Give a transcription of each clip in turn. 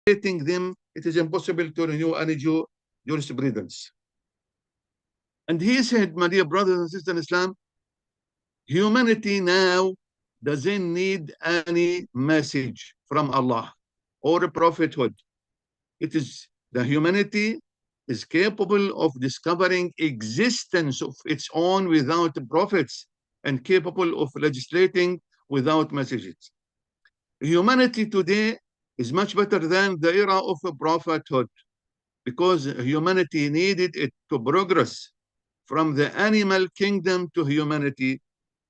them, it is impossible to renew any jurisprudence. And he said, my dear brothers and sisters in Islam, humanity now doesn't need any message from Allah or a prophethood. It is the humanity is capable of discovering existence of its own without prophets and capable of legislating without messages. Humanity today is much better than the era of a prophethood because humanity needed it to progress from the animal kingdom to humanity,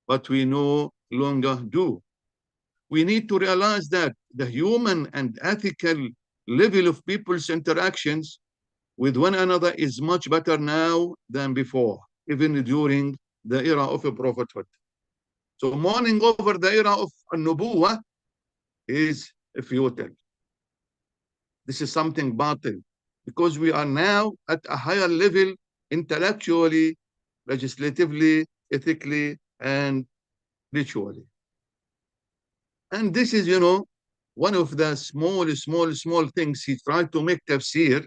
but we no longer do. We need to realize that the human and ethical level of people's interactions with one another is much better now than before, even during the era of a prophethood. So mourning over the era of a nubuwah is futile. This is something batil, because we are now at a higher level intellectually, legislatively, ethically, and ritually. And this is, one of the small things he tried to make tafsir.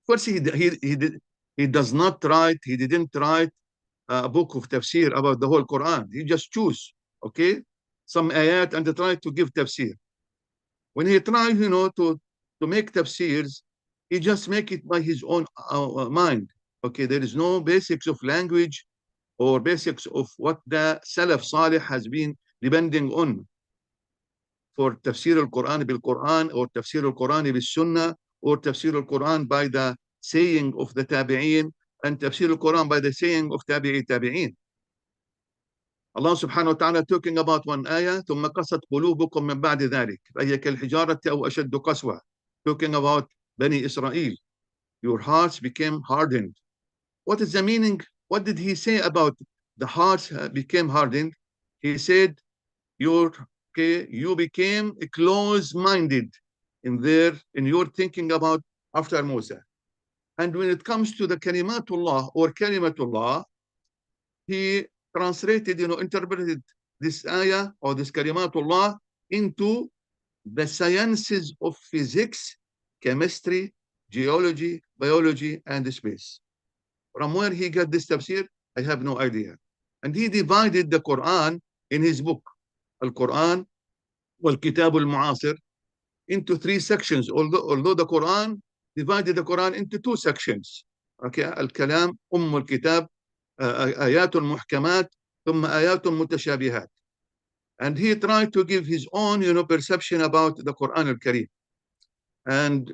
First, he didn't write a book of tafsir about the whole Quran. He just chose, some ayat and tried to give tafsir. When he tried, to make tafsirs, he just make it by his own mind. There is no basics of language or basics of what the Salaf Salih has been depending on for tafsir al-Quran bil-Quran or tafsir al-Quran bil-Sunnah or tafsir al-Quran by the saying of the Tabi'een and tafsir al-Quran by the saying of Tabi'een. Allah subhanahu wa ta'ala talking about one ayah ثم قست قلوبكم من بعد ذلك فهي كالحجارة أو أشد قسوة, talking about Bani Israel. Your hearts became hardened. What is the meaning? What did he say about the hearts became hardened? He said, you became close-minded in your thinking about after Musa. And when it comes to the kalimatullah or kalimatullah, he translated, interpreted this ayah or this kalimatullah into the sciences of physics, chemistry, geology, biology, and space. From where he got this tafsir, I have no idea. And he divided the Quran in his book, Al-Quran wal-Kitab al-Mu'asir, into 3 sections, although the Quran divided the Quran into 2 sections. Al-Kalam, al-Kitab, Ayatul Muhkamat, thumma Ayatul Mutashabihat. And he tried to give his own, perception about the Quran al-Karim. And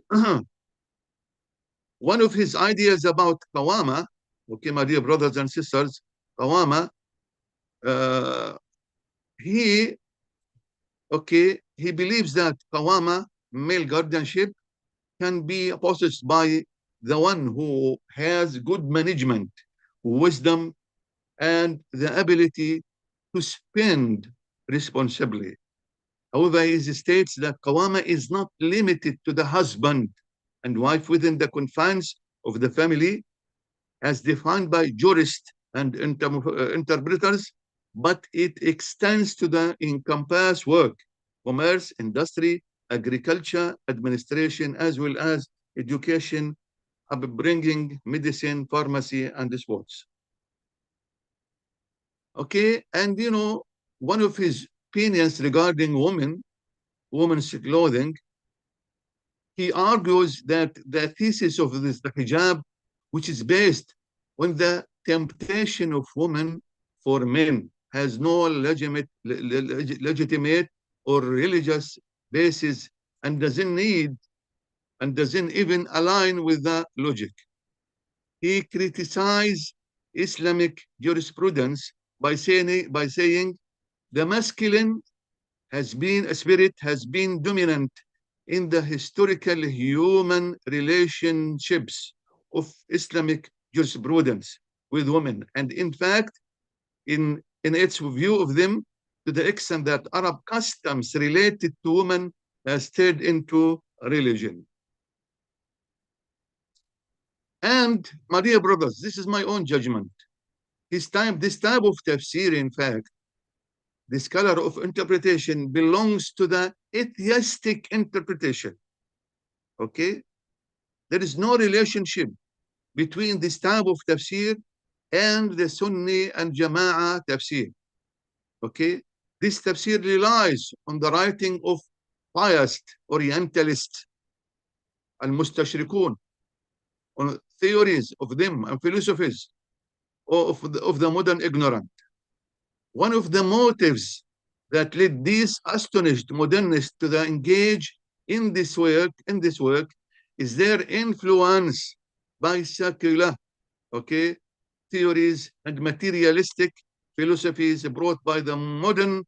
one of his ideas about qawama, my dear brothers and sisters, qawama, he believes that qawama, male guardianship, can be possessed by the one who has good management, wisdom, and the ability to spend responsibly. However, he states that qawama is not limited to the husband and wife within the confines of the family as defined by jurists and interpreters, but it extends to the encompass work, commerce, industry, agriculture, administration, as well as education, upbringing, medicine, pharmacy, and sports. And one of his opinions regarding women's clothing, he argues that the thesis of this, the hijab, which is based on the temptation of women for men, has no legitimate or religious basis and doesn't even align with the logic. He criticized Islamic jurisprudence by saying the masculine spirit has been dominant in the historical human relationships of Islamic jurisprudence with women. And in fact, in its view of them, to the extent that Arab customs related to women has turned into religion. And, my dear brothers, this is my own judgment. This type of tafsir, in fact, this color of interpretation belongs to the atheistic interpretation. Okay? There is no relationship between this type of tafsir and the Sunni and Jama'ah tafsir. Okay? This tafsir relies on the writing of pious Orientalists, al-Mustashrikun, on theories of them and philosophies of the modern ignorant. One of the motives that led these astonished modernists to engage in this work is their influence by secular, okay, theories and materialistic philosophies brought by the modern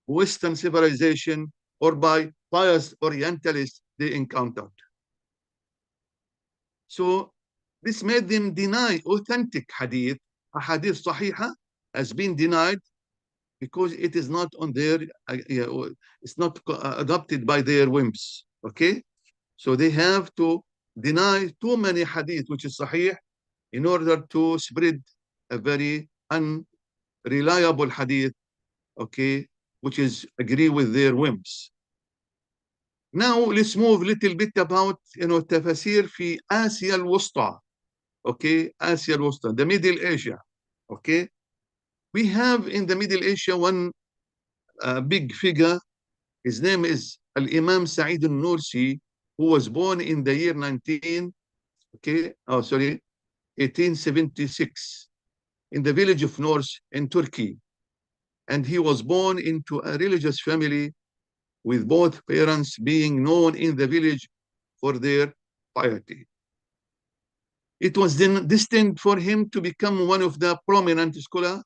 Western civilization or by pious Orientalists they encountered. So this made them deny authentic hadith. A hadith sahiha has been denied because it is not on their, it's not adopted by their whims. Okay, so they have to deny too many hadith which is sahih in order to spread a very unreliable hadith, okay, which is agree with their whims. Now let's move a little bit about tafasir fi Asia al-Wusta, okay, Asia al-Wusta, the Middle Asia, okay. We have in the Middle Asia one big figure. His name is Al-Imam Sa'id al-Nursi, who was born in the year 1876 in the village of Nurs in Turkey. And he was born into a religious family with both parents being known in the village for their piety. It was then destined for him to become one of the prominent scholars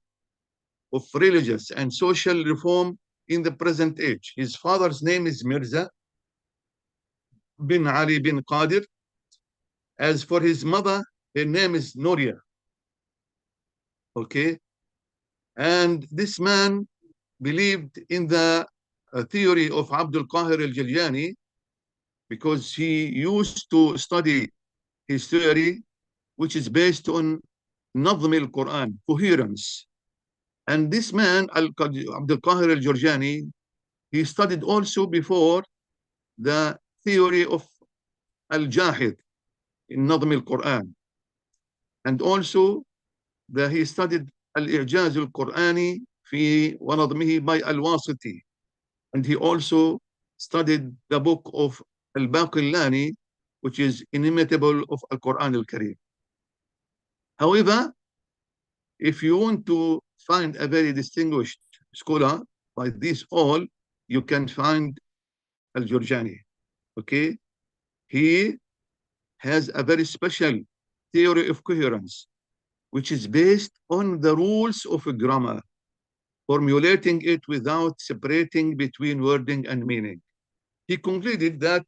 of religious and social reform in the present age. His father's name is Mirza bin Ali bin Qadir. As for his mother, her name is Noria. Okay. And this man believed in the theory of Abdul Qahir al-Jilani because he used to study his theory, which is based on Nazm al-Quran, coherence. And this man, Abdul Qahir al-Jurjani, he studied also before the theory of al-Jahid in Nazm al-Quran. And also he studied al-I'jaz al-Qur'ani fi wa nadmihi by al-Wasiti. And he also studied the book of al-Baqillani, which is inimitable of al-Quran al-Karim. However, if you want to find a very distinguished scholar by these all, you can find al-Jurjani. Okay, he has a very special theory of coherence, which is based on the rules of grammar, formulating it without separating between wording and meaning. He concluded that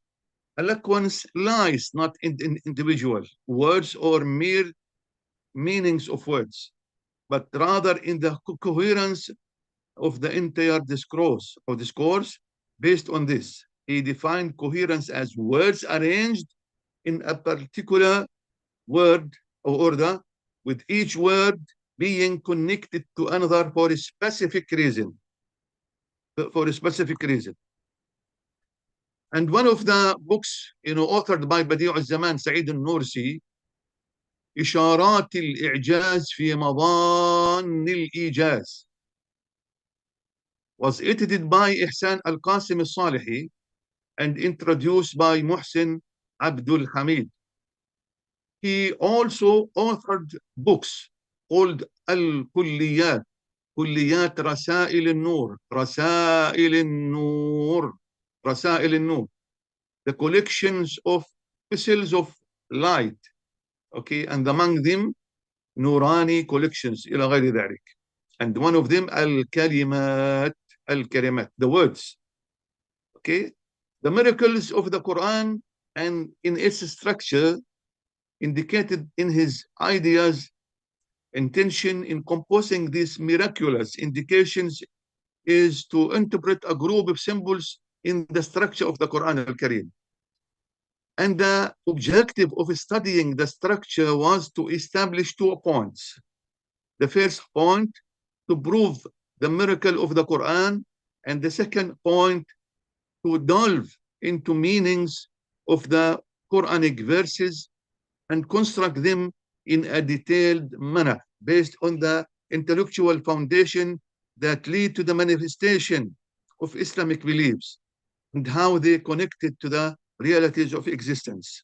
eloquence lies not in individual words or mere meanings of words, but rather in the coherence of the entire discourse based on this. He defined coherence as words arranged in a particular word or order, with each word being connected to another for a specific reason. And one of the books, authored by Badi'u al-Zaman, Sa'id al-Nursi, إشارات الإعجاز في مظان الإيجاز, was edited by Ihsan al-Qasim al-Salihi and introduced by Muhsin Abdul Hamid. He also authored books called Al-Kulliyat, Kulliyat Rasail al-Nur, Rasail al-Nur, Rasail al-Nur, the collections of epistles of light, okay, and among them Nurani collections, إلى غير ذلك. And one of them Al-Kalimat, Al-Kalimat, the words, okay, the miracles of the Quran and in its structure indicated in his ideas. Intention in composing these miraculous indications is to interpret a group of symbols in the structure of the Quran al-Karim. And the objective of studying the structure was to establish 2 points. The first point, to prove the miracle of the Quran, and the second point, to delve into meanings of the Quranic verses and construct them in a detailed manner based on the intellectual foundation that lead to the manifestation of Islamic beliefs and how they connected to the realities of existence.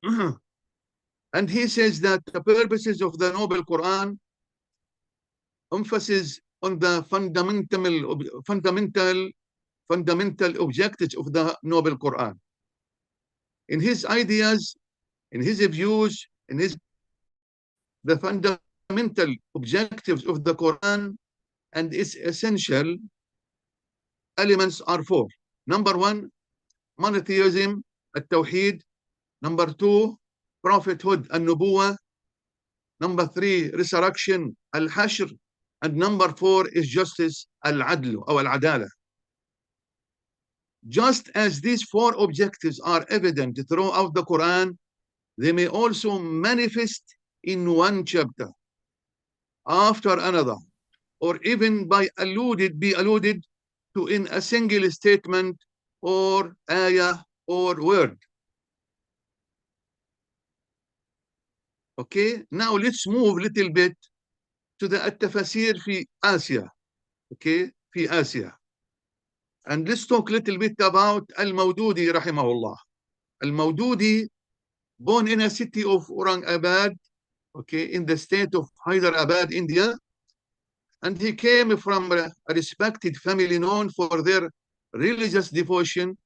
And he says that the purposes of the Noble Quran emphasis on the fundamental objectives of the Noble Quran. In his ideas, in his views, the fundamental objectives of the Quran and its essential elements are four. Number one, monotheism, al-Tawheed. Number two, prophethood, al-Nubuwah. Number three, resurrection, al-Hashr. And number four is justice, al-Adl or al-Adala. Just as these four objectives are evident throughout the Quran, they may also manifest in one chapter after another, or even be alluded to in a single statement or ayah or word. Okay, now let's move a little bit to the al-Tafsir fi Asia. Okay, fi Asia. And let's talk a little bit about al-Mawdudi rahimahullah. Al-Mawdudi, born in a city of Aurangabad, okay, in the state of Hyderabad, India, and he came from a respected family known for their religious devotion,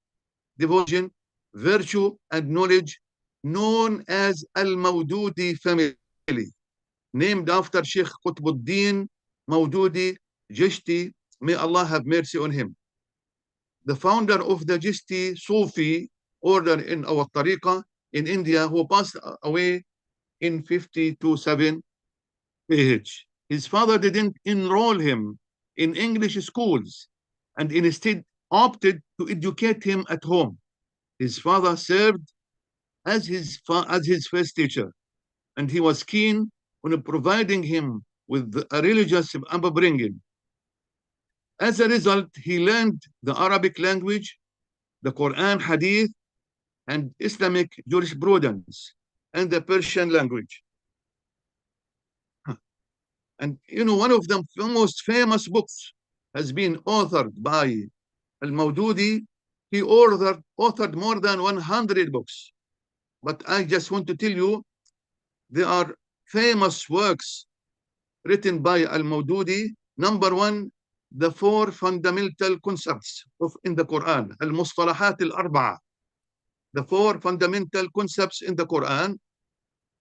virtue, and knowledge, known as Al-Mawdudi family, named after Sheikh Qutbuddin Mawdudi Jishti, may Allah have mercy on him, the founder of the Jishti Sufi order in our Tariqah in India, who passed away in 527 AH. His father didn't enroll him in English schools and instead opted to educate him at home. His father served as his first teacher, and he was keen on providing him with a religious upbringing. As a result, he learned the Arabic language, the Quran, Hadith, and Islamic jurisprudence, and the Persian language. And you know, one of the most famous books has been authored by Al-Mawdudi. He authored more than 100 books. But I just want to tell you, there are famous works written by Al-Mawdudi. Number one, the four fundamental concepts in the Quran, al-Mustalahat al-Arba'a, the four fundamental concepts in the Quran.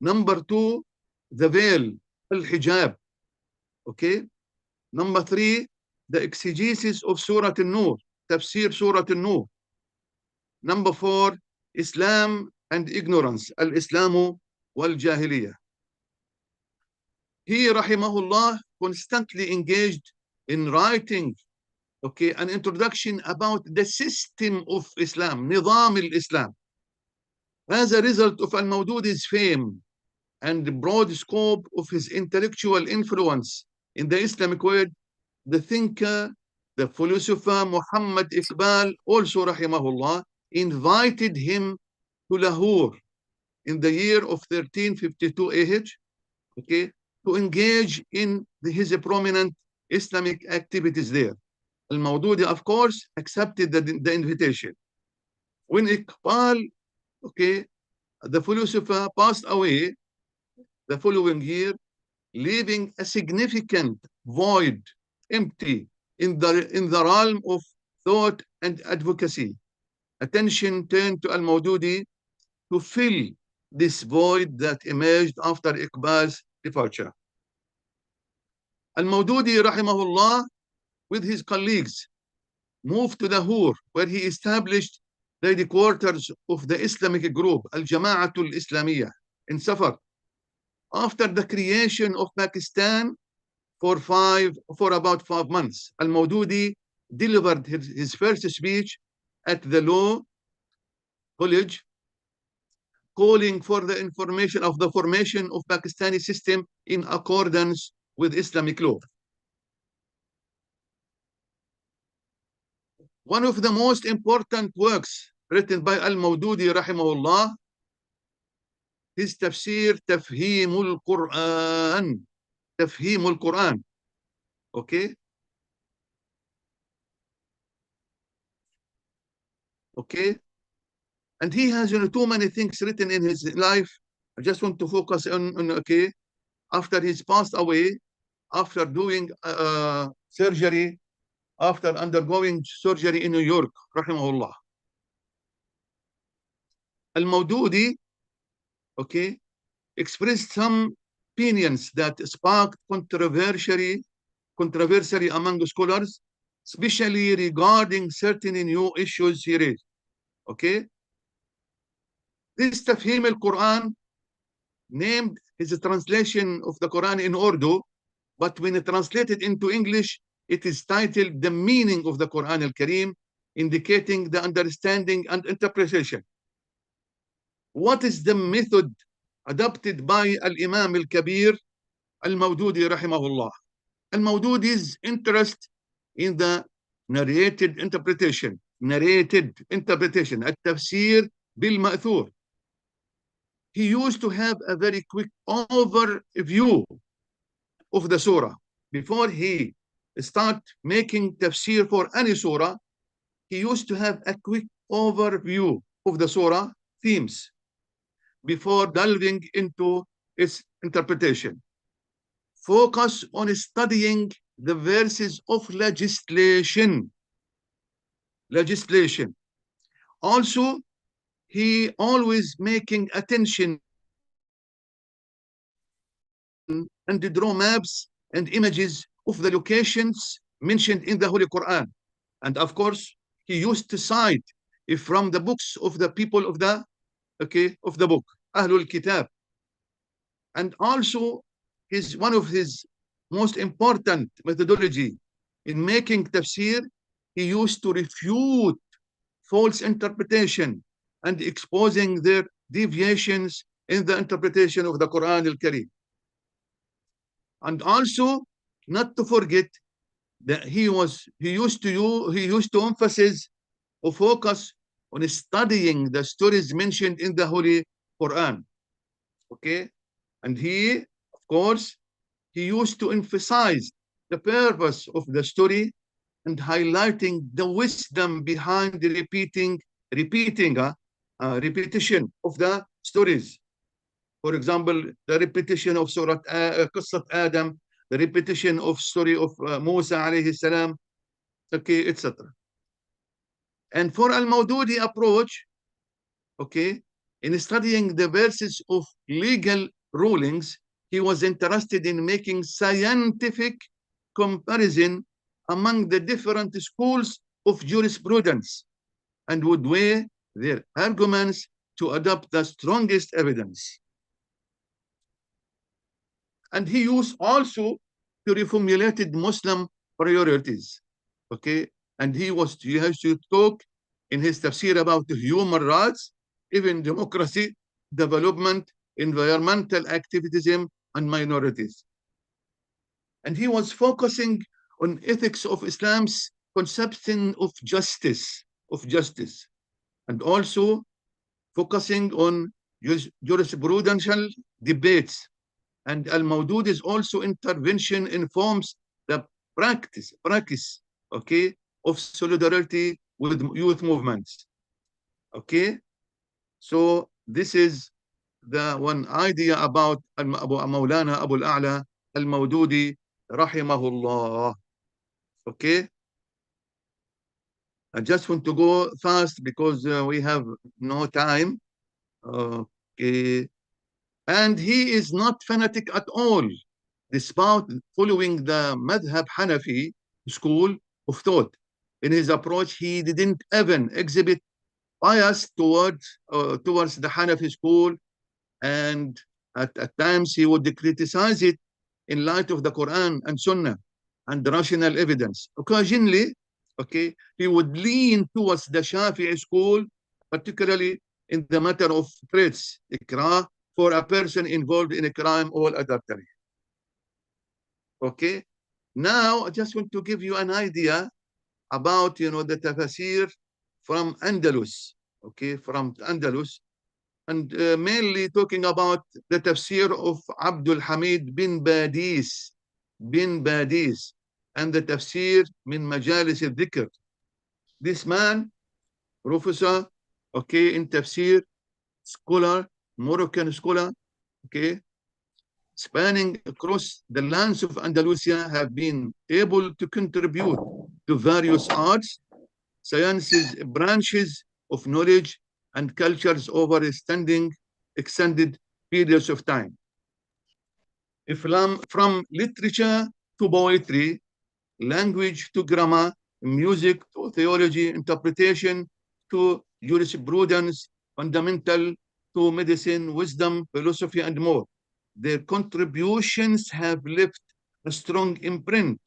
Number two, the veil, al-hijab, okay. Number three, the exegesis of Surah An-Nur, Tafsir Surah An-Nur. Number four, Islam and ignorance, al-Islamu wal-Jahiliyyah. He, rahimahullah, constantly engaged in writing, okay, an introduction about the system of Islam, Nizam al-Islam. As a result of Al-Mawdudi's fame and the broad scope of his intellectual influence in the Islamic world, the thinker, the philosopher Muhammad Iqbal, also rahimahullah, invited him to Lahore in the year of 1352 AH, okay, to engage in his prominent Islamic activities there. Al-Mawdudi, of course, accepted the invitation. When Iqbal, okay, the philosopher, passed away the following year, leaving a significant void, empty, in the realm of thought and advocacy, attention turned to Al-Mawdudi to fill this void that emerged after Iqbal's departure. Al-Mawdudi, rahimahullah, with his colleagues, moved to Lahore, where he established the headquarters of the Islamic group, Al-Jama'atul Islamiyah, in Safar. After the creation of Pakistan for about 5 months, Al-Mawdudi delivered his first speech at the Law College, calling for the formation of Pakistani system in accordance with Islamic law. One of the most important works written by Al-Mawdudi rahimahullah. His tafsir, Tafhimul Qur'an. Tafhimul Qur'an. Okay? Okay? And he has, too many things written in his life. I just want to focus on okay, after he's passed away, after doing surgery, after undergoing surgery in New York, rahimahullah. Al-Mawdudi, okay, expressed some opinions that sparked controversy among scholars, especially regarding certain new issues he raised. Okay? This Tafhim al-Quran, named his translation of the Quran in Urdu, but when translated into English, it is titled The Meaning of the Quran al-Kareem, indicating the understanding and interpretation. What is the method adopted by Al-Imam al-Kabir al-Mawdudi rahimahullah? Al-Mawdudi's interest in the narrated interpretation, al-Tafsir bil-Ma'thur. He used to have a very quick overview of the surah. Before he start making tafsir for any surah, he used to have a quick overview of the surah themes before delving into its interpretation. Focus on studying the verses of legislation. Also, he always making attention and draw maps and images of the locations mentioned in the Holy Quran. And of course, he used to cite from the books of the people of the book, Ahlul Kitab. And also, one of his most important methodology in making tafsir, he used to refute false interpretation and exposing their deviations in the interpretation of the Quran al-Kareem. And also, not to forget that he used to emphasize or focus on studying the stories mentioned in the Holy Quran. Okay? And he, of course, he used to emphasize the purpose of the story and highlighting the wisdom behind the repetition of the stories. For example, the repetition of Surah Qissat Adam, the repetition of story of Musa alayhi salam, okay, etc. And for Al-Mawdudi approach, okay, in studying the verses of legal rulings, he was interested in making scientific comparison among the different schools of jurisprudence and would weigh their arguments to adopt the strongest evidence. And he used also to reformulate Muslim priorities. Okay, and he used to talk in his tafsir about human rights, even democracy, development, environmental activism, and minorities. And he was focusing on ethics of Islam's conception of justice, and also focusing on jurisprudential debates. And Al-Mawdudi's also intervention informs the practice, okay, of solidarity with youth movements. Okay, so this is the one idea about Maulana Abu al-A'la al-Mawdudi rahimahullah. Okay, I just want to go fast because we have no time. Okay, and he is not fanatic at all, despite following the Madhab Hanafi school of thought. In his approach, he didn't even exhibit bias towards the Hanafi school, and at times he would criticize it in light of the Quran and Sunnah and rational evidence. Occasionally, okay, he would lean towards the Shafi'i school, particularly in the matter of threats, ikrah, for a person involved in a crime or adultery. Okay, now I just want to give you an idea about the tafsir from Andalus. okay, from Andalus, and mainly talking about the tafsir of Abdul Hamid bin Badis, and the tafsir min majalis al-dhikr. This man, professor, okay, in tafsir, scholar, Moroccan scholar, okay, spanning across the lands of Andalusia, have been able to contribute to various arts, sciences, branches of knowledge and cultures over extended periods of time. From literature to poetry, language to grammar, music to theology, interpretation to jurisprudence, fundamental to medicine, wisdom, philosophy, and more. Their contributions have left a strong imprint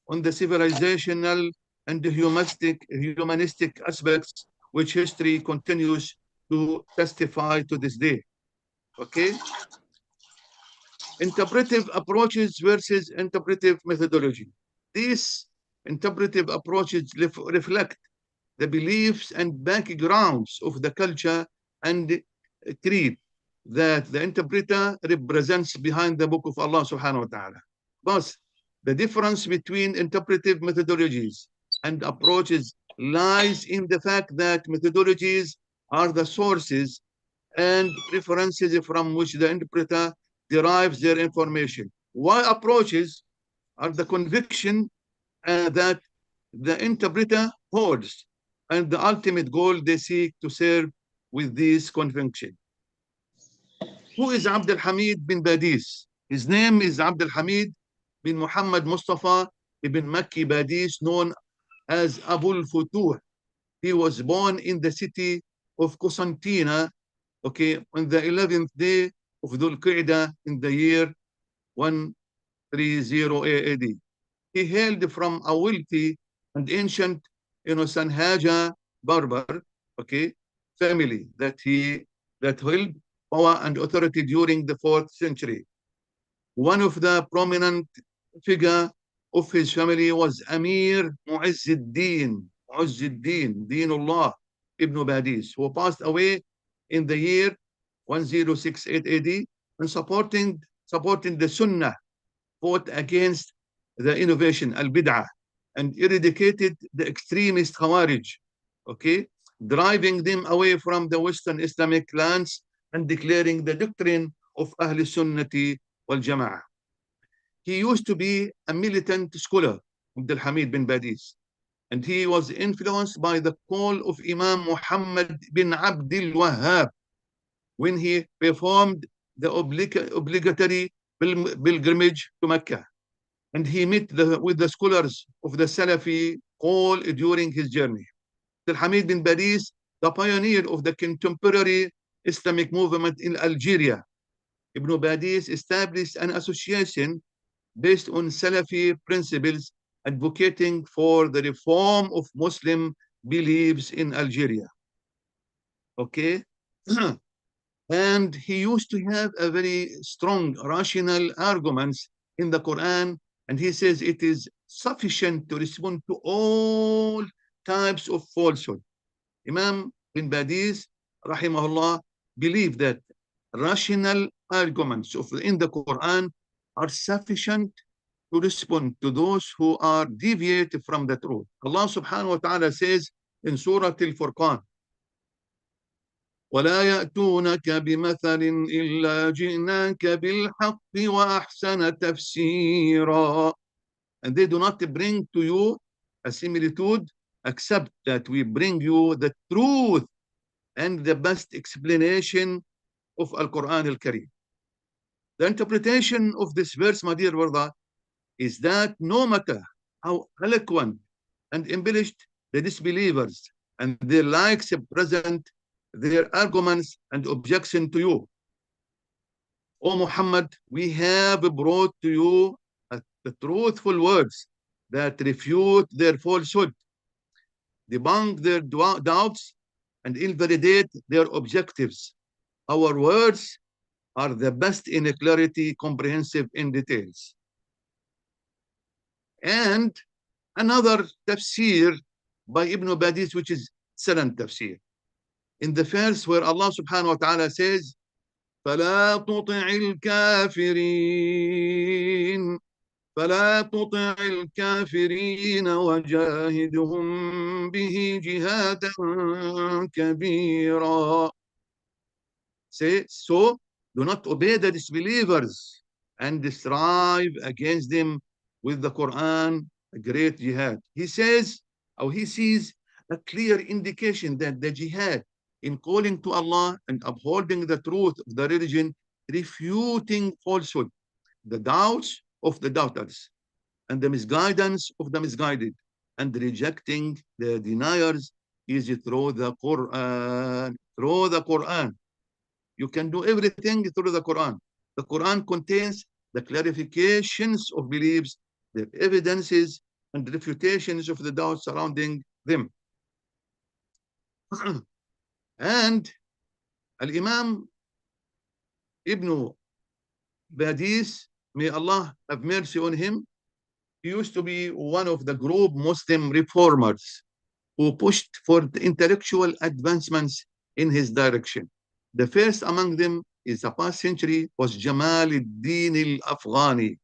on the civilizational and the humanistic aspects which history continues to testify to this day. Okay? Interpretive approaches versus interpretive methodology. These interpretive approaches reflect the beliefs and backgrounds of the culture and creed that the interpreter represents behind the book of Allah subhanahu wa ta'ala. Thus, the difference between interpretive methodologies and approaches lies in the fact that methodologies are the sources and references from which the interpreter derives their information, while approaches are the conviction that the interpreter holds and the ultimate goal they seek to serve with this conviction. Who is Abdul Hamid bin Badis? His name is Abdul Hamid bin Muhammad Mustafa ibn Makki Badis, known as Abul Futuh. He was born in the city of Constantine, okay, on the 11th day of Dhul Qa'dah in the year 130 AD. He hailed from a wealthy and ancient, Sanhaja Barbar, okay, family that held power and authority during the 4th century. One of the prominent figure of his family was Amir Mu'izzuddin Dinullah ibn Badis, who passed away in the year 1068 AD, and supporting the Sunnah, fought against the innovation, al-bid'ah, and eradicated the extremist Khawarij, okay, driving them away from the Western Islamic lands and declaring the doctrine of Ahl Sunnati wal Jama'ah. He used to be a militant scholar, Abdul Hamid bin Badis, and he was influenced by the call of Imam Muhammad bin Abdul Wahhab when he performed the obligatory pilgrimage to Mecca. And he met with the scholars of the Salafi call during his journey. Abdul Hamid bin Badis, the pioneer of the contemporary Islamic movement in Algeria. Ibn Badis established an association based on Salafi principles, advocating for the reform of Muslim beliefs in Algeria. Okay? And he used to have a very strong rational arguments in the Quran, and he says it is sufficient to respond to all types of falsehood. Imam bin Badis, rahimahullah, believed that rational arguments in the Quran are sufficient to respond to those who are deviated from the truth. Allah subhanahu wa ta'ala says in Surah Al-Furqan, وَلَا يَأْتُونَكَ بِمَثَلٍ إِلَّا جِئْنَاكَ بِالْحَقِّ وَأَحْسَنَ تَفْسِيرًا. And they do not bring to you a similitude, except that we bring you the truth and the best explanation of Al-Qur'an Al-Karim. The interpretation of this verse, my dear brother, is that no matter how eloquent and embellished the disbelievers and their likes present their arguments and objection to you, O Muhammad, we have brought to you the truthful words that refute their falsehood, debunk their doubts, and invalidate their objectives. Our words are the best in clarity, comprehensive in details. And another tafsir by Ibn Badis, which is excellent tafsir. in the verse where Allah subhanahu wa ta'ala says, فَلَا تُطِعِ الْكَافِرِينَ فَلَا تُطِعِ الْكَافِرِينَ وَجَاهِدْهُمْ بِهِ جِهَادًا كَبِيرًا. Say, so do not obey the disbelievers and strive against them with the Quran, a great jihad. He says, or he sees a clear indication that the jihad in calling to Allah and upholding the truth of the religion, refuting falsehood, the doubts of the doubters, and the misguidance of the misguided, and rejecting the deniers is through the Quran. Through the Quran. You can do everything through the Quran. The Quran contains the clarifications of beliefs, the evidences, and refutations of the doubts surrounding them. And Al-Imam Ibn Badis, may Allah have mercy on him, he used to be one of the group Muslim reformers who pushed for the intellectual advancements in his direction. The first among them is the past century was Jamal al-Din al-Afghani,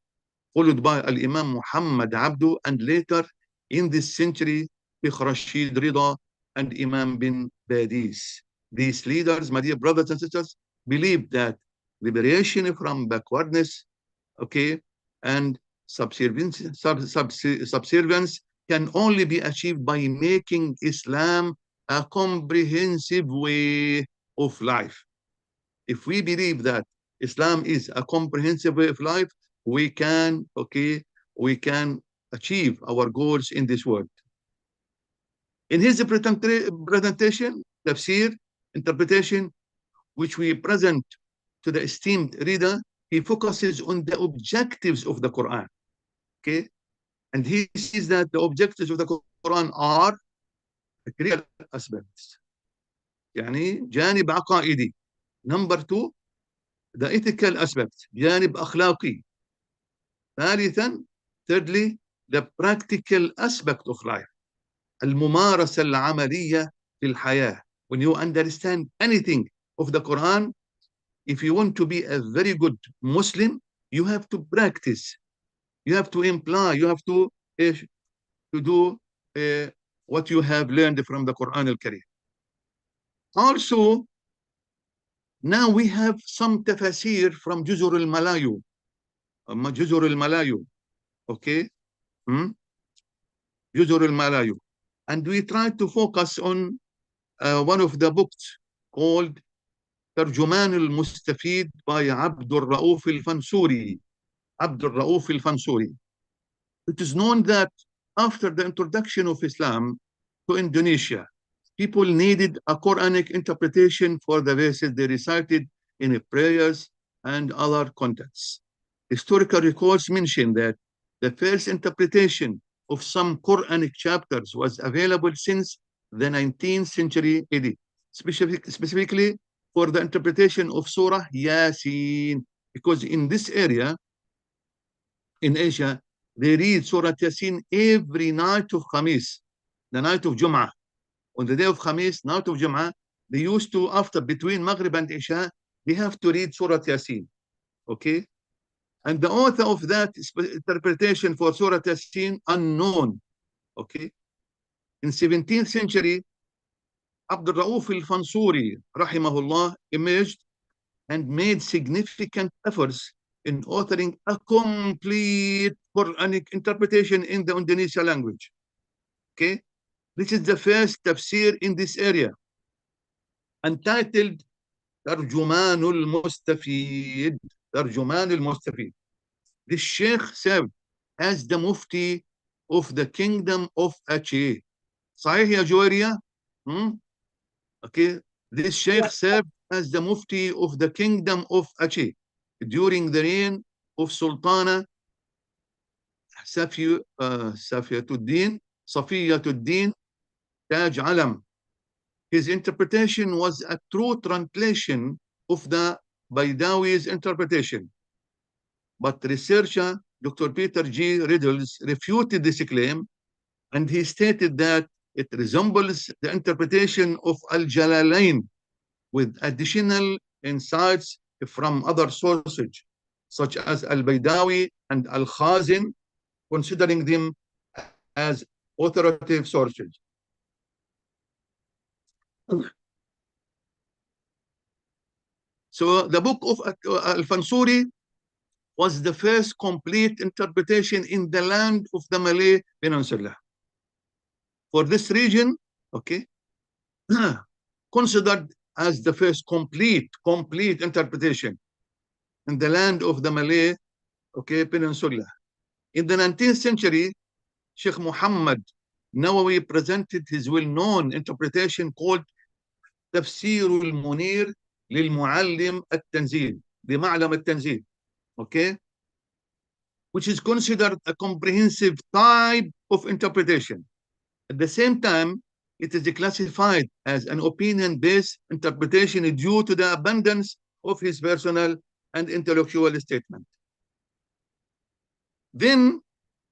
followed by Al-Imam Muhammad Abdu, and later in this century, Sheikh Rashid Rida and Imam bin Badis. These leaders, my dear brothers and sisters, believed that liberation from backwardness, okay, and subservience can only be achieved by making Islam a comprehensive way of life. If we believe that Islam is a comprehensive way of life, we can, okay, we can achieve our goals in this world. In his presentation, Tafsir, interpretation, which we present to the esteemed reader, he focuses on the objectives of the Quran. Okay? And he sees that the objectives of the Quran are real aspects. يعني جانب عقائدي. Number 2, the ethical aspect, جانب أخلاقي. ثالثا, thirdly, the practical aspect of life, الممارسة العملية في الحياة. When you understand anything of the Quran, if you want to be a very good Muslim, you have to practice. You have to imply, you have to do what you have learned from the Quran al-Karim. Also, now we have some tafasir from Juzur al-Malayu. Juzur al-Malayu, okay? Juzur al-Malayu. And we try to focus on one of the books called Tarjuman al-Mustafid by Abdul Rauf al-Fansuri. Abdul Rauf al-Fansuri. It is known that after the introduction of Islam to Indonesia, people needed a Quranic interpretation for the verses they recited in prayers and other contexts. Historical records mention that the first interpretation of some Quranic chapters was available since the 19th century AD, specifically for the interpretation of Surah Yasin, because in this area, in Asia, they read Surah Yasin every night of Khamis, the night of Jum'ah. On the day of Khamis, night of Jum'ah, they used to, after between Maghrib and Isha, they have to read Surah Yasin. Okay? And the author of that interpretation for Surah Yasin, unknown. Okay? In 17th century, Abdul Rauf al-Fansuri, rahimahullah, emerged and made significant efforts in authoring a complete Quranic interpretation in the Indonesian language. Okay? This is the first tafsir in this area, entitled Tarjuman al-Mustafid. Tarjuman al-Mustafid. This Sheikh served as the Mufti of the Kingdom of Aceh. Sahih ya Juwairiya? Okay. This Sheikh served as the Mufti of the Kingdom of Aceh during the reign of Sultana Safiyatuddin Taj Alam. His interpretation was a true translation of the Baidawi's interpretation. But researcher Dr. Peter G. Riddles refuted this claim, and he stated that it resembles the interpretation of Al-Jalalain with additional insights from other sources, such as Al-Baydawi and Al-Khazin, considering them as authoritative sources. So the book of Al-Fansuri was the first complete interpretation in the land of the Malay Peninsula. For this region, okay, considered as the first complete interpretation in the land of the Malay, okay, Peninsula. In the 19th century, Sheikh Muhammad Nawawi presented his well-known interpretation called Tafsir al-Munir lil-Muallim al-Tanzil, the Ma'lam al-Tanzil, okay, which is considered a comprehensive type of interpretation. At the same time, it is classified as an opinion-based interpretation due to the abundance of his personal and intellectual statement. Then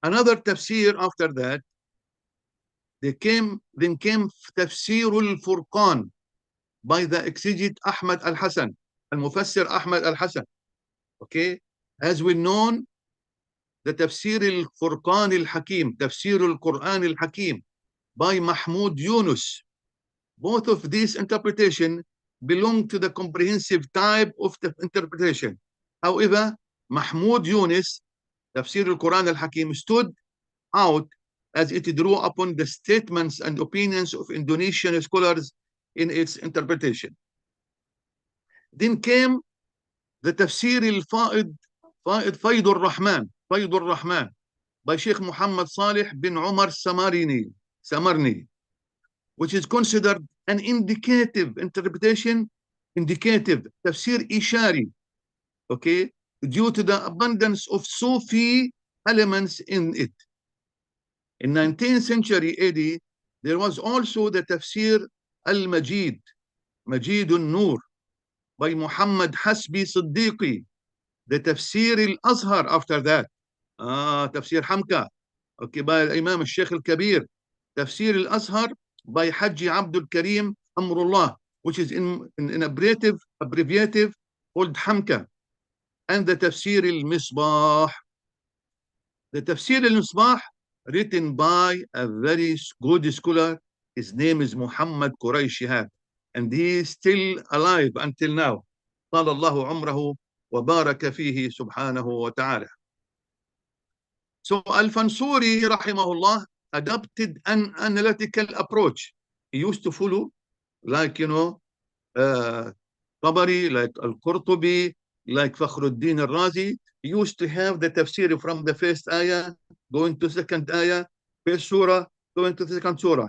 another tafsir after that, then came Tafsir al-Furqan by the exegete Ahmad al-Hasan, al-Mufassir Ahmad al-Hasan. Okay, as we know, the Tafsir al-Furqan al-Hakim, Tafsir al-Qur'an al-Hakim by Mahmud Yunus. Both of these interpretations belong to the comprehensive type of the interpretation. However, Mahmud Yunus, Tafsir al-Quran al-Hakim, stood out as it drew upon the statements and opinions of Indonesian scholars in its interpretation. Then came the Tafsir al-Faid al-Rahman by Sheikh Muhammad Salih bin Umar Samarni, which is considered an indicative interpretation, Tafsir Ishari, okay, due to the abundance of Sufi elements in it. In 19th century AD, there was also the Tafsir al-Majid, Majid al-Nur, by Muhammad Hasbi Siddiqi, the Tafsir al-Azhar after that, Tafsir Hamka, okay, by Imam al-Sheikh al-Kabir, Tafsir al-Azhar by Haji Abdul Karim Amrullah, which is in abbreviative called Hamka, and the Tafsir al-Misbah. The Tafsir al-Misbah, written by a very good scholar. His name is Muhammad Quraish Shihab, and he is still alive until now. طال الله عمره وبارك فيه سبحانه وتعالى. So Al-Fansuri rahimahullah adopted an analytical approach. He used to follow, like, you know, Tabari, like Al-Qurtubi, like Fakhruddin al-Razi. He used to have the tafsir from the first ayah, going to second ayah, first surah, going to the second surah.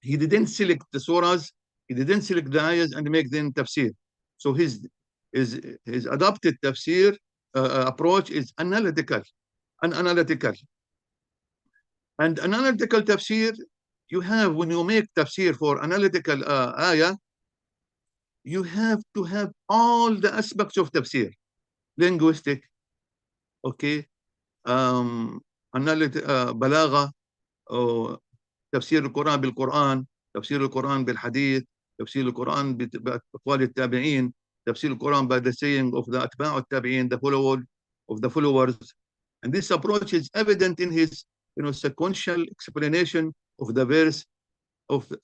He didn't select the surahs, he didn't select the ayahs and make them tafsir. So his adopted tafsir approach is analytical. And analytical tafsir, you have, when you make tafsir for analytical ayah, you have to have all the aspects of tafsir: linguistic, okay, balagha, tafsir al-Quran bil-Quran, tafsir al-Quran bil-Hadith, tafsir al-Quran bi-aqwal al-Tabi'in, tafsir al-Quran by the saying of the atba' al-Tabi'in, the followers. And this approach is evident in his, you know, sequential explanation of the verse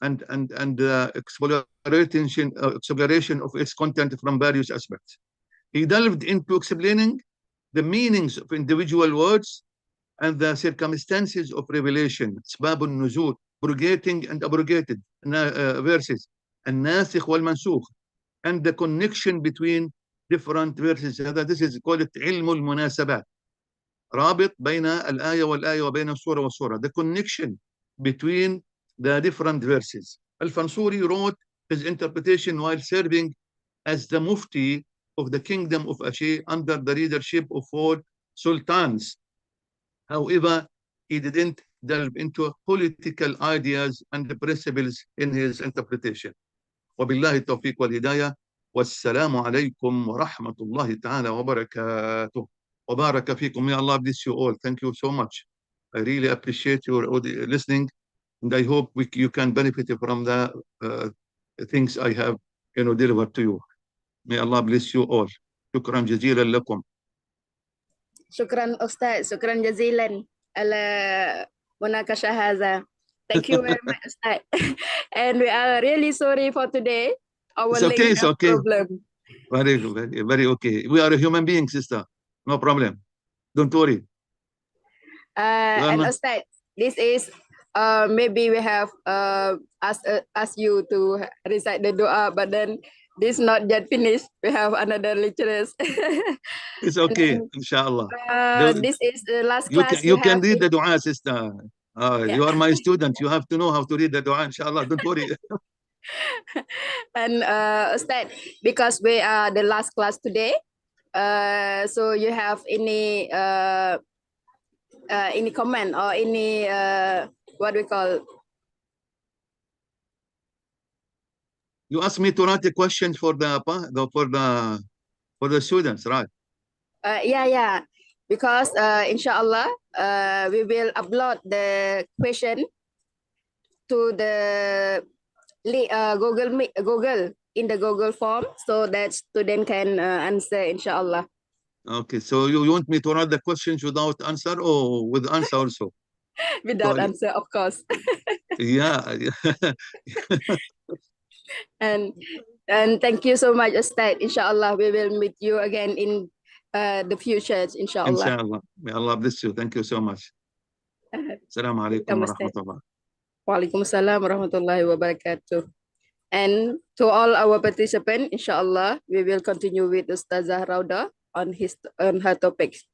and exploration of its content from various aspects. He delved into explaining the meanings of individual words and the circumstances of revelation, asbab al-nuzul, abrogating and abrogated verses, al-nasikh wal-mansukh, and the connection between different verses. This is called ilm al-munasabat. رابط بين الآية والآية وبين السورة والسورة, the connection between the different verses. Al-Fansuri wrote his interpretation while serving as the mufti of the kingdom of Aceh under the leadership of 4 sultans. However, he didn't delve into political ideas and principles in his interpretation. وبالله التوفيق والهداية والسلام عليكم ورحمة الله تعالى وبركاته. وبارك فيكم. May Allah bless you all. Thank you so much. I really appreciate your listening. And I hope you can benefit from the things I have, delivered to you. May Allah bless you all. شكرا جزيلا لكم. شكرا أستاذ. شكرا جزيلا على مناقشة هذا. Thank you very much, Ustaz. And we are really sorry for today. Our It's okay, link it's okay. problem. Very, very, very okay. We are a human being, sister. No problem. Don't worry. And Ustaz, this is maybe we have asked you to recite the dua, but then this not yet finished. We have another lecturers. It's okay, then, inshallah. This is the last you class. You can read the dua, sister. Yeah. You are my student. You have to know how to read the dua, inshallah. Don't worry. And Ustaz, because we are the last class today, so you have any comment or any what we call? You asked me to write a question for the students, right? Yeah. Because inshallah, we will upload the question to the Google in the Google form, so that student can answer, inshallah. Okay, so you want me to write the questions without answer or with answer also? Without answer, of course. Yeah. And thank you so much, Ustaz. Inshallah, we will meet you again in the future, inshallah. Inshallah. May Allah bless you. Thank you so much. Assalamu alaikum wa rahmatullah. Waalaikumsalam warahmatullahi wabarakatuh. And to all our participants, inshallah, we will continue with Ustazah Rauda on her topics.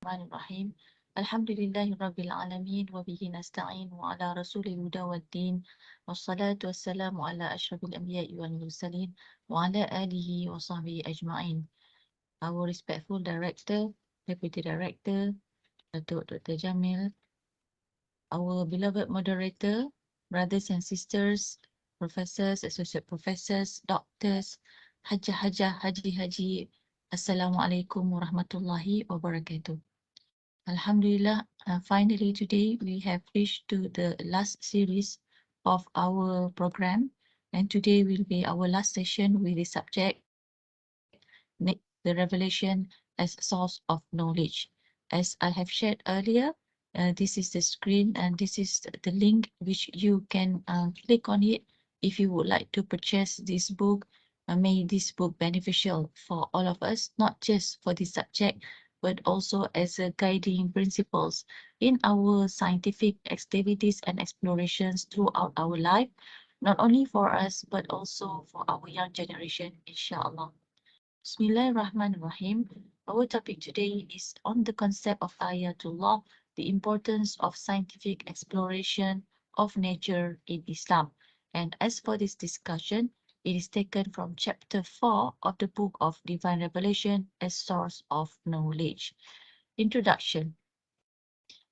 Bismillahirrahmanirrahim. Alhamdulillahi Rabbil Alameen wa bihi nasta'in wa ala rasulil huda wa din wa salatu wassalamu ala ashrafil anbiya'i wal mursalin wa ala alihi wa sahbihi ajma'in. Our respectful director, deputy director, Dr. Jamil, our beloved moderator, brothers and sisters, professors, associate professors, doctors, Haji, Assalamualaikum warahmatullahi wabarakatuh. Alhamdulillah, finally today we have reached to the last series of our program, and today will be our last session with the subject, the revelation as source of knowledge. As I have shared earlier, this is the screen and this is the link which you can click on it if you would like to purchase this book. May this book beneficial for all of us, not just for this subject, but also as a guiding principles in our scientific activities and explorations throughout our life, not only for us, but also for our young generation, inshallah. Bismillahirrahmanirrahim. Our topic today is on the concept of ayatullah, the importance of scientific exploration of nature in Islam. And as for this discussion, it is taken from chapter 4 of the book of Divine Revelation as source of knowledge. Introduction.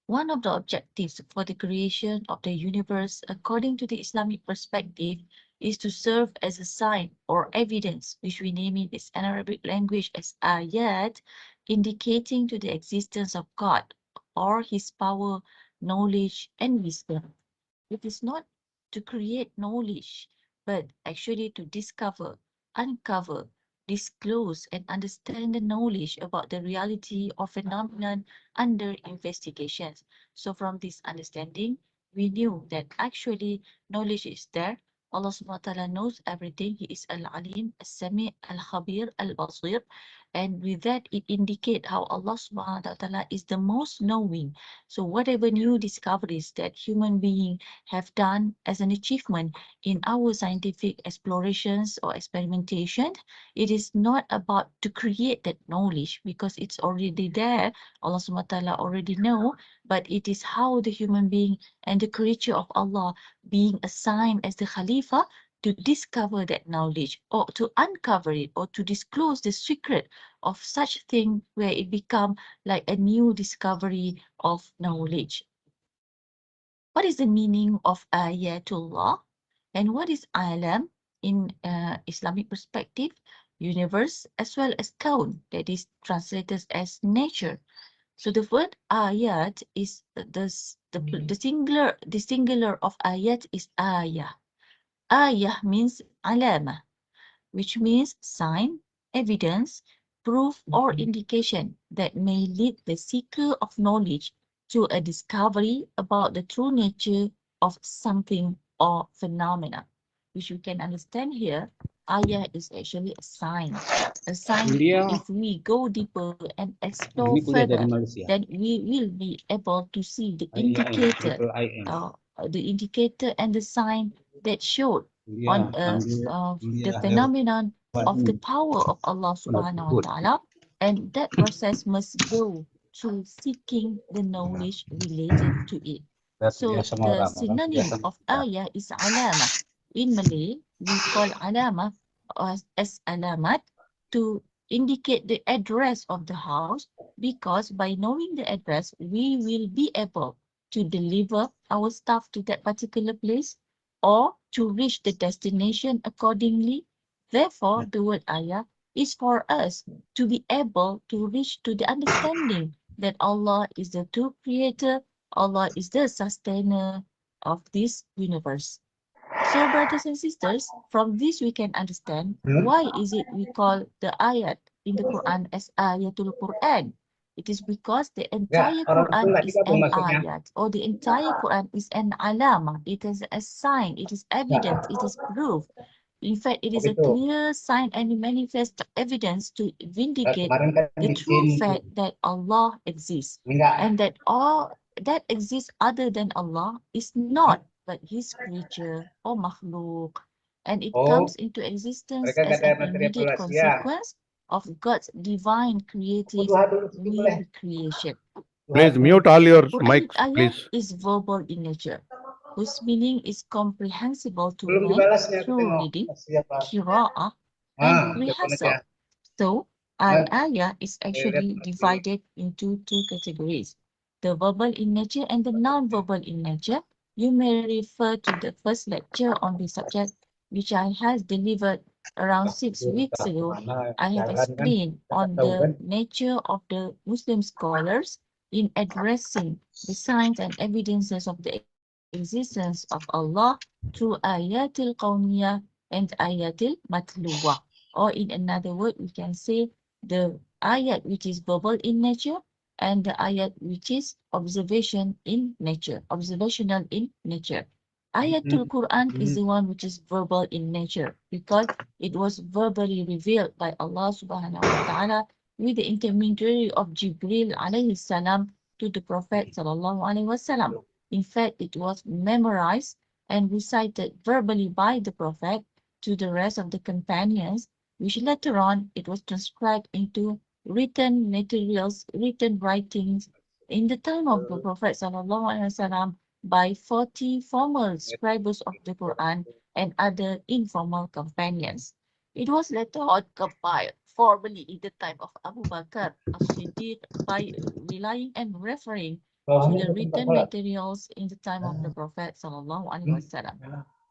One of the objectives for the creation of the universe, according to the Islamic perspective, is to serve as a sign or evidence, which we name in its Arabic language as ayat, indicating to the existence of God or His power, knowledge, and wisdom. It is not to create knowledge, but actually to discover, uncover, disclose, and understand the knowledge about the reality of phenomenon under investigations. So from this understanding, we knew that actually knowledge is there. Allah subhanahu wa ta'ala knows everything. He is Al-Alim, Al-Sami, Al-Khabir, Al-Basir. And with that, it indicates how Allah subhanahu wa ta'ala is the most knowing. So whatever new discoveries that human beings have done as an achievement in our scientific explorations or experimentation, it is not about to create that knowledge because it's already there. Allah subhanahu wa ta'ala already know, but it is how the human being and the creature of Allah being assigned as the Khalifa to discover that knowledge or to uncover it or to disclose the secret of such thing where it become like a new discovery of knowledge. What is the meaning of ayatullah and what is alam in Islamic perspective? Universe as well as kaun, that is translated as nature. So the word ayat is the singular of ayat is ayah. Ayah means alama, which means sign, evidence, proof, or indication that may lead the seeker of knowledge to a discovery about the true nature of something or phenomena, which you can understand here. Ayah is actually a sign. A sign, if we go deeper and explore further, then we will be able to see the indicator, and the sign that showed on the phenomenon of the power of Allah subhanahu wa ta'ala, and that process must go through seeking the knowledge related to it. So the synonym of ayah is alama. In Malay, we call alama as alamat to indicate the address of the house, because by knowing the address, we will be able to deliver our stuff to that particular place or to reach the destination accordingly. Therefore, the word ayah is for us to be able to reach to the understanding that Allah is the true creator, Allah is the sustainer of this universe. So, brothers and sisters, from this we can understand why is it we call the ayat in the Quran as ayatul Quran. It is because the entire Quran is an ayat, or the entire Quran is an alama. It is a sign, it is evidence, it is proof. In fact, it is a clear sign and manifest evidence to vindicate the true fact that Allah exists, and that all that exists other than Allah is not but His creature or makhluk, and it comes into existence as an immediate consequence of God's divine creative will creation. Please mute all your Quranic mics, ayah please. is verbal in nature, whose meaning is comprehensible to man through reading, qira'ah, and rehearsal. So, an ayah is actually divided into two categories, the verbal in nature and the non-verbal in nature. You may refer to the first lecture on this subject, which I have delivered around 6 weeks ago. I have explained on the nature of the Muslim scholars in addressing the signs and evidences of the existence of Allah through ayatul qawniyah and ayatul matluwah. Or in another word, we can say the ayat which is verbal in nature and the ayat which is observational in nature. Ayatul Quran is the one which is verbal in nature because it was verbally revealed by Allah subhanahu wa ta'ala with the intermediary of Jibril alayhi salam to the Prophet sallallahu alaihi wasallam. In fact, it was memorized and recited verbally by the Prophet to the rest of the companions, which later on it was transcribed into written materials, written writings in the time of the Prophet sallallahu alaihi wasallam by 40 formal scribes of the Quran and other informal companions. It was later on compiled formally in the time of Abu Bakr as-Siddiq by relying and referring to the written materials in the time of the Prophet sallallahu alaihi wasallam.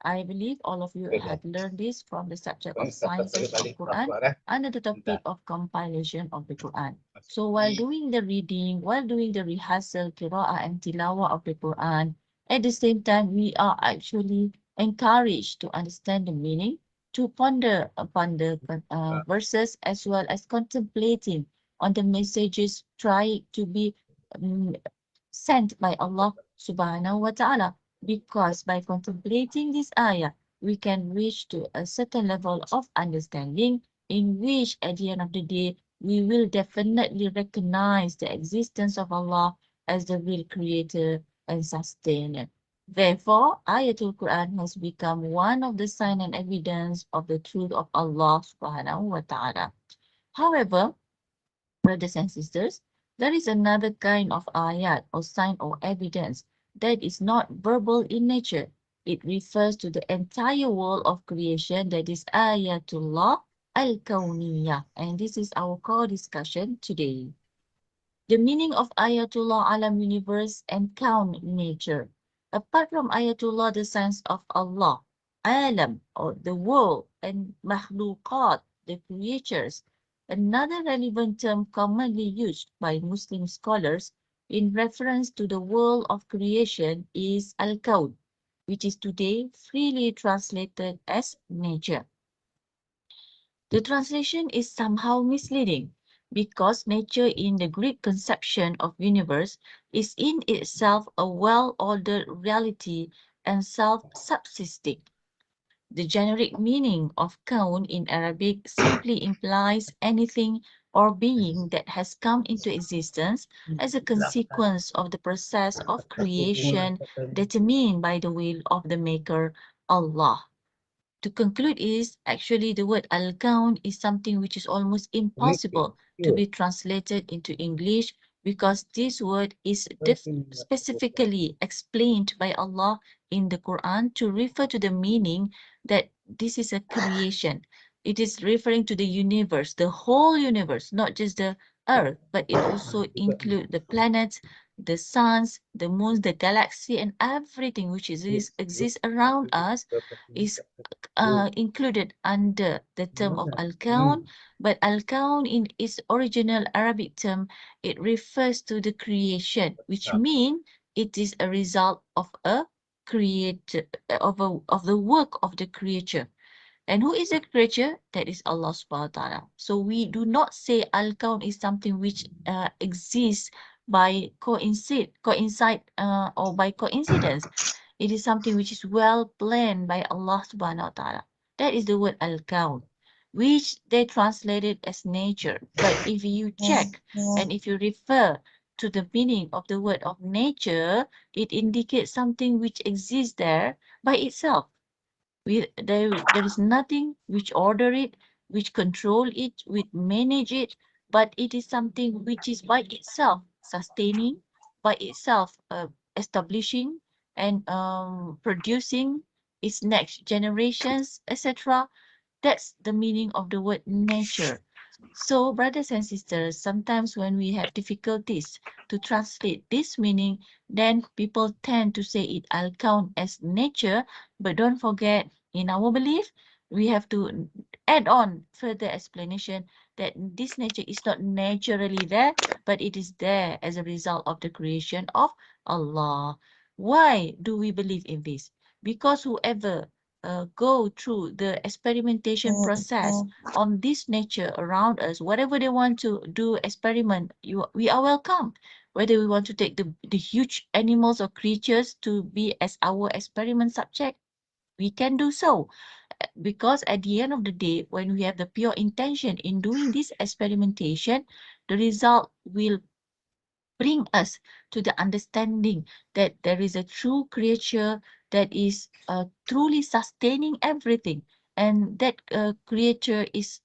I believe all of you have learned this from the subject of sciences of Quran under the topic of compilation of the Quran. So while doing the reading, while doing the rehearsal, qira'ah and tilawah of the Quran, at the same time, we are actually encouraged to understand the meaning, to ponder upon the verses, as well as contemplating on the messages trying to be sent by Allah subhanahu wa ta'ala, because by contemplating this ayah, we can reach to a certain level of understanding in which at the end of the day, we will definitely recognize the existence of Allah as the real creator and sustainer. Therefore, Ayatul Quran has become one of the sign and evidence of the truth of Allah subhanahu wa ta'ala. However, brothers and sisters, there is another kind of ayat or sign or evidence that is not verbal in nature. It refers to the entire world of creation, that is ayatullah al-Kawniyyah. And this is our core discussion today. The meaning of ayatullah alam universe and kaun nature. Apart from ayatullah, the signs of Allah, alam or the world, and makhluqat, the creatures. Another relevant term commonly used by Muslim scholars in reference to the world of creation is al-kaun, which is today freely translated as nature. The translation is somehow misleading because nature in the Greek conception of universe is in itself a well-ordered reality and self-subsisting. The generic meaning of kaun in Arabic simply implies anything or being that has come into existence as a consequence of the process of creation determined by the will of the maker, Allah. To conclude is actually the word al-kaun is something which is almost impossible to be translated into English because this word is specifically explained by Allah in the Quran to refer to the meaning that this is a creation. It is referring to the universe, the whole universe, not just the earth, but it also includes the planets, the suns, the moons, the galaxy, and everything which exists around us is included under the term of al-kaun, but al-kaun in its original Arabic term, it refers to the creation, which means it is a result of a creator, of the work of the creature. And who is the creature? That is Allah subhanahu wa ta'ala. So we do not say al-kaun is something which exists by coincide or by coincidence. It is something which is well planned by Allah subhanahu wa ta'ala. That is the word al-kaun, which they translated as nature. But if you check and if you refer to the meaning of the word of nature, it indicates something which exists there by itself. There is nothing which order it, which control it, which manage it, but it is something which is by itself sustaining, by itself establishing and producing its next generations, etc. That's the meaning of the word nature. So, brothers and sisters, sometimes when we have difficulties to translate this meaning, then people tend to say it al-kaun as nature, but don't forget, in our belief, we have to add on further explanation that this nature is not naturally there, but it is there as a result of the creation of Allah. Why do we believe in this? Because whoever go through the experimentation process on this nature around us, whatever they want to do experiment, we are welcome. Whether we want to take the huge animals or creatures to be as our experiment subject, we can do so. Because at the end of the day, when we have the pure intention in doing this experimentation, the result will bring us to the understanding that there is a true creature that is truly sustaining everything, and that creature is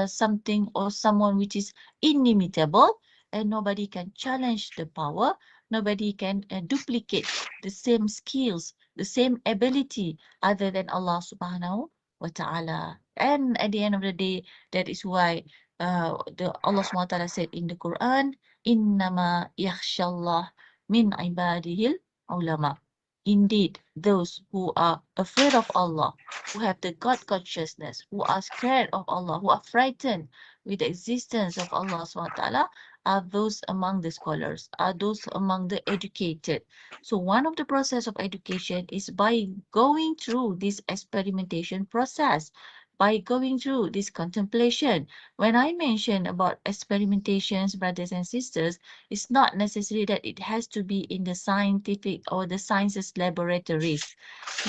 something or someone which is inimitable, and nobody can challenge the power, nobody can duplicate the same skills, the same ability other than Allah subhanahu wa ta'ala. And at the end of the day, that is why the Allah subhanahu wa ta'ala said in the Quran, Innama yakhshallah min ibadihil ulama. Indeed, those who are afraid of Allah, who have the God consciousness, who are scared of Allah, who are frightened with the existence of Allah SWT, are those among the scholars, are those among the educated. So one of the process of education is by going through this experimentation process, by going through this contemplation. When I mention about experimentations, brothers and sisters, it's not necessary that it has to be in the scientific or the sciences laboratories.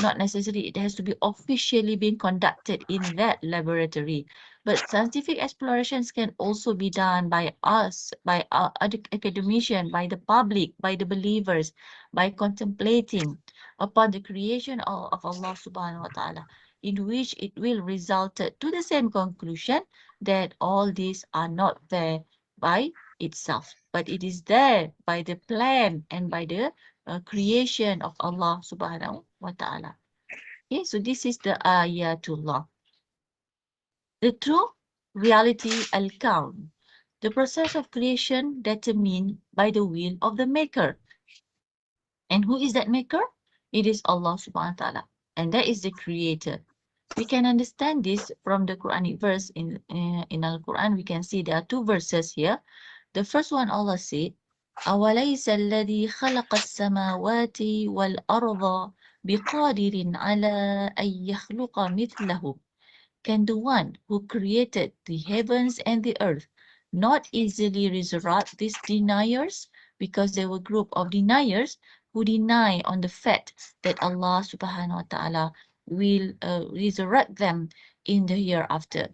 Not necessarily it has to be officially being conducted in that laboratory. But scientific explorations can also be done by us, by academicians, by the public, by the believers, by contemplating upon the creation of Allah subhanahu wa ta'ala, in which it will result to the same conclusion that all these are not there by itself, but it is there by the plan and by the creation of Allah subhanahu wa ta'ala. Okay, so this is the ayatullah. The true reality al-kawn, the process of creation determined by the will of the maker. And who is that maker? It is Allah subhanahu wa ta'ala, and that is the creator. We can understand this from the Quranic verse in Al-Quran. We can see there are two verses here. The first one, Allah said, أَوَلَيْسَ الَّذِي خَلَقَ السَّمَاوَاتِ وَالْأَرْضَ بِقَادِرٍ عَلَىٰ أَن يَخْلُقَ مِثْلَهُ. Can the one who created the heavens and the earth not easily resurrect these deniers? Because there were a group of deniers who deny on the fact that Allah subhanahu wa ta'ala will resurrect them in the hereafter.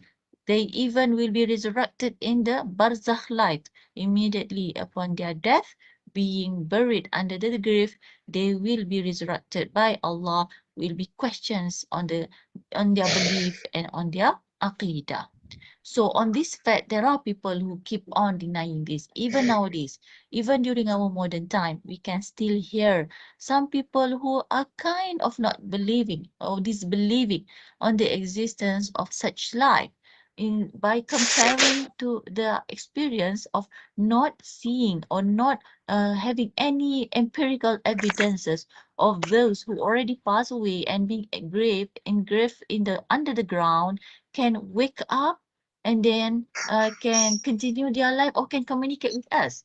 They even will be resurrected in the barzakh life immediately upon their death, being buried under the grave. They will be resurrected by Allah, will be questions on their belief and on their aqidah. So on this fact, there are people who keep on denying this. Even nowadays, even during our modern time, we can still hear some people who are kind of not believing or disbelieving on the existence of such life, by comparing to the experience of not seeing or not having any empirical evidences of those who already passed away and being engraved in the under the ground can wake up and then can continue their life or can communicate with us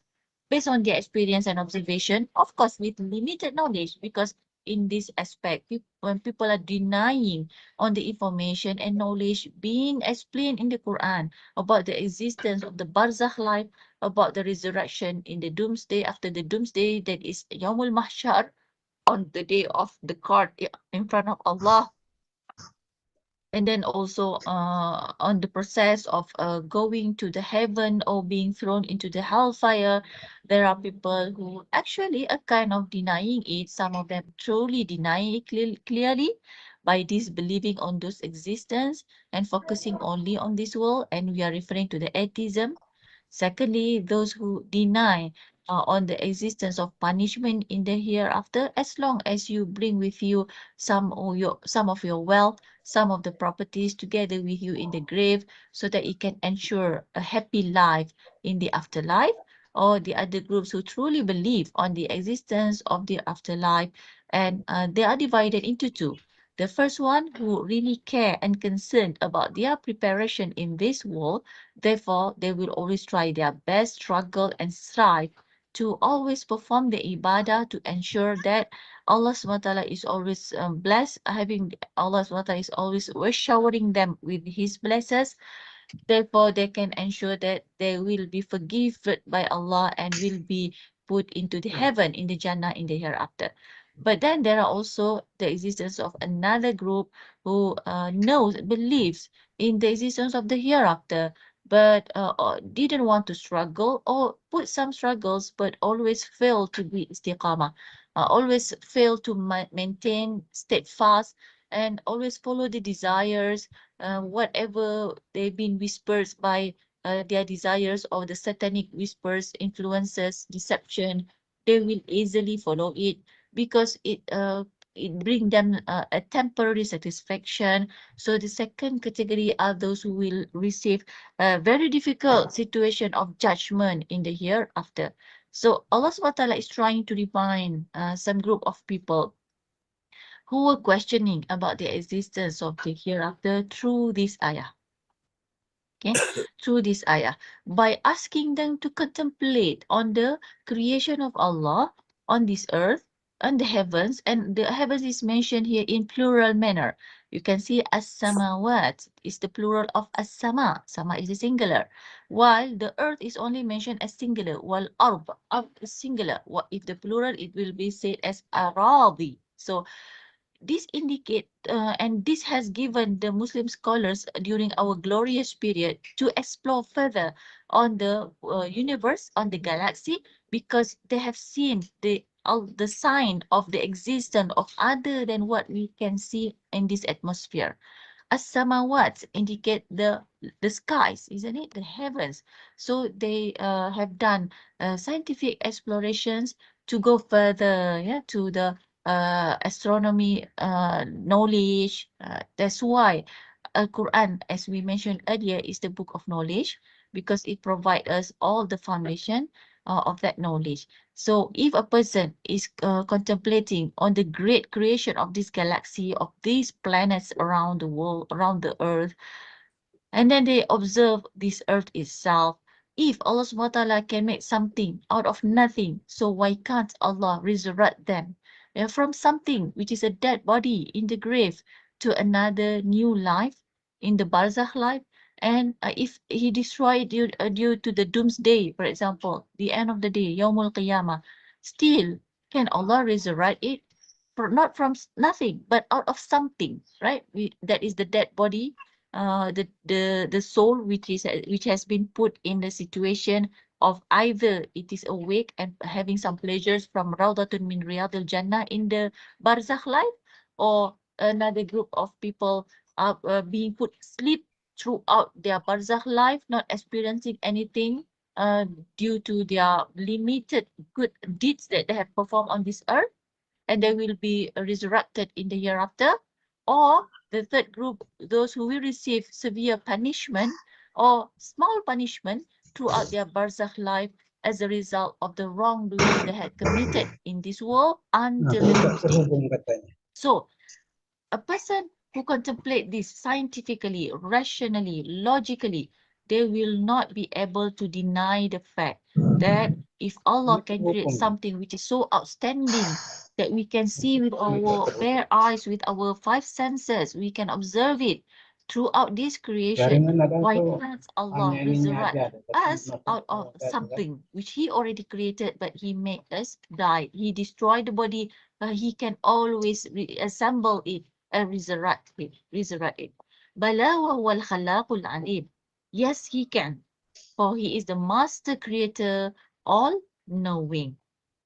based on their experience and observation, of course with limited knowledge, because in this aspect, when people are denying on the information and knowledge being explained in the Quran about the existence of the barzakh life, about the resurrection in the doomsday, after the doomsday, that is Yawmul Mahshar, on the day of the court in front of Allah. And then also on the process of going to the heaven or being thrown into the hellfire, there are people who actually are kind of denying it. Some of them truly deny it clearly by disbelieving on those existence and focusing only on this world, and we are referring to the atheism. Secondly, those who deny on the existence of punishment in the hereafter, as long as you bring with you some of your wealth, some of the properties together with you in the grave, so that it can ensure a happy life in the afterlife. Or the other groups who truly believe on the existence of the afterlife, and they are divided into two. The first one, who really care and concerned about their preparation in this world, therefore they will always try their best, struggle and strive to always perform the ibadah to ensure that Allah SWT is always blessed, having Allah SWT is always showering them with His blessings. Therefore, they can ensure that they will be forgiven by Allah and will be put into the heaven, in the Jannah, in the hereafter. But then there are also the existence of another group who believes in the existence of the hereafter, but didn't want to struggle or put some struggles, but always fail to be istiqamah, always fail to maintain steadfast and always follow the desires, whatever they've been whispered by their desires or the satanic whispers, influences, deception, they will easily follow it because it bring them a temporary satisfaction. So the second category are those who will receive a very difficult situation of judgment in the hereafter. So Allah SWT is trying to remind some group of people who were questioning about the existence of the hereafter through this ayah. Okay, through this ayah, by asking them to contemplate on the creation of Allah on this earth and the heavens, and the heavens is mentioned here in plural manner. You can see as-samawat is the plural of as-sama. Sama is the singular, while the earth is only mentioned as singular, while arb is singular. What if the plural, it will be said as aradi. So this indicate and this has given the Muslim scholars during our glorious period to explore further on the universe, on the galaxy, because they have seen the sign of the existence of other than what we can see in this atmosphere. As-samawat indicate the skies, isn't it? The heavens. So they have done scientific explorations to go further, yeah, to the astronomy knowledge. That's why Al-Quran, as we mentioned earlier, is the book of knowledge because it provides us all the foundation of that knowledge. So if a person is contemplating on the great creation of this galaxy, of these planets around the world, around the earth, and then they observe this earth itself, if Allah SWT can make something out of nothing, so why can't Allah resurrect them from something which is a dead body in the grave to another new life in the barzakh life? And if he destroyed due to the doomsday, for example, the end of the day, Yawmul Qiyamah, still can Allah resurrect it? Not from nothing, but out of something, right? That is the dead body, the soul which has been put in the situation of either it is awake and having some pleasures from Raudlotul min Riyadil Jannah in the barzakh life, or another group of people are being put sleep throughout their barzakh life, not experiencing anything due to their limited good deeds that they have performed on this earth, and they will be resurrected in the hereafter. Or the third group, those who will receive severe punishment or small punishment throughout their barzakh life as a result of the wrongdoing they had committed in this world until the doomsday. So a person who contemplate this scientifically, rationally, logically, they will not be able to deny the fact that if Allah can create something which is so outstanding that we can see with our bare eyes, with our five senses, we can observe it throughout this creation, why can't Allah resurrect us out of something which He already created, but He made us die? He destroyed the body, but He can always reassemble it and resurrect it. Bala wa huwa al-khalaqul alim. Yes, He can, for He is the master creator, all knowing.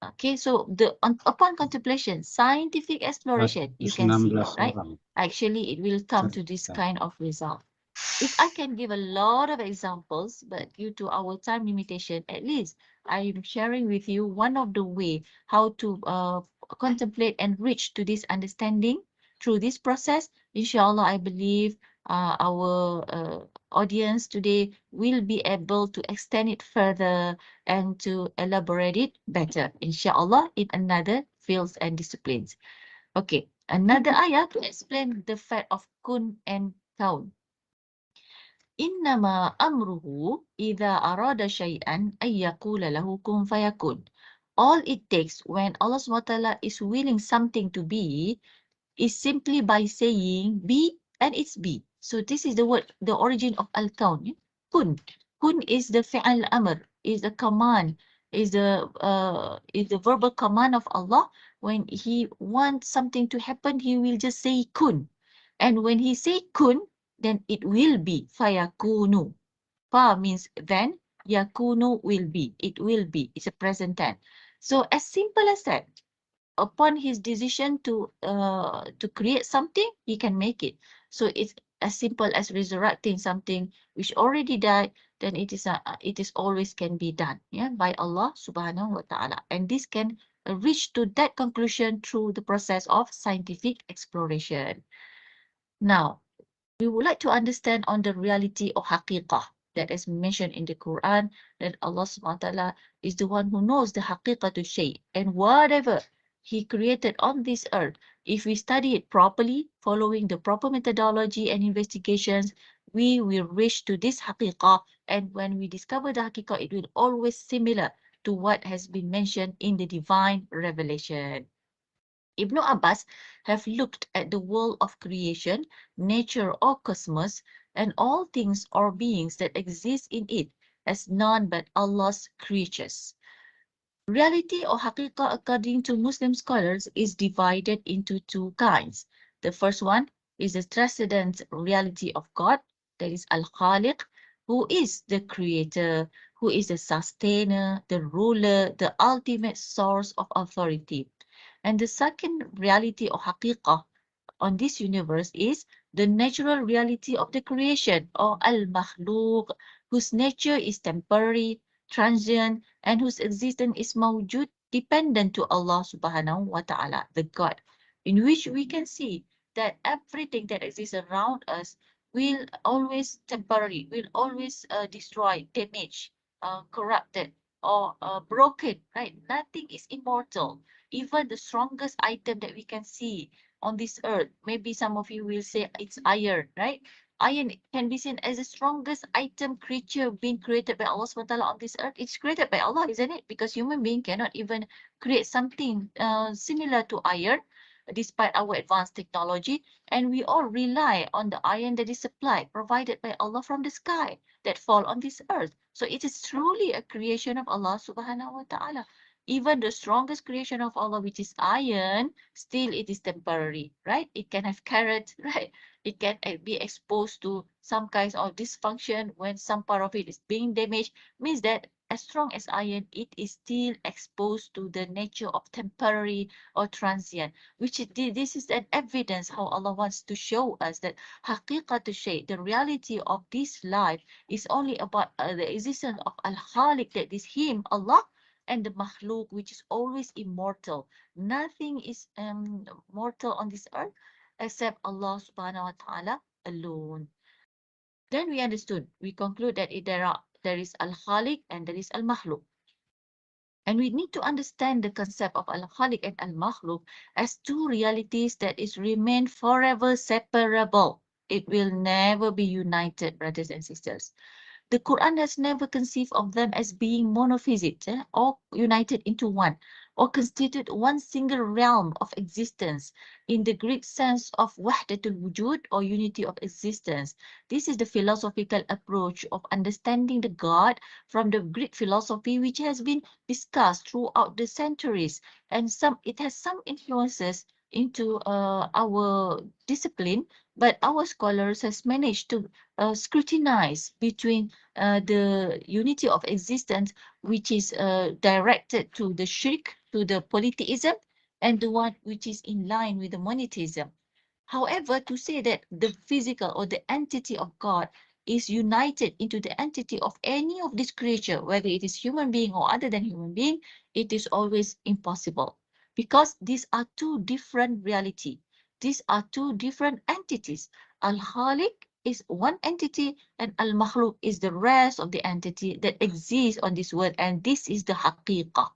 Okay, so upon contemplation, scientific exploration, you can see, right? Actually, it will come to this kind of result. If I can give a lot of examples, but due to our time limitation, at least I am sharing with you one of the way how to contemplate and reach to this understanding through this process. Inshallah, I believe our audience today will be able to extend it further and to elaborate it better, inshallah, in another fields and disciplines. Okay, another ayah to explain the fact of kun and kaun. Innama amruhu idha arada shay'an ay yaqula lahu kun fayakun. All it takes when Allah SWT is willing something to be is simply by saying be and it's be. So this is the word, the origin of al-kaun. Kun. Kun is the fi'al amr, is the command, is the verbal command of Allah. When He wants something to happen, He will just say kun. And when He say kun, then it will be. Fayakunu. Fa means then, yakunu will be. It will be. It's a present tense. So as simple as that. Upon his decision to create something, he can make it. So it's as simple as resurrecting something which already died, then it is always can be done, yeah, by Allah subhanahu wa ta'ala. And this can reach to that conclusion through the process of scientific exploration. Now, we would like to understand on the reality of haqiqah that is mentioned in the Quran, that Allah subhanahu wa ta'ala is the one who knows the haqiqah to shay, and whatever He created on this earth, if we study it properly, following the proper methodology and investigations, we will reach to this haqiqah. And when we discover the haqiqah, it will always similar to what has been mentioned in the divine revelation. Ibn Abbas have looked at the world of creation, nature or cosmos, and all things or beings that exist in it as none but Allah's creatures. Reality or haqiqah, according to Muslim scholars, is divided into two kinds. The first one is the transcendent reality of God, that is Al-Khaliq, who is the creator, who is the sustainer, the ruler, the ultimate source of authority. And the second reality or haqiqah on this universe is the natural reality of the creation, or al-Makhluq, whose nature is temporary, transient, and whose existence is mawjud, dependent to Allah subhanahu wa ta'ala, the God, in which we can see that everything that exists around us will always temporary, will always destroy, damage, corrupted, or broken, right? Nothing is immortal. Even the strongest item that we can see on this earth, maybe some of you will say it's iron, right? Iron can be seen as the strongest item creature being created by Allah SWT on this earth. It's created by Allah, isn't it? Because human being cannot even create something similar to iron, despite our advanced technology. And we all rely on the iron that is supplied, provided by Allah from the sky, that fall on this earth. So it is truly a creation of Allah subhanahu wa ta'ala. Even the strongest creation of Allah, which is iron, still it is temporary, right? It can have carrot, right? It can be exposed to some kinds of dysfunction when some part of it is being damaged, means that as strong as iron, it is still exposed to the nature of temporary or transient, which this is an evidence how Allah wants to show us that haqiqat shay, the reality of this life, is only about the existence of al-Khaliq, that is Him, Allah, and the makhluk, which is always immortal. Nothing is mortal on this earth except Allah subhanahu wa ta'ala alone. Then we understood, we conclude that there is al-Khaliq and there is al-Makhluk. And we need to understand the concept of al-Khaliq and al-Makhluk as two realities that is remain forever separable. It will never be united, brothers and sisters. The Quran has never conceived of them as being monophasic, or united into one, or constituted one single realm of existence in the Greek sense of wahdatul wujud, or unity of existence. This is the philosophical approach of understanding the God from the Greek philosophy, which has been discussed throughout the centuries, and it has some influences into our discipline, but our scholars has managed to scrutinize between the unity of existence, which is directed to the shirk, to the polytheism, and the one which is in line with the monotheism. However, to say that the physical or the entity of God is united into the entity of any of this creature, whether it is human being or other than human being, it is always impossible, because these are two different reality. These are two different entities. Al-Khaliq is one entity and Al-Makhluk is the rest of the entity that exists on this world, and this is the haqiqah.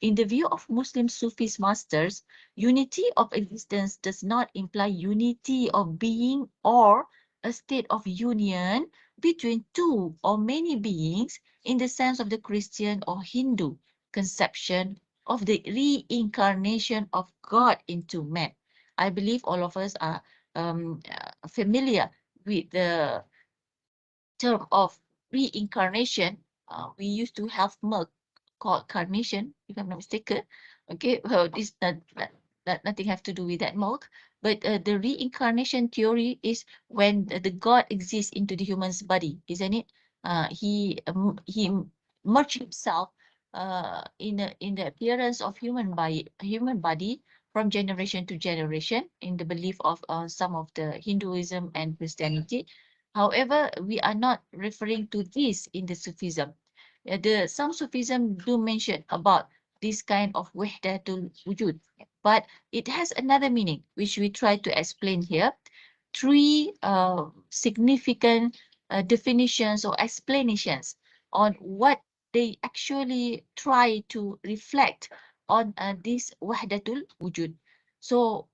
In the view of Muslim Sufis masters, unity of existence does not imply unity of being or a state of union between two or many beings in the sense of the Christian or Hindu conception of the reincarnation of God into man. I believe all of us are familiar with the term of reincarnation. We used to have milk called carnation, if I'm not mistaken. Okay, well, this nothing have to do with that milk, but the reincarnation theory is when the God exists into the human's body, isn't it? He merged himself in the appearance of human body from generation to generation in the belief of some of the Hinduism and Christianity. However, we are not referring to this in the Sufism. Some Sufism do mention about this kind of wahdatul wujud, but it has another meaning, which we try to explain here. Three significant definitions or explanations on what they actually try to reflect on this wahdatul wujud. So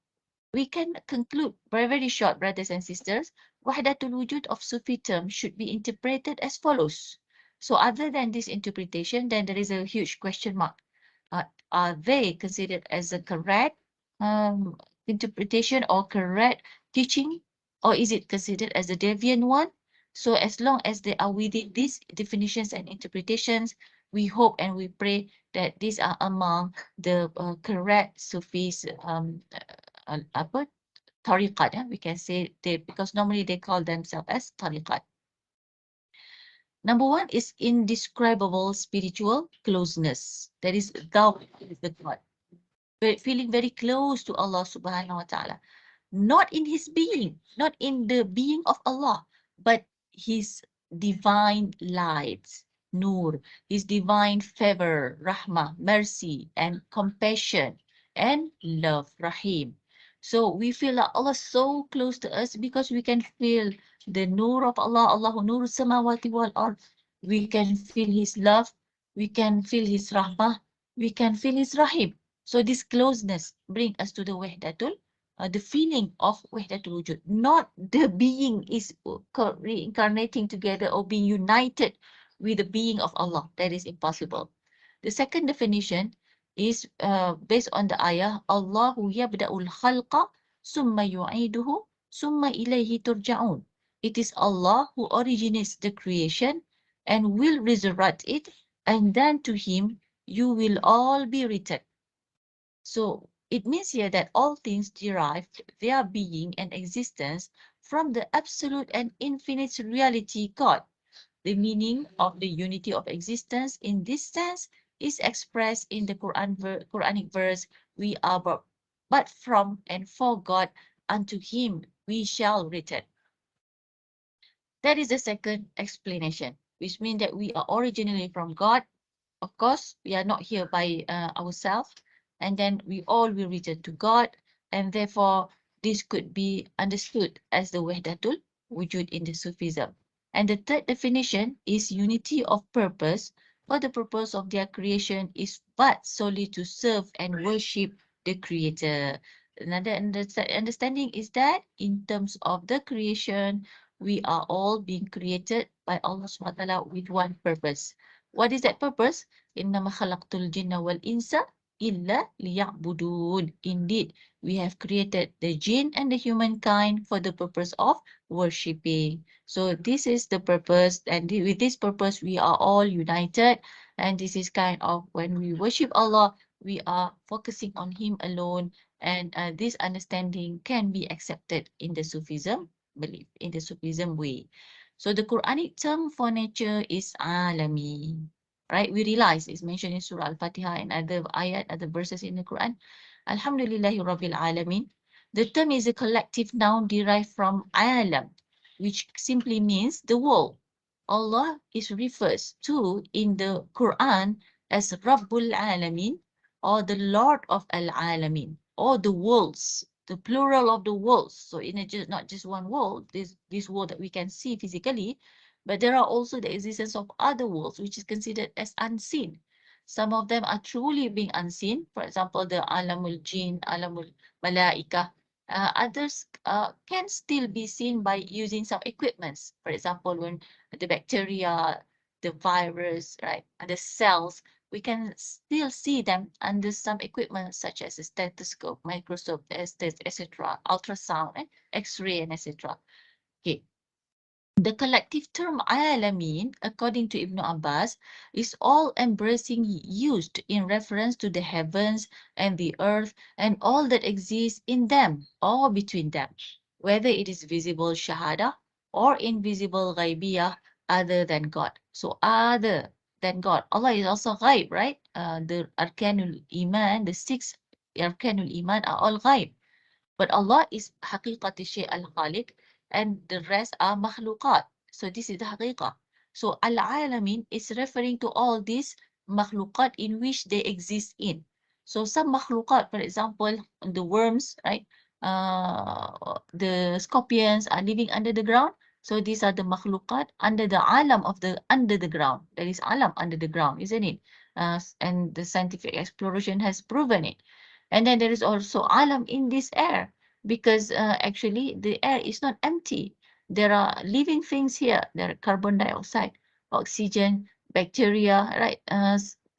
we can conclude very short, brothers and sisters. Wahdatul wujud of Sufi term should be interpreted as follows. So other than this interpretation, then there is a huge question mark. Are they considered as a correct interpretation or correct teaching, or is it considered as a deviant one? So as long as they are within these definitions and interpretations, We hope and we pray that these are among the correct Sufis tariqat. We can say they, because normally they call themselves as tariqat. Number one is indescribable spiritual closeness. That is thou is the God. Feeling very close to Allah subhanahu wa ta'ala. Not in his being, not in the being of Allah, but his divine light, nur, his divine favor, rahmah, mercy, and compassion, and love, rahim. So we feel that Allah is so close to us because we can feel the nur of Allah, Allahu nur samawati wal ard. We can feel his love, we can feel his rahmah, we can feel his rahim. So this closeness brings us to the wahdatul, the feeling of wahdatul wujud, not the being is reincarnating together or being united with the being of Allah. That is impossible. The second definition is based on the ayah, Allahu yabda'ul khalqa summa yu'iduhu summa ilayhi turja'un. It is Allah who originates the creation and will resurrect it, and then to him you will all be returned. So it means here that all things derive their being and existence from the absolute and infinite reality God. The meaning of the unity of existence in this sense is expressed in the Quranic verse, we are but from and for God, unto him we shall return. That is the second explanation, which means that we are originally from God. Of course, we are not here by ourselves, and then we all will return to God, and therefore this could be understood as the wahdatul wujud in the Sufism. And the third definition is unity of purpose, or the purpose of their creation is but solely to serve and worship the Creator. Another understanding is that in terms of the creation, we are all being created by Allah SWT with one purpose. What is that purpose? Innama khalaqtul jinna wal insa illa liya'budun. Indeed, we have created the jinn and the humankind for the purpose of worshipping. So this is the purpose, and with this purpose, we are all united. And this is kind of when we worship Allah, we are focusing on Him alone, and this understanding can be accepted in the Sufism belief, in the Sufism way. So the Quranic term for nature is alami, right? We realize it's mentioned in Surah Al-Fatiha and other ayat, other verses in the Quran. Alhamdulillahi Rabbil Alamin. The term is a collective noun derived from alam, which simply means the world. Allah is refers to in the Quran as Rabbul Alamin, or the Lord of Al-Alamin, or the worlds, the plural of the worlds. So in not just one world, this world that we can see physically, but there are also the existence of other worlds, which is considered as unseen. Some of them are truly being unseen. For example, the Alamul Jinn, Alamul Malaika. Others can still be seen by using some equipments. For example, when the bacteria, the virus, right, and the cells, we can still see them under some equipment such as a stethoscope, microscope, etc., ultrasound, and X-ray, and etc. Okay. The collective term alamin, according to Ibn Abbas, is all embracing used in reference to the heavens and the earth and all that exists in them or between them, whether it is visible shahada or invisible ghaibiyah other than God. So other than God. Allah is also ghaib, right? The Arkanul Iman, the 6 Arkanul Iman are all ghaib. But Allah is haqiqati shay al-khaliq, and the rest are makhluqat. So this is the haqiqah. So al-alamin is referring to all these makhluqat in which they exist in. So some makhluqat, for example, the worms, right? The scorpions are living under the ground. So these are the makhluqat under the alam of the under the ground. There is alam under the ground, isn't it? And the scientific exploration has proven it. And then there is also alam in this air, because actually the air is not empty. There are living things here. There are carbon dioxide, oxygen, bacteria, right?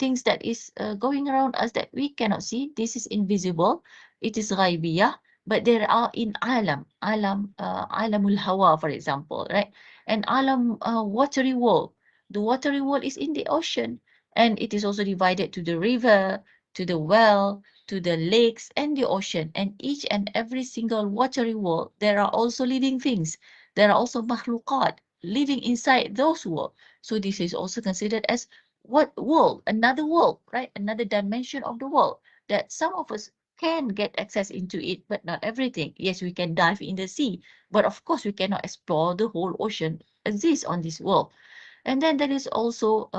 Things that is going around us that we cannot see. This is invisible. It is ghaibiyah, but there are in alamul hawa, for example, right? And alam watery world. The watery world is in the ocean. And it is also divided to the river, to the well, to the lakes and the ocean. And each and every single watery world, there are also living things. There are also makhluqat living inside those worlds. So this is also considered as what world? Another world, right? Another dimension of the world that some of us can get access into it, but not everything. Yes, we can dive in the sea, but of course we cannot explore the whole ocean exists on this world. And then there is also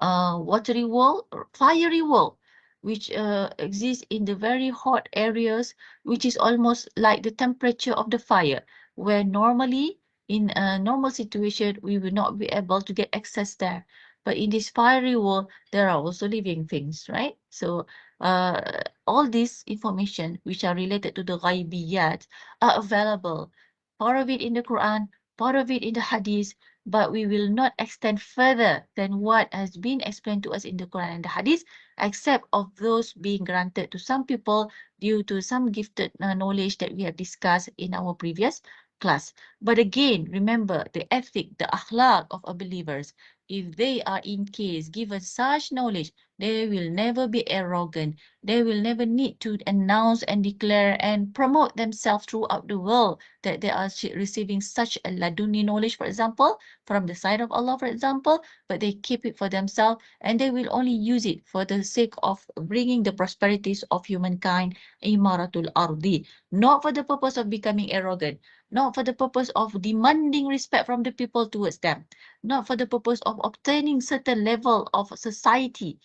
watery world, or fiery world, which exists in the very hot areas, which is almost like the temperature of the fire, where normally in a normal situation, we will not be able to get access there. But in this fiery world, there are also living things, right? So all this information, which are related to the ghaibiyat, are available. Part of it in the Quran, part of it in the Hadith, but we will not extend further than what has been explained to us in the Quran and the Hadith, except of those being granted to some people due to some gifted knowledge that we have discussed in our previous class. But again, remember the ethic, the akhlaq of our believers. If they are in case given such knowledge, they will never be arrogant. They will never need to announce and declare and promote themselves throughout the world that they are receiving such a laduni knowledge, for example, from the side of Allah, for example, but they keep it for themselves and they will only use it for the sake of bringing the prosperities of humankind, imaratul ardi, not for the purpose of becoming arrogant, not for the purpose of demanding respect from the people towards them, not for the purpose of obtaining certain level of society,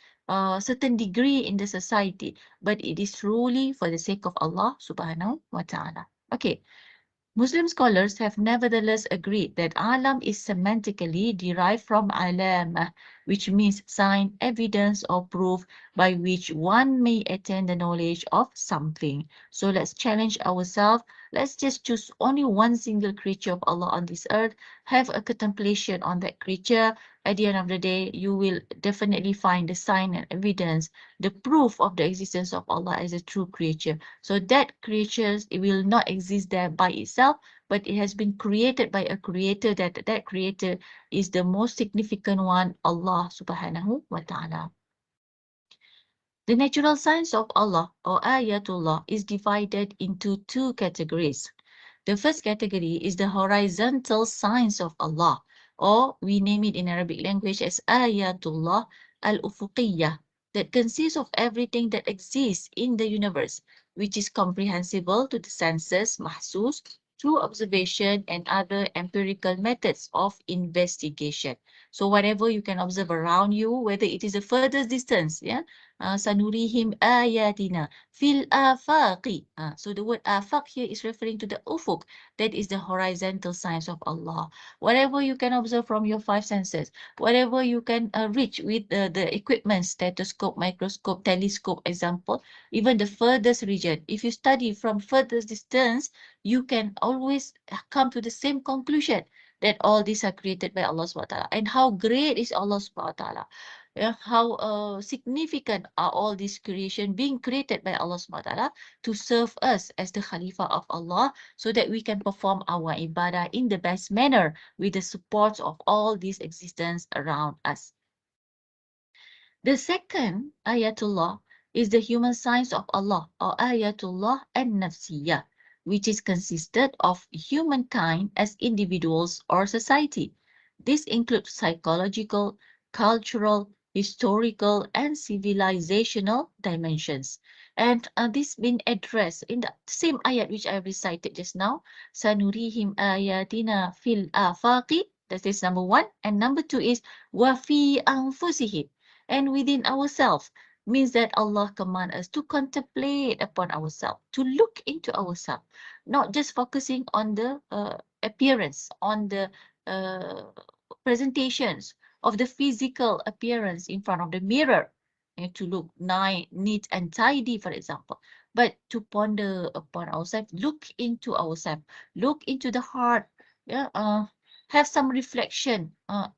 certain degree in the society, but it is truly for the sake of Allah subhanahu wa ta'ala. Okay. Muslim scholars have nevertheless agreed that alam is semantically derived from alamah, which means sign, evidence, or proof by which one may attain the knowledge of something. So let's challenge ourselves. Let's just choose only one single creature of Allah on this earth, have a contemplation on that creature. At the end of the day, you will definitely find the sign and evidence, the proof of the existence of Allah as a true creature. So that creature, it will not exist there by itself, but it has been created by a creator, that creator is the most significant one, Allah subhanahu wa ta'ala. The natural signs of Allah, or ayatullah, is divided into two categories. The first category is the horizontal signs of Allah, or we name it in Arabic language as ayatullah al-ufuqiyyah, that consists of everything that exists in the universe, which is comprehensible to the senses, mahsus, through observation and other empirical methods of investigation. So whatever you can observe around you, whether it is the furthest distance, sanurihim ayatina fil afaqi. So the word afaq here is referring to the ufuk, that is the horizontal signs of Allah. Whatever you can observe from your five senses, whatever you can reach with the equipment, stethoscope, microscope, telescope, example, even the furthest region. If you study from furthest distance, you can always come to the same conclusion that all these are created by Allah subhanahu wa ta'ala. And how great is Allah subhanahu wa ta'ala. How significant are all these creation being created by Allah subhanahu wa ta'ala to serve us as the Khalifa of Allah, so that we can perform our ibadah in the best manner with the support of all these existence around us. The second ayatullah is the human signs of Allah, or ayatullah and nafsiyah, which is consisted of humankind as individuals or society. This includes psychological, cultural, historical, and civilizational dimensions. And this been addressed in the same ayat which I recited just now. Sanurihim ayatina fil afaqi. That is number one. And number two is wa fi anfusihim. And within ourselves means that Allah commands us to contemplate upon ourselves, to look into ourselves, not just focusing on the appearance, on the presentations of the physical appearance in front of the mirror, and to look nice, neat and tidy, for example, but to ponder upon ourselves, look into ourselves, look into the heart, have some reflection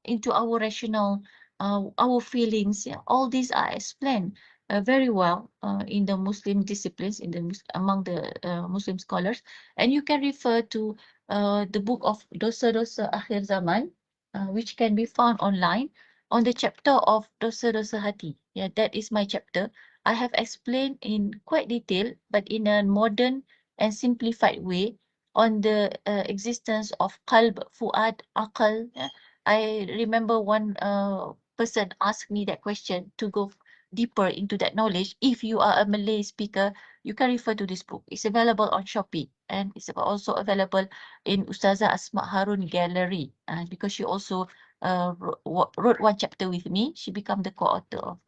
into our rational, our feelings. All these are explained very well in the Muslim disciplines, among the Muslim scholars, and you can refer to the book of Dosa Dosa Akhir Zaman, which can be found online, on the chapter of dosa-dosa hati. Yeah, that is my chapter. I have explained in quite detail, but in a modern and simplified way on the existence of qalb, fuad, aqal. Yeah. I remember one person asked me that question to go deeper into that knowledge. If you are a Malay speaker, you can refer to this book. It's available on Shopee and it's also available in Ustazah Asma Harun Gallery. Because she also wrote one chapter with me. She became the co-author of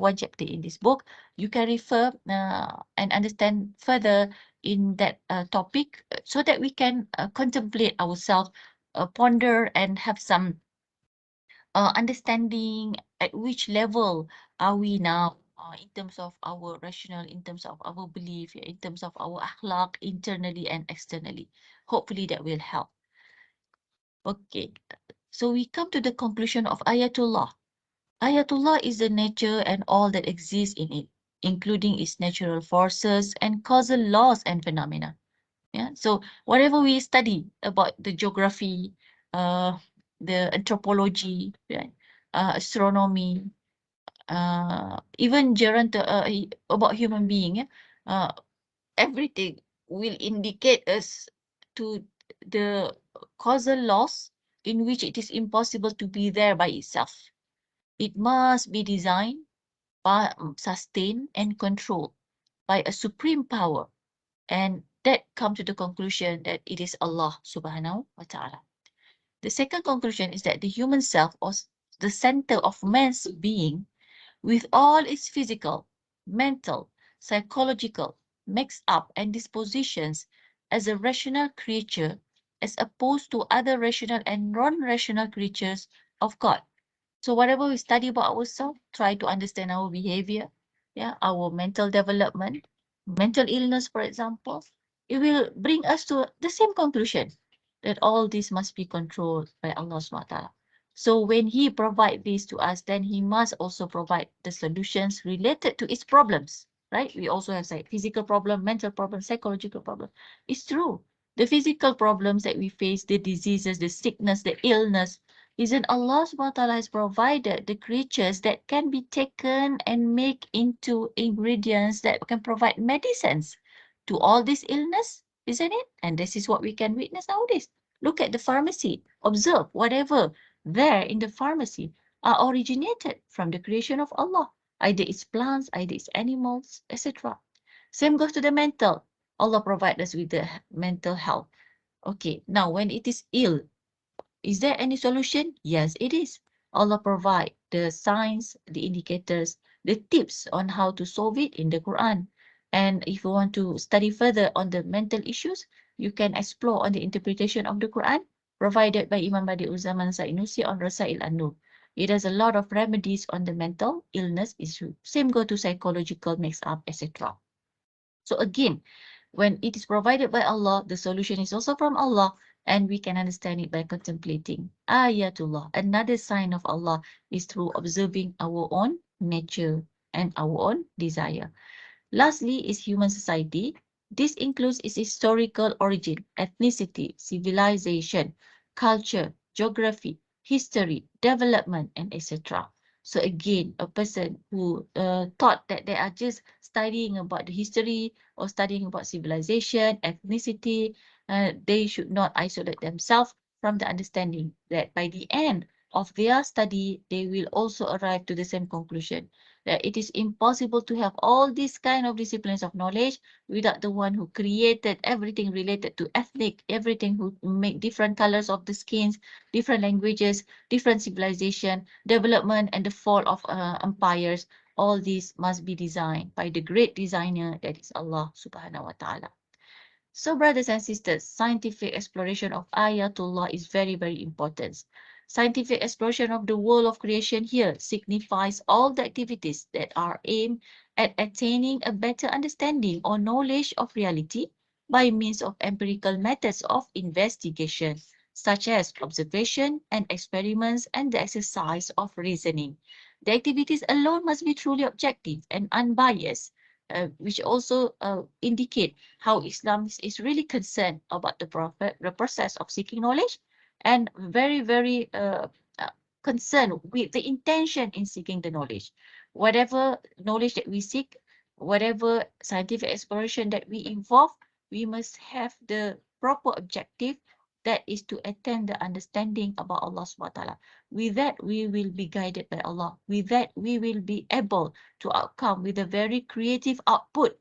one chapter in this book. You can refer and understand further in that topic so that we can contemplate ourselves, ponder and have some understanding at which level are we now in terms of our rational, in terms of our belief, in terms of our akhlaq internally and externally. Hopefully that will help. Okay, so we come to the conclusion of Ayatullah. Ayatullah is the nature and all that exists in it, including its natural forces and causal laws and phenomena. Yeah, so whatever we study about the geography, the anthropology, right? Astronomy, even about human being, everything will indicate us to the causal laws in which it is impossible to be there by itself. It must be designed, sustained, and controlled by a supreme power. And that comes to the conclusion that it is Allah subhanahu wa ta'ala. The second conclusion is that the human self was the center of man's being with all its physical, mental, psychological, mixed up and dispositions as a rational creature as opposed to other rational and non-rational creatures of God. So whatever we study about ourselves, try to understand our behavior, yeah, our mental development, mental illness, for example, it will bring us to the same conclusion that all this must be controlled by Allah SWT. So when He provides this to us, then He must also provide the solutions related to its problems, right? We also have physical problem, mental problem, psychological problem. It's true. The physical problems that we face, the diseases, the sickness, the illness, isn't Allah SWT has provided the creatures that can be taken and make into ingredients that can provide medicines to all this illness, isn't it? And this is what we can witness nowadays. Look at the pharmacy. Observe whatever there in the pharmacy are originated from the creation of Allah. Either it's plants, either it's animals, etc. Same goes to the mental. Allah provides us with the mental health. Okay, now when it is ill, is there any solution? Yes, it is. Allah provide the signs, the indicators, the tips on how to solve it in the Quran. And if you want to study further on the mental issues, you can explore on the interpretation of the Quran provided by Imam Badi'u Zaman Sa'inusi on Rasail An-Nur. It has a lot of remedies on the mental illness issue. Same go to psychological mix-up, etc. So again, when it is provided by Allah, the solution is also from Allah, and we can understand it by contemplating. Ayatullah, another sign of Allah is through observing our own nature and our own desire. Lastly is human society. This includes its historical origin, ethnicity, civilization, culture, geography, history, development, and etc. So again, a person who thought that they are just studying about the history or studying about civilization, ethnicity, they should not isolate themselves from the understanding that by the end of their study, they will also arrive to the same conclusion, that it is impossible to have all these kind of disciplines of knowledge without the one who created everything related to ethnic, everything who make different colors of the skins, different languages, different civilization, development, and the fall of empires. All these must be designed by the great designer, that is Allah subhanahu wa ta'ala. So brothers and sisters, scientific exploration of Ayatullah is very, very important. Scientific exploration of the world of creation here signifies all the activities that are aimed at attaining a better understanding or knowledge of reality by means of empirical methods of investigation, such as observation and experiments and the exercise of reasoning. The activities alone must be truly objective and unbiased, which also indicate how Islam is really concerned about the process of seeking knowledge, and very, very concerned with the intention in seeking the knowledge. Whatever knowledge that we seek, whatever scientific exploration that we involve, we must have the proper objective, that is to attain the understanding about Allah subhanahu wa ta'ala. With that, we will be guided by Allah. With that, we will be able to outcome with a very creative output,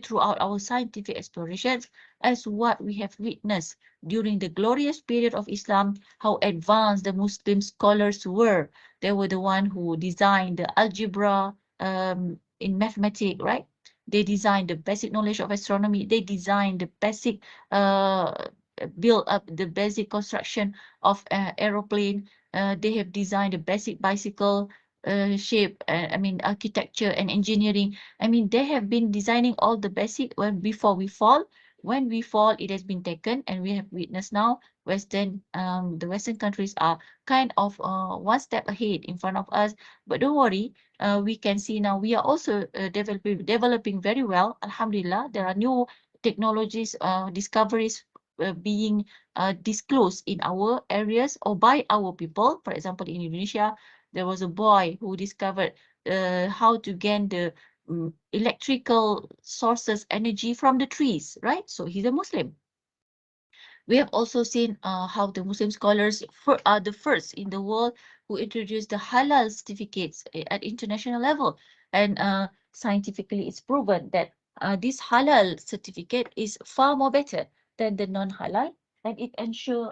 throughout our scientific explorations, as what we have witnessed during the glorious period of Islam, how advanced the Muslim scholars were. They were the one who designed the algebra in mathematics, right? They designed the basic knowledge of astronomy. They designed the basic, build up the basic construction of aeroplane. They have designed the basic bicycle shape, architecture and engineering. They have been designing all the basic before we fall. When we fall, it has been taken, and we have witnessed now the Western countries are kind of one step ahead in front of us. But don't worry, we can see now we are also developing very well. Alhamdulillah, there are new technologies, discoveries being disclosed in our areas or by our people. For example, in Indonesia, there was a boy who discovered how to gain the electrical sources energy from the trees, right? So he's a Muslim. We have also seen how the Muslim scholars are the first in the world who introduced the halal certificates at international level. And scientifically, it's proven that this halal certificate is far more better than the non-halal, and it ensures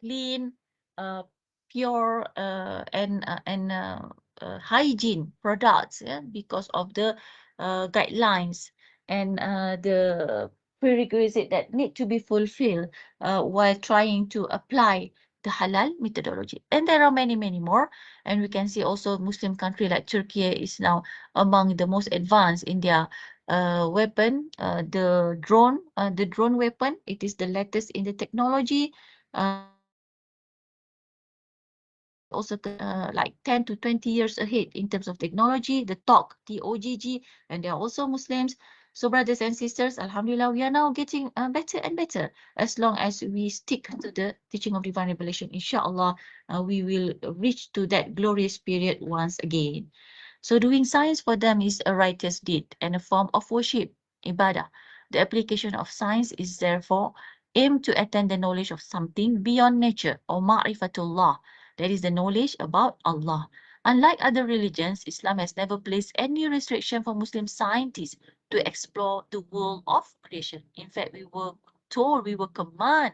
clean, pure, and hygiene products, because of the guidelines and the prerequisite that need to be fulfilled while trying to apply the halal methodology. And there are many, many more. And we can see also Muslim country like Turkey is now among the most advanced in their weapon, the drone weapon. It is the latest in the technology. Also like 10 to 20 years ahead in terms of technology, the TOGG, and they are also Muslims. So brothers and sisters, Alhamdulillah, we are now getting better and better as long as we stick to the teaching of divine revelation. Inshallah, we will reach to that glorious period once again. So doing science for them is a righteous deed and a form of worship, ibadah. The application of science is therefore aimed to attain the knowledge of something beyond nature, or ma'rifatullah, that is the knowledge about Allah. Unlike other religions, Islam has never placed any restriction for Muslim scientists to explore the world of creation. In fact, we were told, we were commanded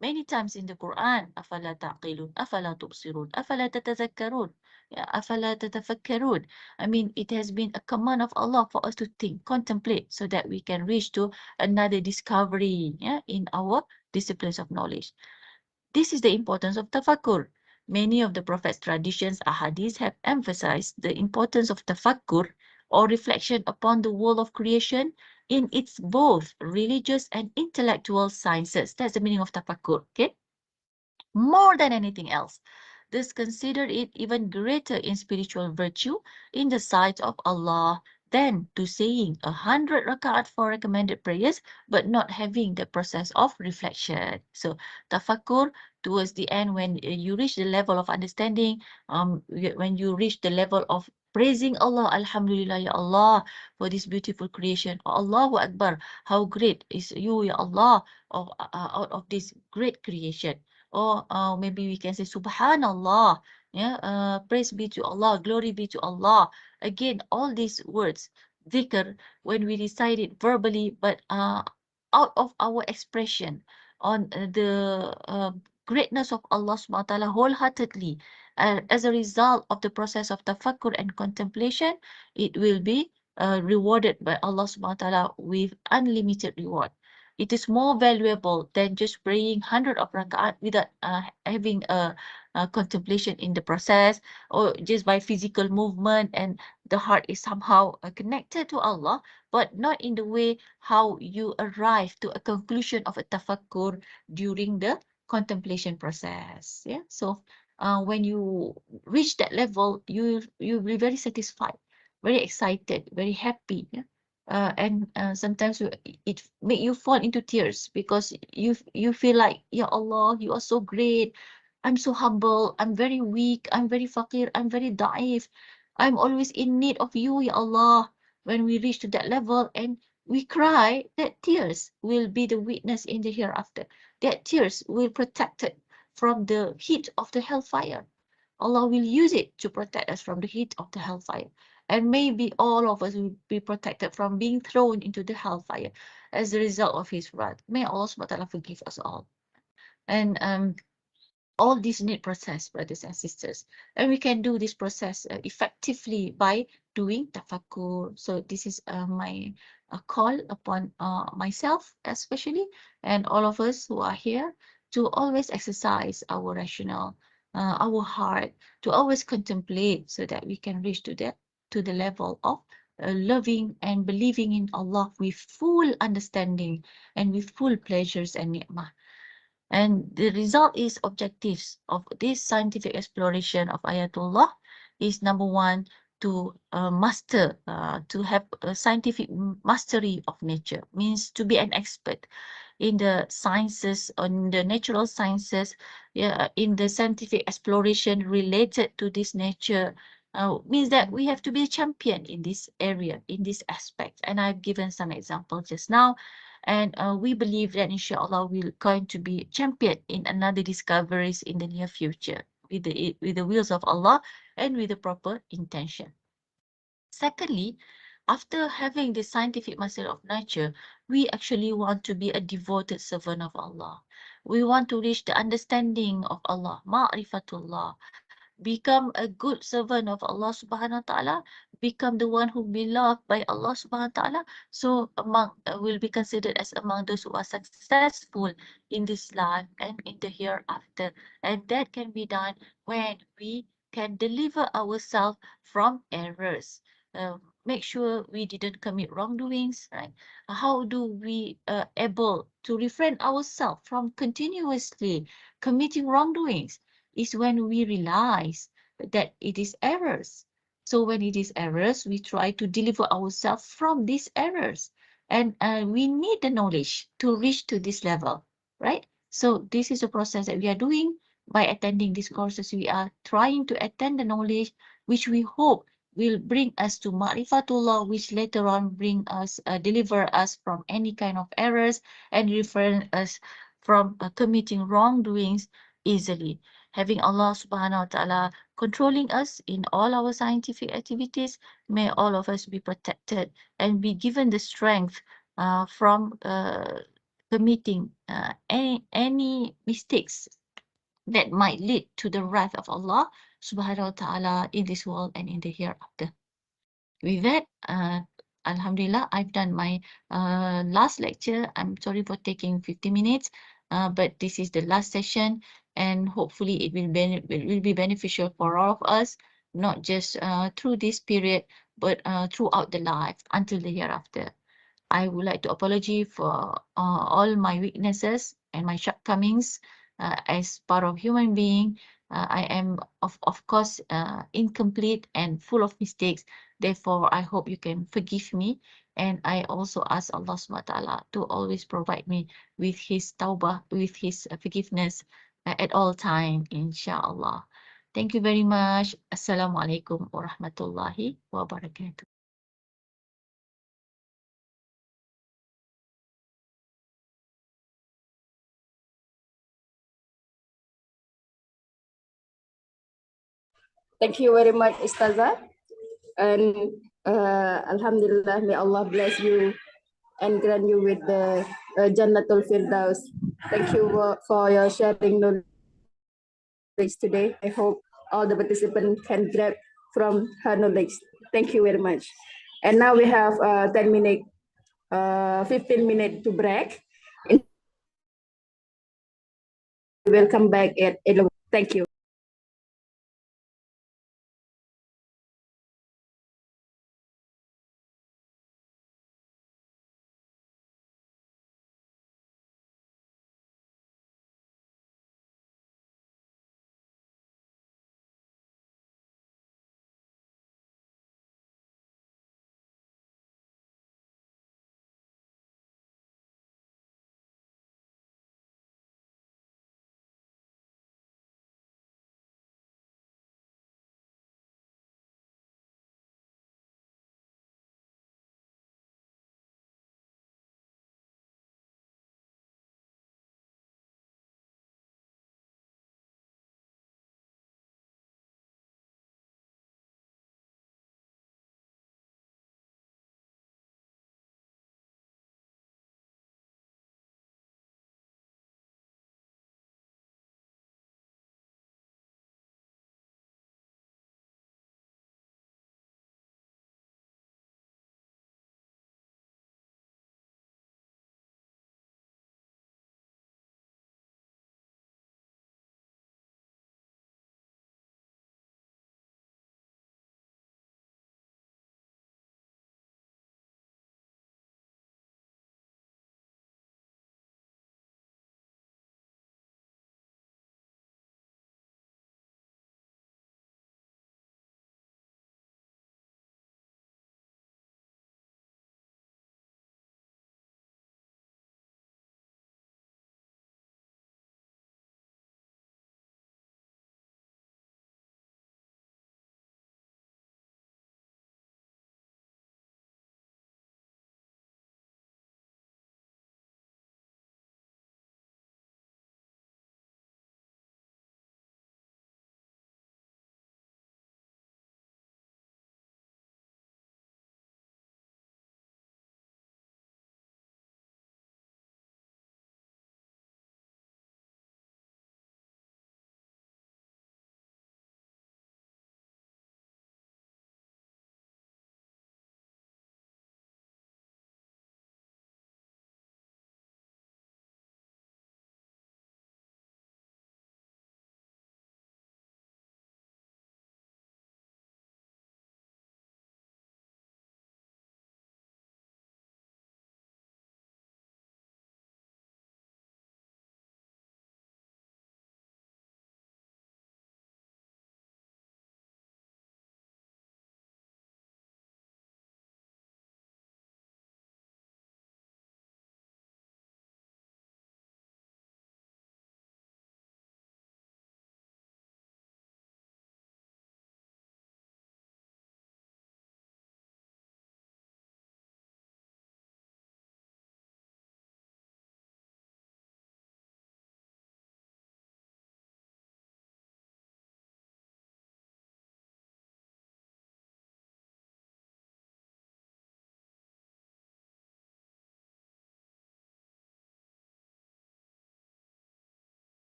many times in the Quran, أَفَلَا تَعْقِلُونَ أَفَلَا تُبْصِرُونَ أَفَلَا تَتَذَكَّرُونَ أَفَلَا تَتَفَكَّرُونَ. It has been a command of Allah for us to think, contemplate, so that we can reach to another discovery in our disciplines of knowledge. This is the importance of tafakkur. Many of the Prophet's traditions, ahadith, have emphasized the importance of tafakkur, or reflection upon the world of creation, in its both religious and intellectual sciences. That's the meaning of tafakkur, okay? More than anything else. This consider it even greater in spiritual virtue in the sight of Allah than to saying 100 rakaat for recommended prayers, but not having the process of reflection. So tafakkur towards the end, when you reach the level of understanding, when you reach the level of praising Allah, Alhamdulillah, Ya Allah, for this beautiful creation. Allahu Akbar, how great is you, Ya Allah, out of this great creation. Or maybe we can say Subhanallah, praise be to Allah, glory be to Allah. Again, all these words, dhikr, when we recite it verbally, but out of our expression on the greatness of Allah subhanahu wa ta'ala wholeheartedly, as a result of the process of tafakkur and contemplation, it will be rewarded by Allah subhanahu wa ta'ala with unlimited reward. It is more valuable than just praying 100 of rakaat without having a contemplation in the process, or just by physical movement, and the heart is somehow connected to Allah, but not in the way how you arrive to a conclusion of a tafakkur during the contemplation process. Yeah. So when you reach that level, you'll be very satisfied, very excited, very happy. Yeah. And sometimes it make you fall into tears, because you feel like, Ya Allah, you are so great. I'm so humble, I'm very weak, I'm very faqir, I'm very da'if. I'm always in need of you, Ya Allah. When we reach to that level and we cry, that tears will be the witness in the hereafter. That tears will protect it from the heat of the hellfire. Allah will use it to protect us from the heat of the hellfire. And maybe all of us will be protected from being thrown into the hellfire as a result of his wrath. May Allah subhanahu wa ta'ala forgive us all. And all these need process, brothers and sisters, and we can do this process effectively by doing tafakkur. So this is my call upon myself especially, and all of us who are here, to always exercise our rational, our heart, to always contemplate, so that we can reach to the level of loving and believing in Allah with full understanding and with full pleasures and ni'mah. And the result is objectives of this scientific exploration of Ayatullah is, number one, to master, to have a scientific mastery of nature, means to be an expert in the sciences, on the natural sciences, yeah, in the scientific exploration related to this nature, means that we have to be a champion in this area, in this aspect. And I've given some examples just now. And we believe that inshallah we're going to be champion in another discoveries in the near future with the wills of Allah and with the proper intention. Secondly, after having the scientific mastery of nature, we actually want to be a devoted servant of Allah. We want to reach the understanding of Allah, ma'rifatullah, become a good servant of Allah subhanahu wa ta'ala, become the one who beloved by Allah subhanahu wa ta'ala. So among will be considered as among those who are successful in this life and in the hereafter. And that can be done when we can deliver ourselves from errors. Make sure we didn't commit wrongdoings, right? How do we able to refrain ourselves from continuously committing wrongdoings? Is when we realize that it is errors. So when it is errors, we try to deliver ourselves from these errors. And we need the knowledge to reach to this level, right? So this is a process that we are doing by attending these courses. We are trying to attend the knowledge, which we hope will bring us to Ma'rifatullah, which later on bring us, deliver us from any kind of errors and refrain us from committing wrongdoings easily. Having Allah subhanahu wa ta'ala controlling us in all our scientific activities, may all of us be protected and be given the strength from committing any mistakes that might lead to the wrath of Allah subhanahu wa ta'ala in this world and in the hereafter. With that, Alhamdulillah, I've done my last lecture. I'm sorry for taking 50 minutes, but this is the last session, and hopefully it will be beneficial for all of us, not just through this period, but throughout the life until the hereafter. I would like to apologize for all my weaknesses and my shortcomings. As part of human being, I am of course incomplete and full of mistakes. Therefore, I hope you can forgive me. And I also ask Allah subhanahu wa ta'ala to always provide me with his tawbah, with his forgiveness at all time, inshallah. Thank you very much. Assalamualaikum warahmatullahi wabarakatuh. Thank you very much, Ustazah. And Alhamdulillah, may Allah bless you and grant you with the Jannatul Firdaus. Thank you for your sharing knowledge today. I hope all the participants can grab from her knowledge. Thank you very much. And now we have 10 minute, 15 minute to break. We will come back at 11. Thank you.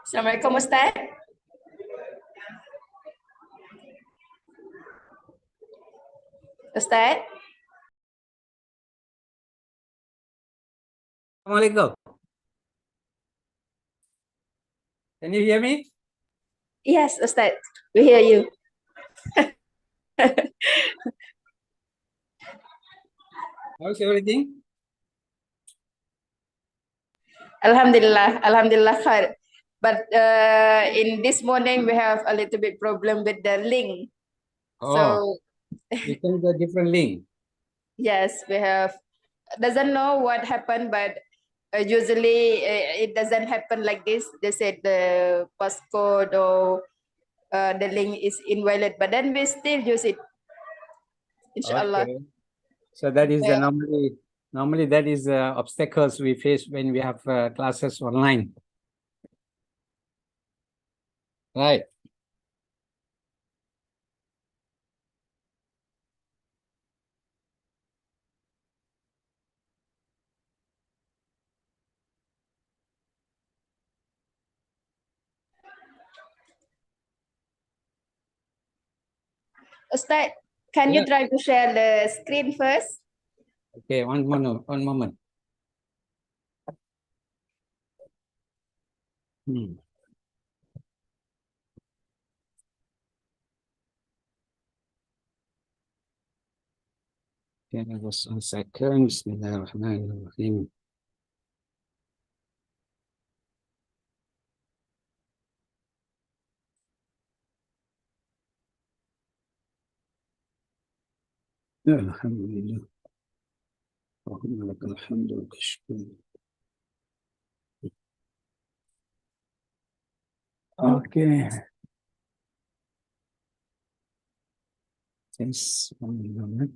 Assalamualaikum Ustaz. Ustaz. Assalamualaikum. Can you hear me? Yes, Ustaz. We hear you. How's everything? Alhamdulillah, Alhamdulillah khair. But in this morning we have a little bit problem with the link. Oh, So you can get different link. yes, we have doesn't know what happened, but usually it doesn't happen like this. They said the passcode or the link is invalid, but then we still use it. Inshallah. Okay. So that is the Yeah. normally that is obstacles we face when we have classes online. Right. Ustaz, can you try to share the screen first? Okay, one moment. Okay, just 1 second. Bismillahirrahmanirrahim. Alhamdulillah. Allahumma lakal hamdu wa shukr. Okay. Just 1 moment.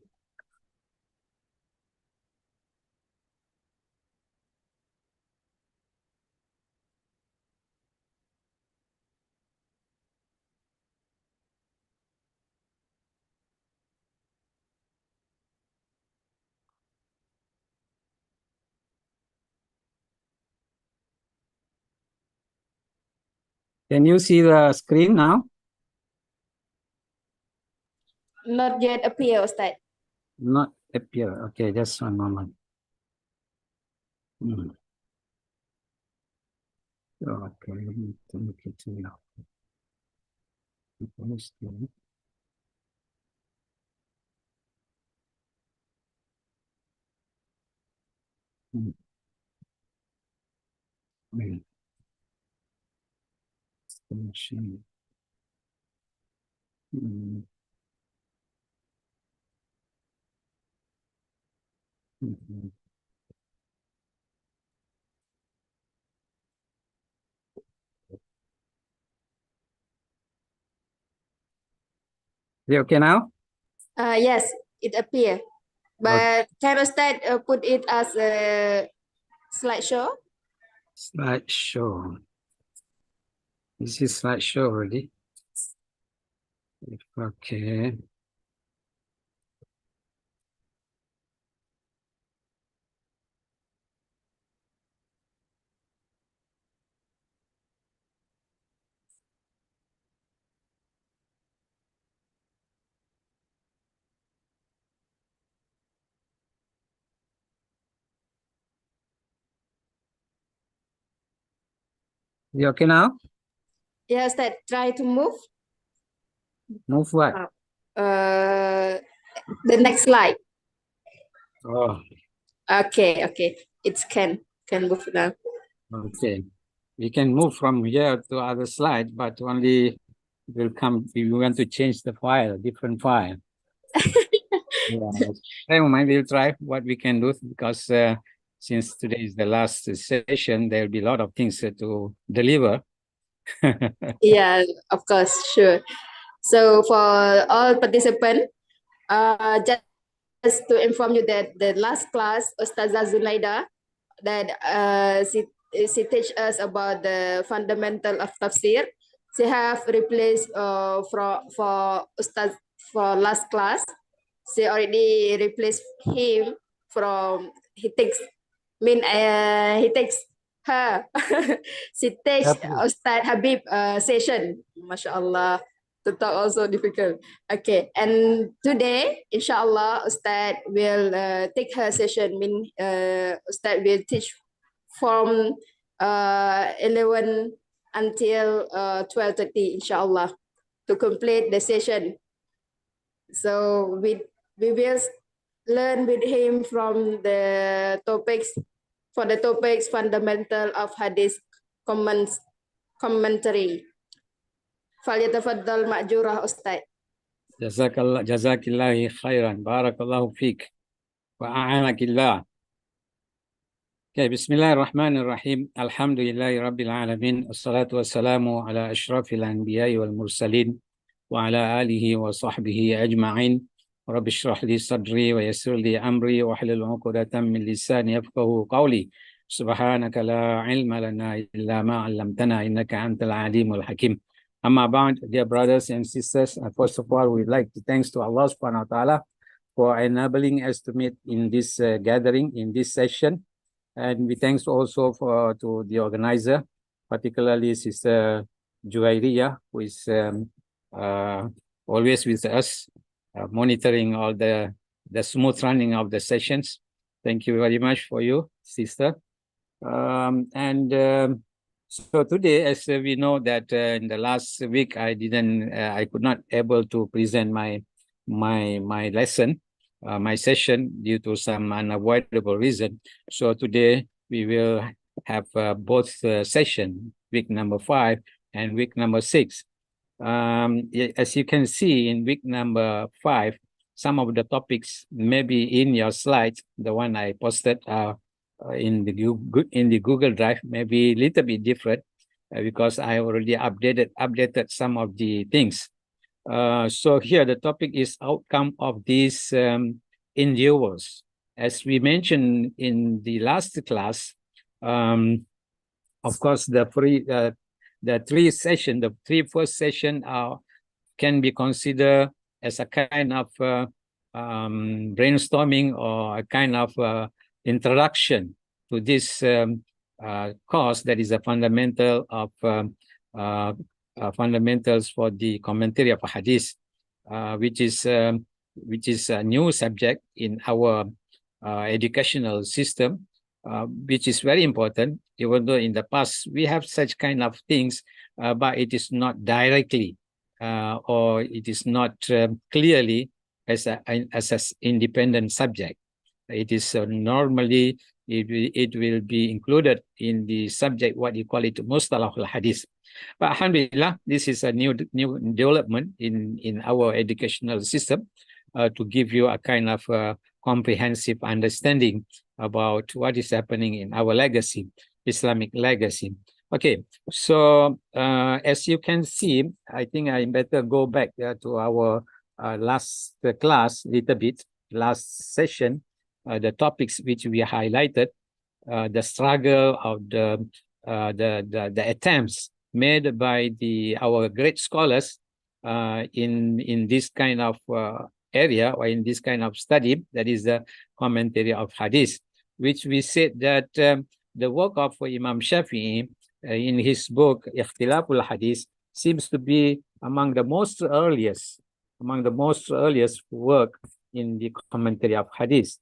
Can you see the screen now? Not yet appear, Ustaz. Not appear. Okay, just 1 moment. Okay, let me make it now. Is it okay now? Yes, it appear. But can Ustaz put it as a slideshow? Slideshow. This is slideshow already. Okay. You okay now? Yeah, Ustaz, try to move. Move what? The next slide. Oh, Okay, okay. It can move now. okay. We can move from here to other slide, but only will come if we want to change the file, different file. Yeah. Never mind, we'll try what we can do because since today is the last session, there will be a lot of things to deliver. Yeah, of course, sure. So for all participants, just to inform you that the last class, Ustazah Zunaidah, that she teach us about the fundamental of tafsir. She have replaced for Ustaz for last class. She already replaced him from he takes her. She teach Ustaz Habeeb session. MashaAllah. To talk also difficult. Okay, and today, inshallah, Ustaz will take her session. Ustaz will teach from 11 until 12:30, inshallah, to complete the session. So we will learn with him from the topics, for the topics fundamental of Hadith commentary. Falyatafaddal ma'jurah Ustaz. Jazakillahi khairan. Barakallahu fiqh. Wa a'anakillah. Okay, Bismillahirrahmanirrahim. Alhamdulillahi Rabbil Alamin. Assalatu wassalamu ala ashrafil anbiya'i wal mursalin. Wa ala alihi wa sahbihi ajma'in. Rabbi shrah li sadri wa yassir li amri wa hlul 'uqdatam min lisani yafqahu qawli. Subhanaka la ilma lana illa ma 'allamtana innaka antal alimul hakim. Amma ba'd, dear brothers and sisters, first of all, we'd like to thanks to Allah subhanahu wa ta'ala for enabling us to meet in this gathering, in this session. And we thanks also to the organizer, particularly Sister Zunaidah, who is always with us, monitoring all the smooth running of the sessions. Thank you very much for you, Sister. So today, as we know that in the last week I could not able to present my lesson, my session, due to some unavoidable reason. So today we will have both session, week number 5 and week number 6. As you can see in week number 5, some of the topics may be in your slides, the one I posted in the Google Drive, may be a little bit different because I already updated some of the things. So here the topic is outcome of these endeavors. As we mentioned in the last class, of course, the three first session can be considered as a kind of brainstorming or a kind of introduction to this course that is a fundamental of fundamentals for the commentary of Hadith, which is a new subject in our educational system, which is very important, even though in the past we have such kind of things, but it is not directly or it is not clearly as an independent subject. It is normally it will be included in the subject, what you call it, Mustalah al-Hadith. But alhamdulillah, this is a new development in our educational system to give you a kind of comprehensive understanding about what is happening in our legacy, Islamic legacy. Okay, so as you can see, I think I better go back to our last class little bit, last session. The topics which we highlighted, the struggle of the attempts made by our great scholars in this kind of area, or in this kind of study, that is the commentary of Hadith, which we said that the work of Imam Shafi'i in his book Ikhtilaful Hadith seems to be among the most earliest work in the commentary of Hadith.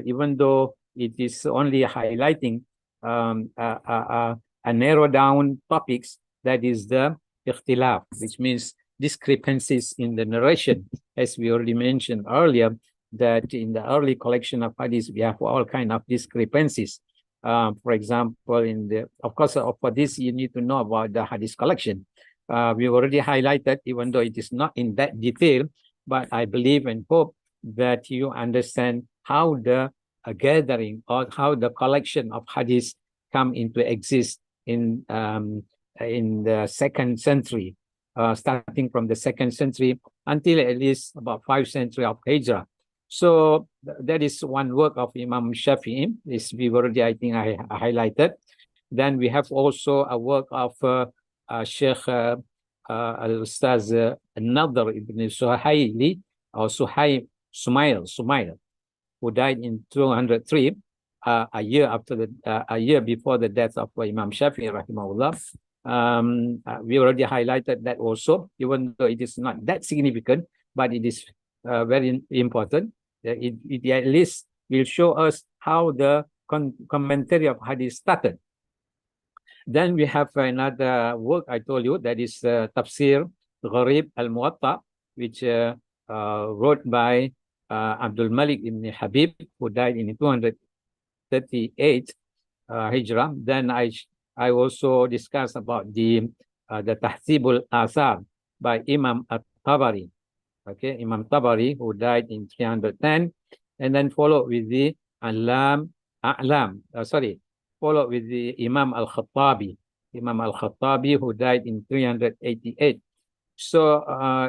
Even though it is only highlighting a narrow down topics, that is the ikhtilaf, which means discrepancies in the narration, as we already mentioned earlier, that in the early collection of hadith we have all kind of discrepancies. For example, of course for this you need to know about the hadith collection. We already highlighted, even though it is not in that detail, but I believe and hope that you understand how the gathering or how the collection of hadith come into exist in the 2nd century, starting from the 2nd century until at least about 5th century of Hijrah. So that is one work of Imam Shafi'i. This we already, I think, I highlighted. Then we have also a work of Sheikh Al-Ustaz Nadr ibn Suhaili, or Sumail, who died in 203 a year after a year before the death of Imam Shafi'i rahimahullah. We already highlighted that also, even though it is not that significant, but it is very important. It at least will show us how the commentary of Hadith started. Then we have another work I told you, that is Tafsir Gharib al-Muwatta, which wrote by Abdul Malik ibn Habeeb, who died in 238 Hijrah. Then I also discussed about the Tahzibul Asar by Imam At-Tabari. Okay, Imam Tabari, who died in 310, and then followed with the followed with the Imam Al-Khattabi, who died in 388. So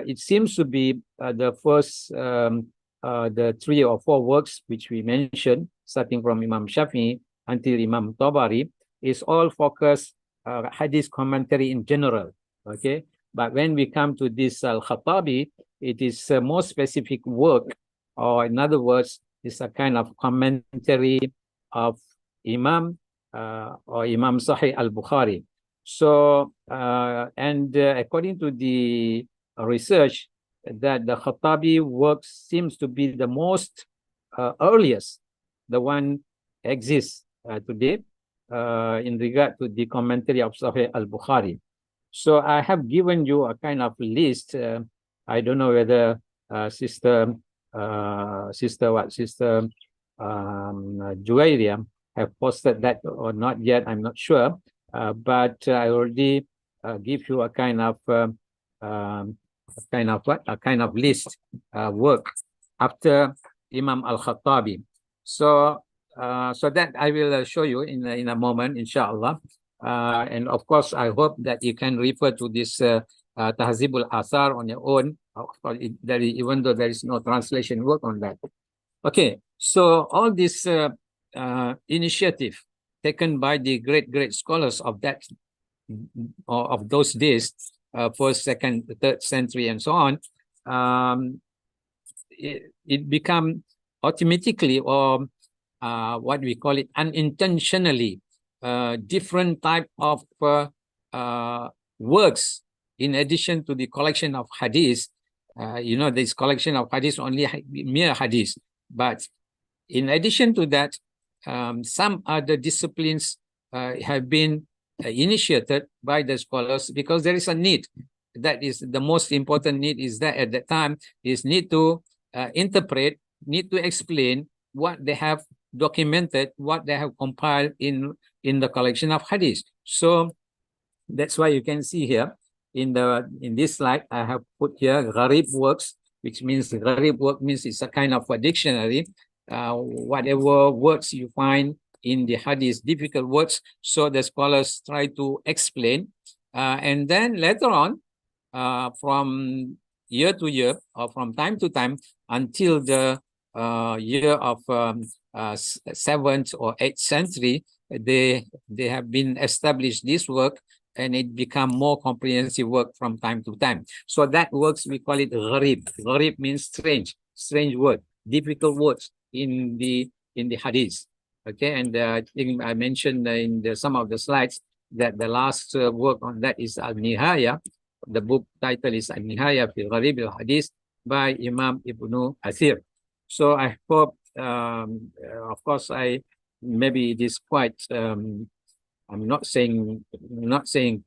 it seems to be the first, the 3 or 4 works which we mentioned, starting from Imam Shafi'i until Imam Tabari, is all focused Hadith commentary in general. Okay, but when we come to this Al-Khattabi, it is a more specific work, or in other words, it's a kind of commentary of Imam or Imam Sahih al-Bukhari. So, according to the research, that the Khattabi work seems to be the most earliest, the one exists today in regard to the commentary of Sahih al-Bukhari. So I have given you a kind of list. I don't know whether Sister Juwairia have posted that or not yet. I'm not sure, but I already give you a kind of list work after Imam Al-Khattabi. So that I will show you in a moment, inshallah. And of course, I hope that you can refer to this Tahzibul Asar on your own, even though there is no translation work on that. Okay, so all this initiative taken by the great scholars of that of those days, 1st, 2nd, 3rd century, and so on, it become automatically, or what we call it, unintentionally, different type of works. In addition to the collection of hadith, this collection of hadith only mere hadith, but in addition to that, some other disciplines have been initiated by the scholars, because there is a need. That is the most important need, is that at that time is need to interpret, need to explain what they have documented, what they have compiled in the collection of hadith. So that's why you can see here in this slide, I have put here Gharib works, which means Gharib work means it's a kind of a dictionary. Whatever words you find in the hadith, difficult words, so the scholars try to explain, and then later on, from year to year, or from time to time, until the year of 7th or 8th century, they have been established this work, and it become more comprehensive work from time to time. So that works, we call it Gharib. Gharib means strange word, difficult words in the hadith. Okay, and I think I mentioned in some of the slides that the last work on that is Al-Nihaya. The book title is Al-Nihaya fi Gharib al-Hadith by Imam Ibn Athir. So I hope, of course, maybe it is quite, I'm not saying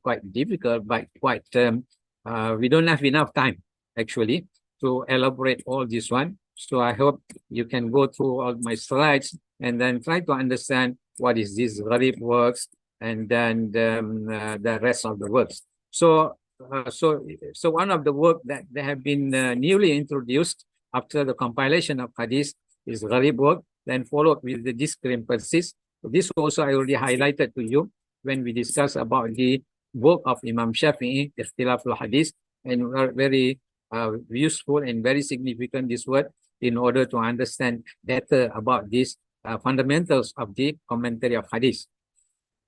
quite difficult, but quite, we don't have enough time actually to elaborate all this one. So I hope you can go through all my slides and then try to understand what is this Gharib works, and then the rest of the works. So one of the work that they have been newly introduced after the compilation of hadith is Gharib work, then followed with the discrepancies. This also I already highlighted to you when we discussed about the work of Imam Shafi'i, Ikhtilaf al-Hadith, and very useful and very significant, this word, in order to understand better about these fundamentals of the commentary of Hadith.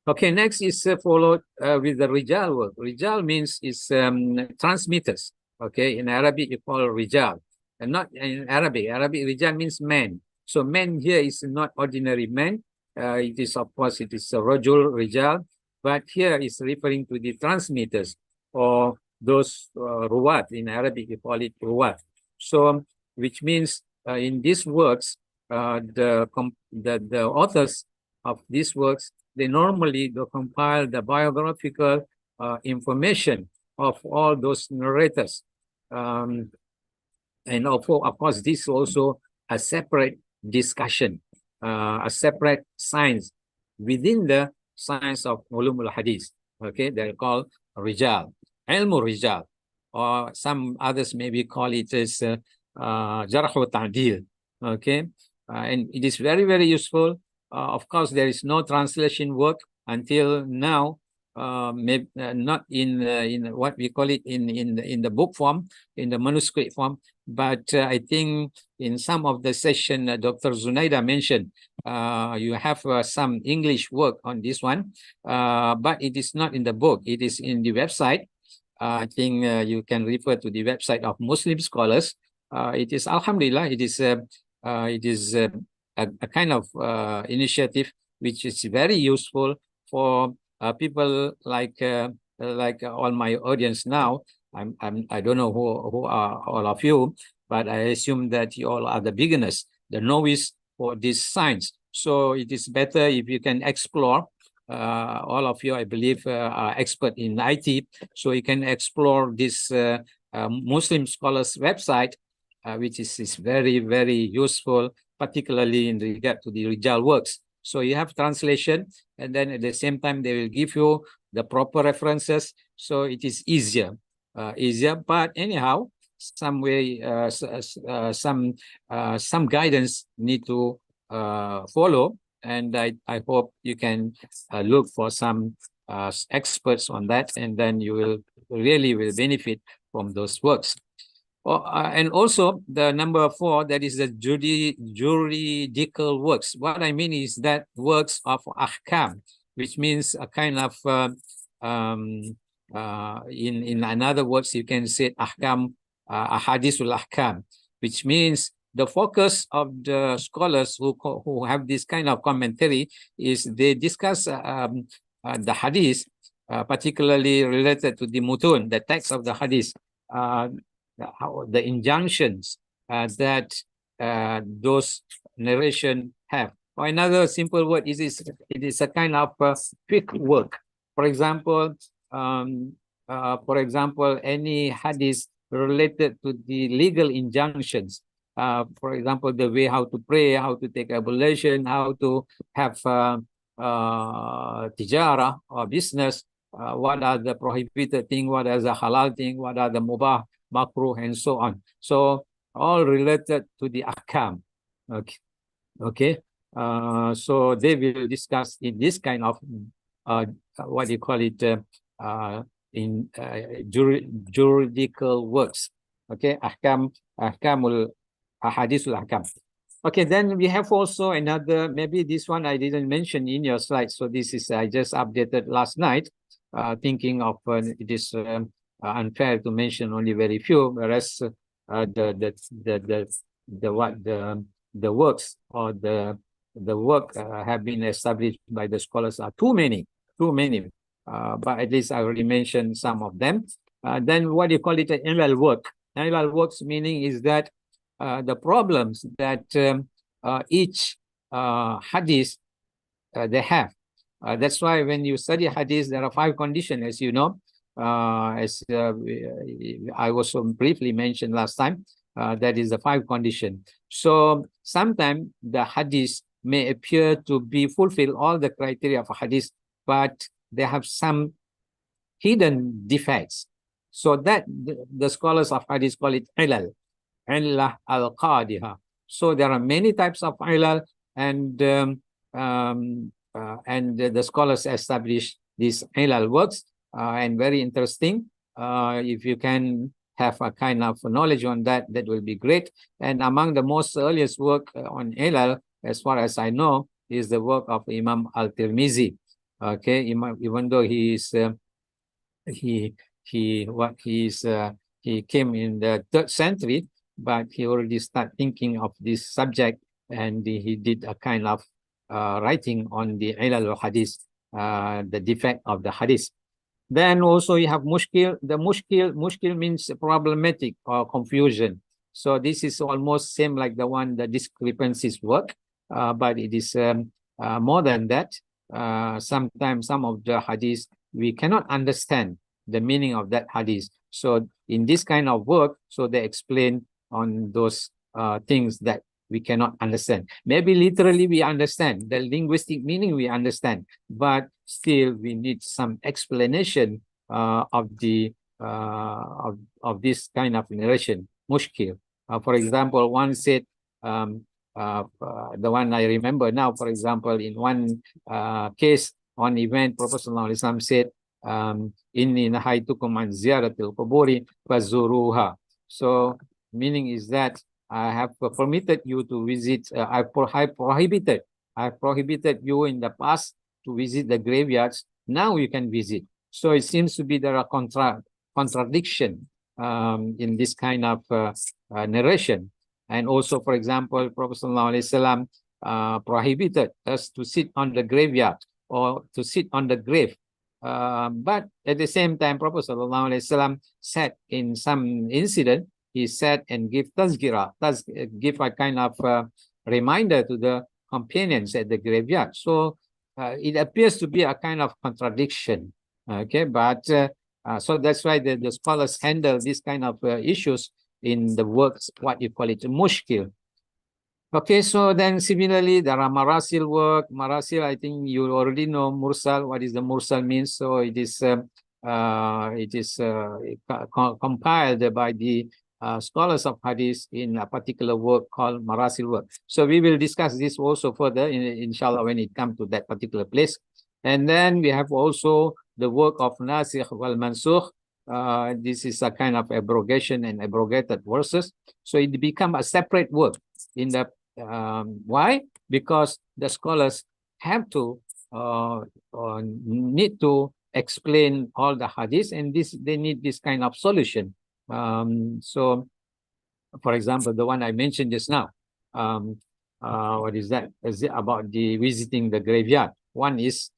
Okay, next is followed with the Rijal work. Rijal means is transmitters. Okay, in Arabic you call Rijal, and not in Arabic. Rijal means man. So man here is not ordinary man. it is, of course, it is a Rajul, Rijal, but here is referring to the transmitters or those Ruwat. In Arabic, we call it Ruwat. So, which means in these works, the authors of these works, they normally compile the biographical information of all those narrators. And of course, this is also a separate discussion, a separate science within the science of ulumul hadith. Okay, they're called Rijal, Ilmu Rijal, or some others maybe call it as Jarh wa Ta'dil. Okay, and it is very, very useful. Of course, there is no translation work until now. Maybe not in what we call it in the book form, in the manuscript form, but I think in some of the session Dr. Zunaidah mentioned, you have some English work on this one, but it is not in the book. It is in the website. I think you can refer to the website of Muslim scholars. It is, alhamdulillah, it is a kind of initiative which is very useful for people like all my audience now. I don't know who are all of you, but I assume that you all are the beginners, the novice for this science. So it is better if you can explore. All of you, I believe, are expert in IT, so you can explore this Muslim scholars website, which is very, very useful, particularly in regard to the Rijal works. So you have translation, and then at the same time they will give you the proper references, so it is easier. But anyhow, some way, some guidance need to follow, and I hope you can look for some experts on that, and then you will really benefit from those works. And also the number 4, that is the juridical works. What I mean is that works of ahkam, which means a kind of in another words, you can say ahkam, ahadithul ahkam, which means the focus of the scholars who have this kind of commentary is they discuss the hadith, particularly related to the mutun, the text of the hadith, the injunctions that those narration have. Or another simple word is it is a kind of fiqh work. For example, any hadith related to the legal injunctions. For example, the way how to pray, how to take ablution, how to have tijara or business, what are the prohibited thing, what are the halal thing, what are the mubah, makruh, and so on. So all related to the ahkam. Okay. So they will discuss in this kind of what you call it in juridical works. Okay, ahkamul ahadithul ahkam. Okay, then we have also another, maybe this one I didn't mention in your slide. So this is I just updated last night, thinking of it is unfair to mention only very few, whereas the works or the work have been established by the scholars are too many. But at least I already mentioned some of them. Then what do you call it? An ilal work. Ilal works meaning is that the problems that each hadith they have. That's why when you study hadith, there are 5 conditions, as you know. As I also briefly mentioned last time, that is the 5 conditions. So sometimes the hadith may appear to be fulfill all the criteria of a hadith, but they have some hidden defects. So that the scholars of hadith call it ilal, illah al-qadiha. So there are many types of ilal, and the scholars establish these ilal works, and very interesting. If you can have a kind of knowledge on that, that will be great. And among the most earliest work on ilal, as far as I know, is the work of Imam al-Tirmizi. Okay, even though he came in the 3rd century, but he already started thinking of this subject, and he did a kind of writing on the ilal al-hadith, the defect of the hadith. Then also you have mushkil. The mushkil means problematic or confusion. So this is almost same like the one, the discrepancies work, but it is more than that. Sometimes some of the hadith, we cannot understand the meaning of that hadith. So in this kind of work, so they explain on those things that we cannot understand. Maybe literally we understand, the linguistic meaning we understand, but still we need some explanation of the of this kind of narration, mushkil. For example, one said, the one I remember now, for example, in one case, on event, Prophet ﷺ said, Inni nahaitukum an ziyaratil quburi fazuruha. So meaning is that I have permitted you to visit, I prohibited you in the past to visit the graveyards. Now you can visit. So it seems to be there are contradiction in this kind of narration. And also, for example, Prophet ﷺ prohibited us to sit on the graveyard or to sit on the grave. But at the same time, Prophet ﷺ said in some incident, he said and give tazkira, give a kind of reminder to the companions at the graveyard. So it appears to be a kind of contradiction. Okay, but so that's why the scholars handle this kind of issues in the works, what you call it, mushkil. Okay, so then similarly, there are marasil work. Marasil, I think you already know mursal. What is the mursal means? So it is compiled by the scholars of hadith in a particular work called marasil work. So we will discuss this also further, inshallah, when it comes to that particular place. And then we have also the work of nasikh wal mansukh. This is a kind of abrogation and abrogated verses. So it become a separate work in the why? Because the scholars have to need to explain all the hadith, and they need this kind of solution. So, for example, the one I mentioned just now, what is that? Is it about the visiting the graveyard? One is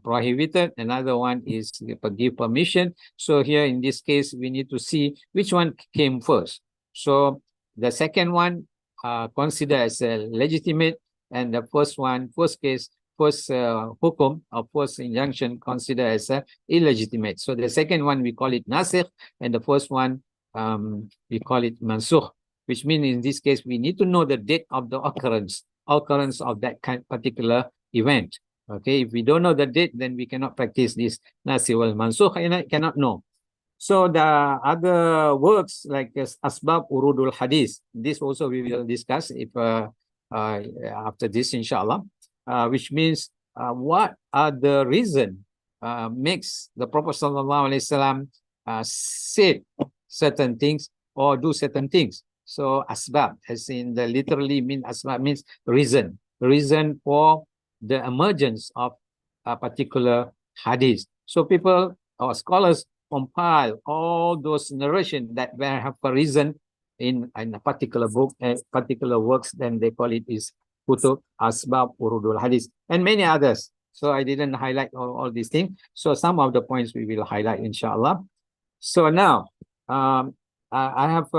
prohibited, another one is give permission. So here in this case, we need to see which one came first. So the second one considered as legitimate, and the first case, first hukum or first injunction considered as illegitimate. So the second one we call it nasikh, and the first one we call it mansukh, which means in this case we need to know the date of the occurrence of that particular event. Okay, if we don't know the date, then we cannot practice this nasikh wal mansukh, and I cannot know. So the other works like asbab urudul hadith, this also we will discuss if after this, inshallah, which means what are the reason makes the Prophet ﷺ say certain things or do certain things. So asbab, as in the literally mean asbab means reason for the emergence of a particular hadith. So people or scholars compile all those narration that have a reason in a particular book, particular works, then they call it is kutub, asbab, urudul hadith, and many others. So I didn't highlight all these things. So some of the points we will highlight, inshallah. So now, I have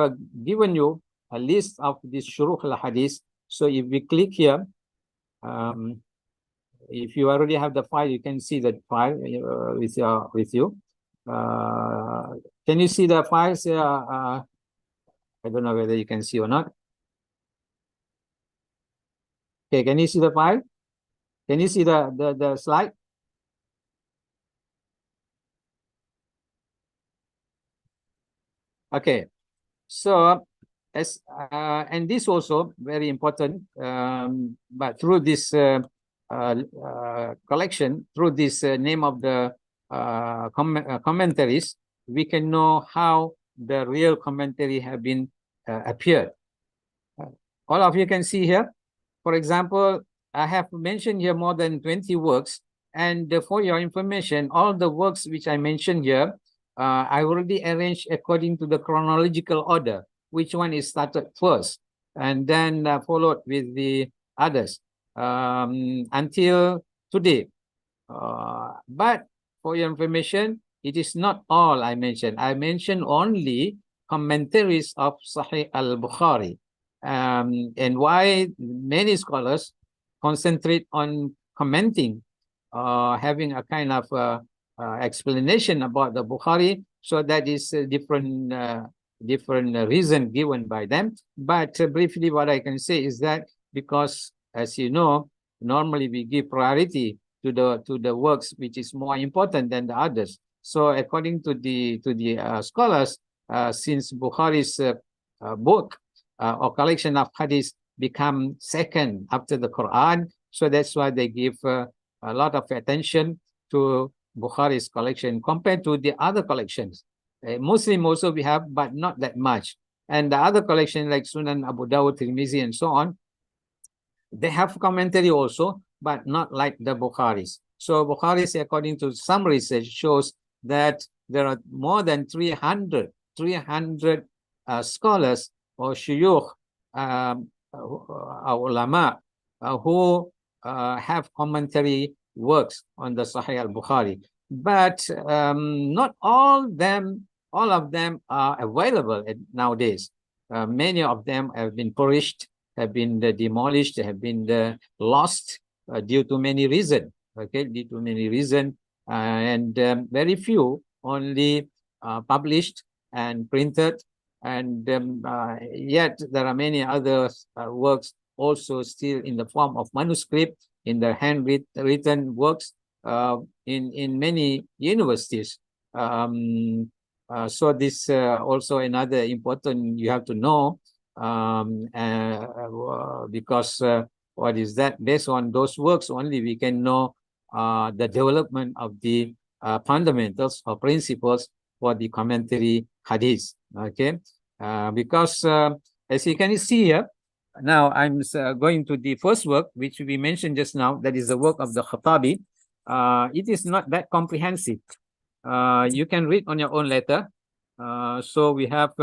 given you a list of these shuruh al-hadith. So if we click here, if you already have the file, you can see the file with you. Can you see the files? I don't know whether you can see or not. Okay, can you see the file? Can you see the slide? Okay, so as and this also very important, but through this collection, through this name of the commentaries, we can know how the real commentary have been appeared. All of you can see here. For example, I have mentioned here more than 20 works, and for your information, all the works which I mentioned here, I already arranged according to the chronological order, which one is started first, and then followed with the others. until today. But for your information, it is not all I mentioned. I mentioned only commentaries of Sahih al-Bukhari. And why many scholars concentrate on commenting, having a kind of explanation about the Bukhari. So that is a different reason given by them. But briefly, what I can say is that because, as you know, normally we give priority to the works which is more important than the others. So according to the scholars, since Bukhari's book or collection of hadith become second after the Quran, so that's why they give a lot of attention to Bukhari's collection compared to the other collections. Muslim also we have, but not that much. And the other collection like Sunan Abu Dawud, Tirmizi, and so on, they have commentary also, but not like the Bukharis. So Bukharis, according to some research, shows that there are more than 300 scholars or shuyukh, ulama, who have commentary works on the Sahih al-Bukhari. But not all of them are available nowadays. Many of them have been perished, have been demolished, have been lost due to many reasons. Okay, due to many reasons, and very few only published and printed, and yet there are many other works also still in the form of manuscript, in the handwritten works in many universities. So this also another important you have to know, because what is that? Based on those works only we can know the development of the fundamentals or principles for the commentary hadith. Okay, because as you can see here, now I'm going to the first work which we mentioned just now, that is the work of the Khattabi. It is not that comprehensive. You can read on your own later. So we have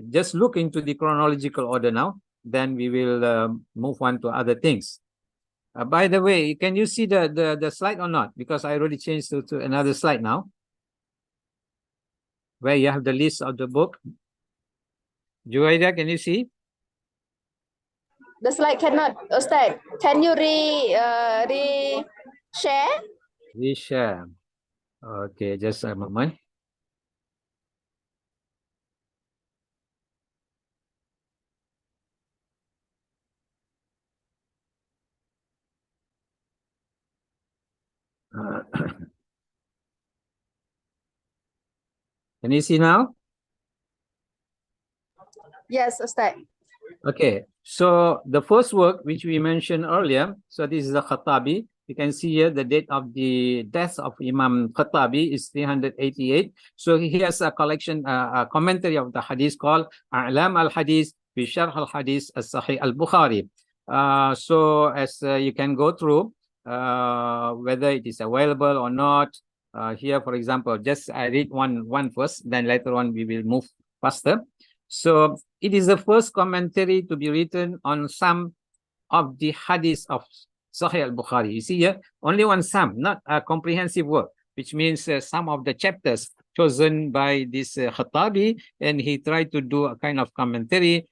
just look into the chronological order now, then we will move on to other things. By the way, can you see the slide or not? Because I already changed to another slide now, where you have the list of the book. Zunaidah, can you see? The slide cannot, Ustad. Can you share? Reshare. Okay, just a moment. Can you see now? Yes, Ustad. Okay, so the first work which we mentioned earlier, so this is the Khattabi. You can see here the date of the death of Imam Khattabi is 388. So he has a collection, a commentary of the hadith called A'lam al-Hadith bi Sharh al-Hadith as-Sahih al-Bukhari. So as you can go through whether it is available or not. Here, for example, just I read one first, then later on we will move faster. So it is the first commentary to be written on some of the hadiths of Sahih al-Bukhari. You see here, only one some, not a comprehensive work, which means some of the chapters chosen by this Khattabi, and he tried to do a kind of commentary,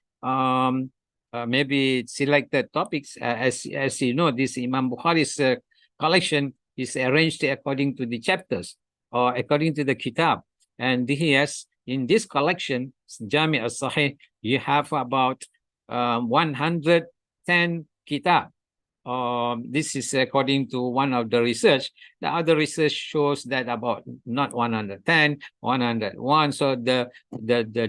maybe selected topics. As you know, this Imam Bukhari's collection is arranged according to the chapters or according to the kitab. And he has, in this collection, Jami al-Sahih, you have about 110 kitab. This is according to one of the research. The other research shows that about not 110, 101. So the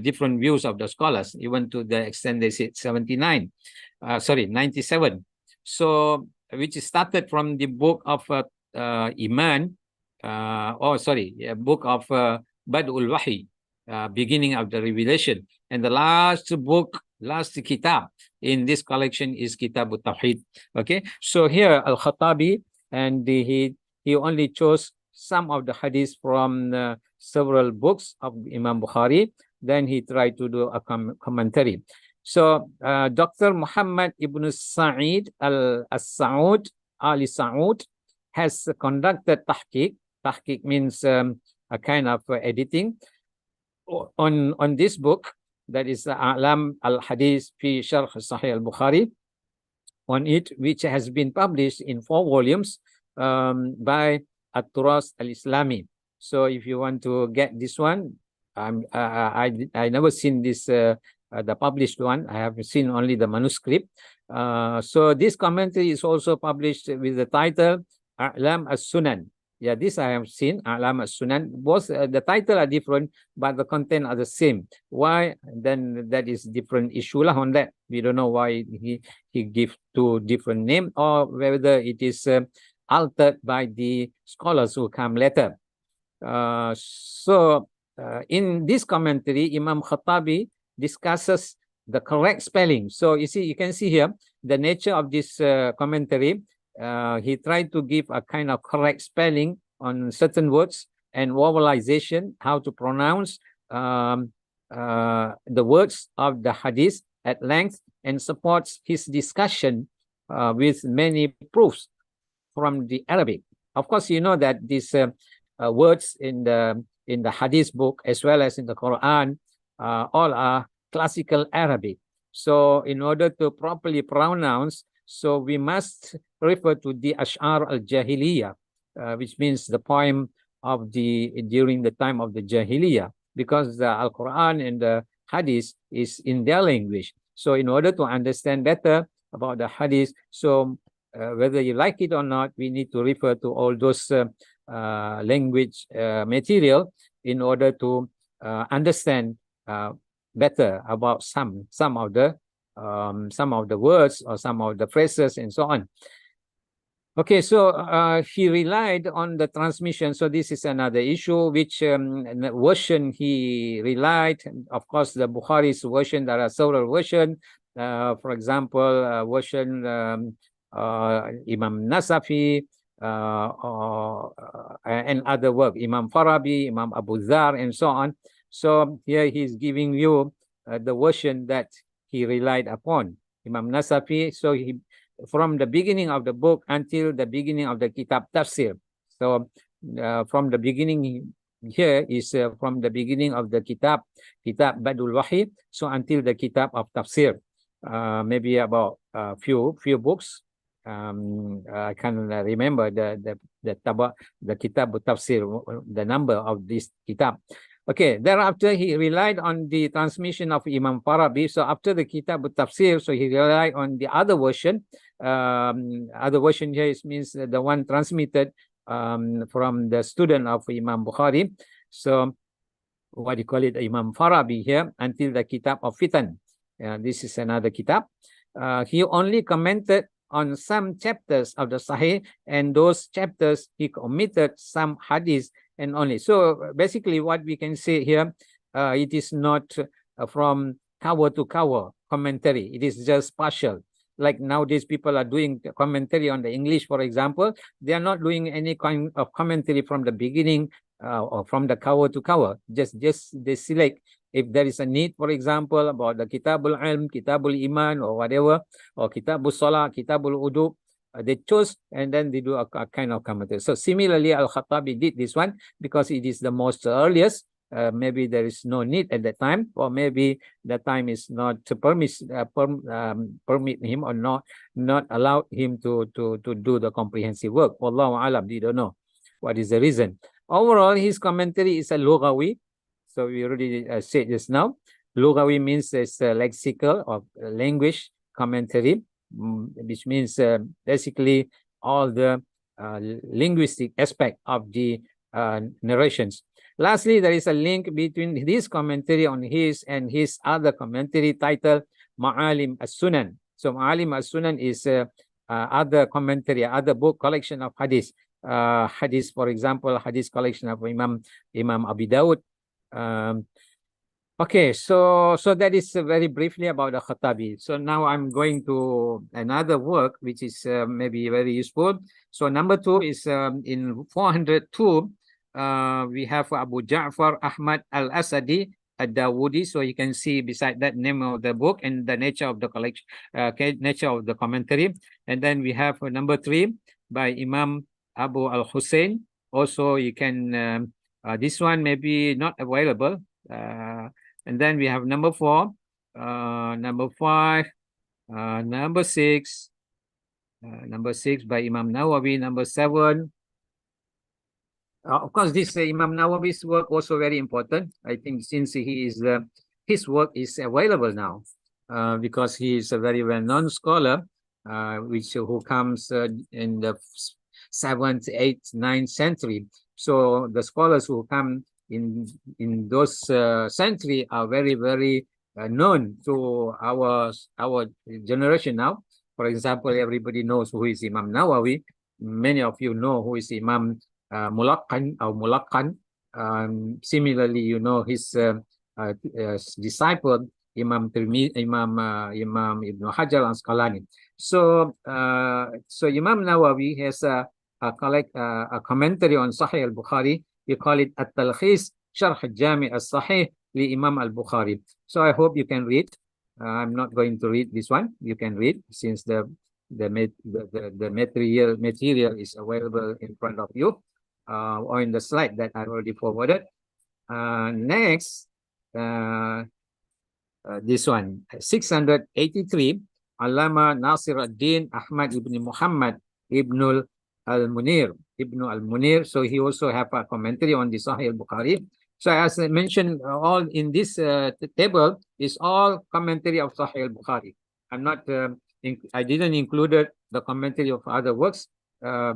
different views of the scholars, even to the extent they said 97. So which started from the book of Iman, book of Bad'ul Wahi, beginning of the revelation. And the last kitab in this collection is Kitab al-Tawhid. Okay, so here Al-Khattabi, and he only chose some of the hadiths from several books of Imam Bukhari. Then he tried to do a commentary. So Dr. Muhammad Ibn Sa'id al-Saud Ali Saud has conducted tahqiq. Tahqiq means a kind of editing on this book, that is A'lam al-Hadith fi Sharh Sahih al-Bukhari, on it, which has been published in 4 volumes by At-Turas al-Islami. So if you want to get this one, I never seen this the published one. I have seen only the manuscript. So this commentary is also published with the title A'lam as-Sunan. Yeah, this I have seen, A'lam as-Sunan. Both the title are different, but the content are the same. Why? Then that is different issue lah on that. We don't know why he give 2 different names, or whether it is altered by the scholars who come later. In this commentary, Imam Khattabi discusses the correct spelling. So you can see here the nature of this commentary. He tried to give a kind of correct spelling on certain words and vowelization, how to pronounce the words of the hadith at length, and supports his discussion with many proofs from the Arabic. Of course, you know that these words in the hadith book as well as in the Quran all are classical Arabic. So in order to properly pronounce, so we must refer to the Ash'ar al-Jahiliyyah, which means the poem of during the time of the Jahiliyyah, because the Al-Quran and the Hadith is in their language. So in order to understand better about the Hadith, so whether you like it or not, we need to refer to all those language material in order to understand better about some of the words or some of the phrases and so on. Okay, so he relied on the transmission. So this is another issue, which version he relied. Of course, the Bukhari's version, there are several versions. For example, version Imam Nasafi and other work, Imam Farabi, Imam Abu Dhar, and so on. So here he's giving you the version that he relied upon, Imam Nasafi. So he, from the beginning of the book until the beginning of the Kitab Tafsir. So from the beginning here is from the beginning of the Kitab Badul Wahi, so until the Kitab of Tafsir. Maybe about a few books. I can remember the Kitab Tafsir, the number of this Kitab. Okay, thereafter he relied on the transmission of Imam Farabi. So after the Kitab Tafsir, so he relied on the other version. Other version here means the one transmitted from the student of Imam Bukhari. So what do you call it, Imam Farabi here, until the Kitab of Fitan. This is another Kitab. He only commented on some chapters of the Sahih, and those chapters he omitted some hadith and only. So basically what we can say here, it is not from cover to cover commentary. It is just partial. Like nowadays people are doing commentary on the English, for example. They are not doing any kind of commentary from the beginning or from the cover to cover. Just they select if there is a need, for example, about the Kitabul Ilm, Kitabul Iman, or whatever, or Kitabul Salah, Kitabul Udu, they chose and then they do a kind of commentary. So similarly, Al-Khattabi did this one because it is the most earliest. Maybe there is no need at that time, or maybe the time is not to permit him or not allow him to do the comprehensive work. Wallahu alam, we don't know what is the reason. Overall, his commentary is a Lughawi. So we already said just now. Lughawi means it's a lexical or language commentary, which means basically all the linguistic aspect of the narrations. Lastly, there is a link between this commentary on his and his other commentary titled Ma'alim as-Sunan. So Ma'alim as-Sunan is other commentary, other book collection of hadith. Hadith, for example, hadith collection of Imam Abi Dawud. Okay, so that is very briefly about the Khattabi. So now I'm going to another work which is maybe very useful. So number 2 is in 402. We have Abu Ja'far Ahmad al-Asadi ad-Dawudi. So you can see beside that name of the book and the nature of the collection, nature of the commentary. And then we have number 3 by Imam Abu al-Hussein. Also, you can, this one may be not available. And then we have number 4, number 5, number 6, number 6 by Imam Nawawi, number 7. Of course, this Imam Nawawi's work also very important. I think since he is his work is available now, because he is a very well-known scholar, who comes in the 7th, 8th, 9th century. So the scholars who come in those century are very, very known to our generation now. For example, everybody knows who is Imam Nawawi. Many of you know who is Imam Mulaqan or Mulaqan. Similarly, you know his disciple Imam Ibn Hajar al-Asqalani. So Imam Nawawi has a commentary on Sahih al-Bukhari. We call it At-Talkhis Sharh al-Jami' al-Sahih li Imam al-Bukhari. So I hope you can read. I'm not going to read this one. You can read since the material is available in front of you, or in the slide that I already forwarded. Next, this one, 683, Allama Nasir ad-Din Ahmad ibn Muhammad ibn al-Munir. So he also have a commentary on the Sahih al-Bukhari. So as I mentioned, all in this table is all commentary of Sahih al-Bukhari. I'm not, I didn't include the commentary of other works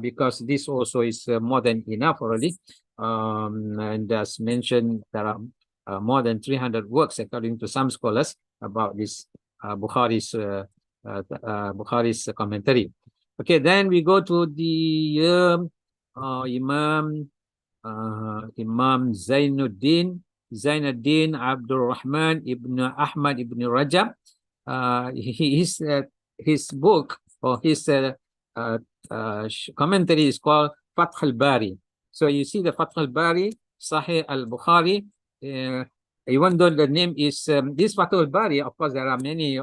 because this also is more than enough already. And as mentioned, there are more than 300 works according to some scholars about this Bukhari's commentary. Okay, then we go to the Imam Zainuddin Abdul Rahman ibn Ahmad ibn Rajab. His book or his commentary is called Fath al-Bari. So you see the Fath al-Bari, Sahih al-Bukhari. Even though the name is this Fath al-Bari, of course there are many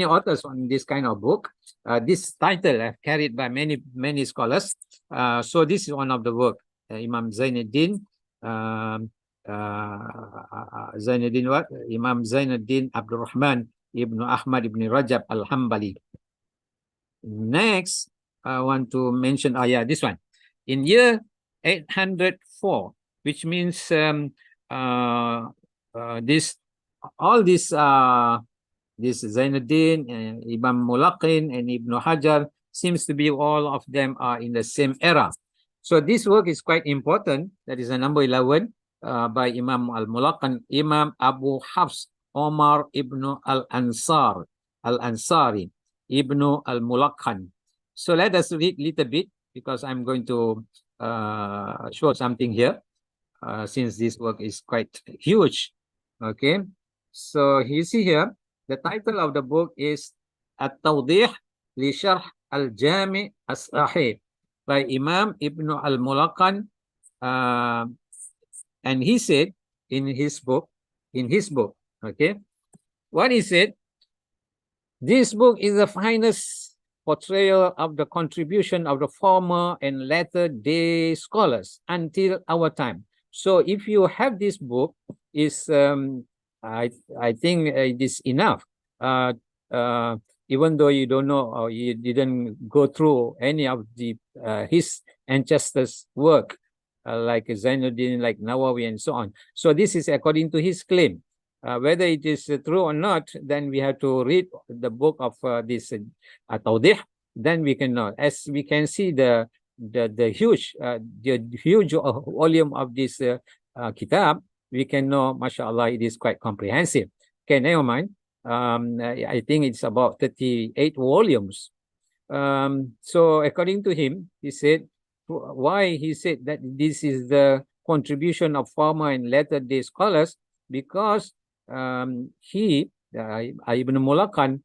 authors on this kind of book. This title carried by many scholars. So this is one of the work. Imam Zainuddin, Imam Zainuddin Abdul Rahman ibn Ahmad ibn Rajab al-Hambali. Next, I want to mention, this one. In year 804, which means this Zainuddin, Imam Mulaqin, and Ibn Hajar seems to be all of them are in the same era. So this work is quite important. That is a number 11 by Imam al-Mulaqan, Imam Abu Hafs Omar ibn al-Ansari, ibn al-Mulaqan. So let us read a little bit because I'm going to show something here since this work is quite huge. Okay, so you see here, the title of the book is At-Tawdih li Sharh al-Jami' as-Sahih by Imam Ibn al-Mulaqan, and he said in his book, okay, what he said, this book is the finest portrayal of the contribution of the former and latter day scholars until our time. So if you have this book, is I think it is enough. Even though you don't know or you didn't go through any of the his ancestors' work, like Zainuddin, like Nawawi, and so on. So this is according to his claim. Whether it is true or not, then we have to read the book of this Tawdih. Then we can know. As we can see, the huge volume of this kitab, we can know, mashallah, it is quite comprehensive. Okay, never mind. I think it's about 38 volumes. So according to him, he said, why he said that this is the contribution of former and latter day scholars, because he, Ibn Mulaqan,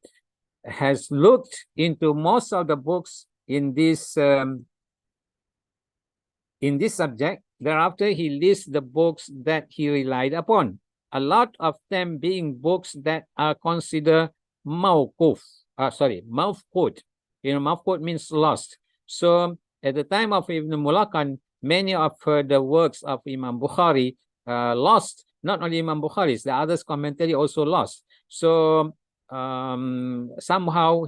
has looked into most of the books in this subject. Thereafter, he lists the books that he relied upon. a lot of them being books that are considered mawquf. Mawqut. Mawqut means lost. So at the time of Ibn Mulakan, many of the works of Imam Bukhari lost. Not only Imam Bukhari's, the others' commentary also lost. So somehow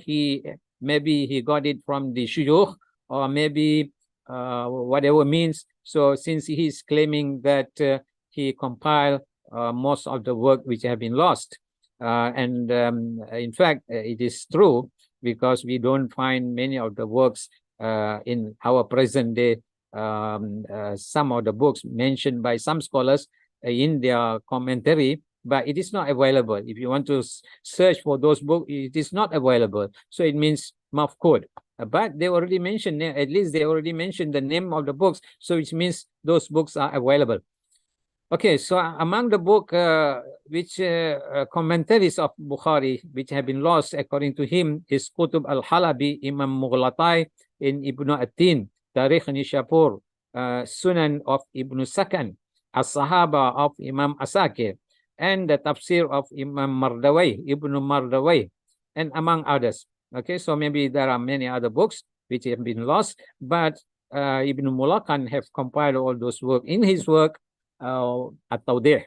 maybe he got it from the shuyukh, or maybe whatever means. So since he is claiming that he compiled most of the work which have been lost, and in fact it is true, because we don't find many of the works in our present day. Some of the books mentioned by some scholars in their commentary, but it is not available. If you want to search for those books, it is not available. So it means mafkud. But they already mentioned, at least they already mentioned the name of the books, so which means those books are available. Okay, so among the book which commentaries of Bukhari which have been lost according to him is Kutub al-Halabi, Imam Mughlatai in Ibn Atin, Tarikh Nishapur, Sunan of Ibn Sakan, As-Sahaba of Imam Asakir, and the Tafsir of Imam Mardawai, Ibn Mardawai, and among others. Okay, so maybe there are many other books which have been lost, but Ibn Mulakan have compiled all those work in his work At-Tawdih.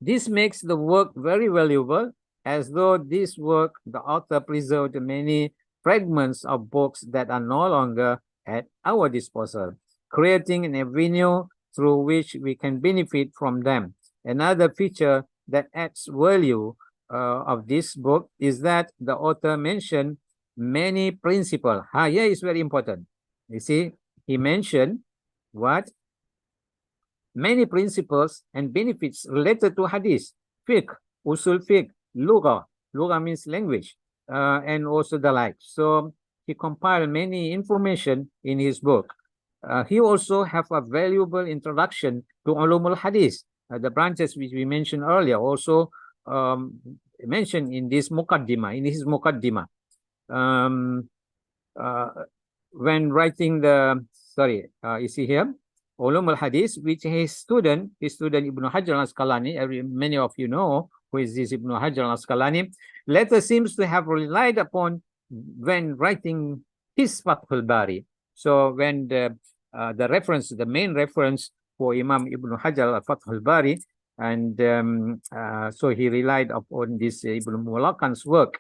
This makes the work very valuable, as though this work, the author preserved many fragments of books that are no longer at our disposal, creating an avenue through which we can benefit from them. Another feature that adds value of this book is that the author mentioned many principles. Here is very important. You see, he mentioned what? Many principles and benefits related to hadith, fiqh, usul fiqh, lugha. Lugha means language, and also the like. So he compiled many information in his book. He also have a valuable introduction to ulumul hadith, the branches which we mentioned earlier, also mentioned in this muqaddimah, in his muqaddimah. When writing the, you see here, ulumul hadith, which his student Ibn Hajar al-Asqalani, many of you know who is this Ibn Hajar al-Asqalani, later seems to have relied upon when writing his Fathul Bari. So when the reference, the main reference for Imam Ibn Hajar al-Fathul Bari, and so he relied upon this Ibn Mulakan's work.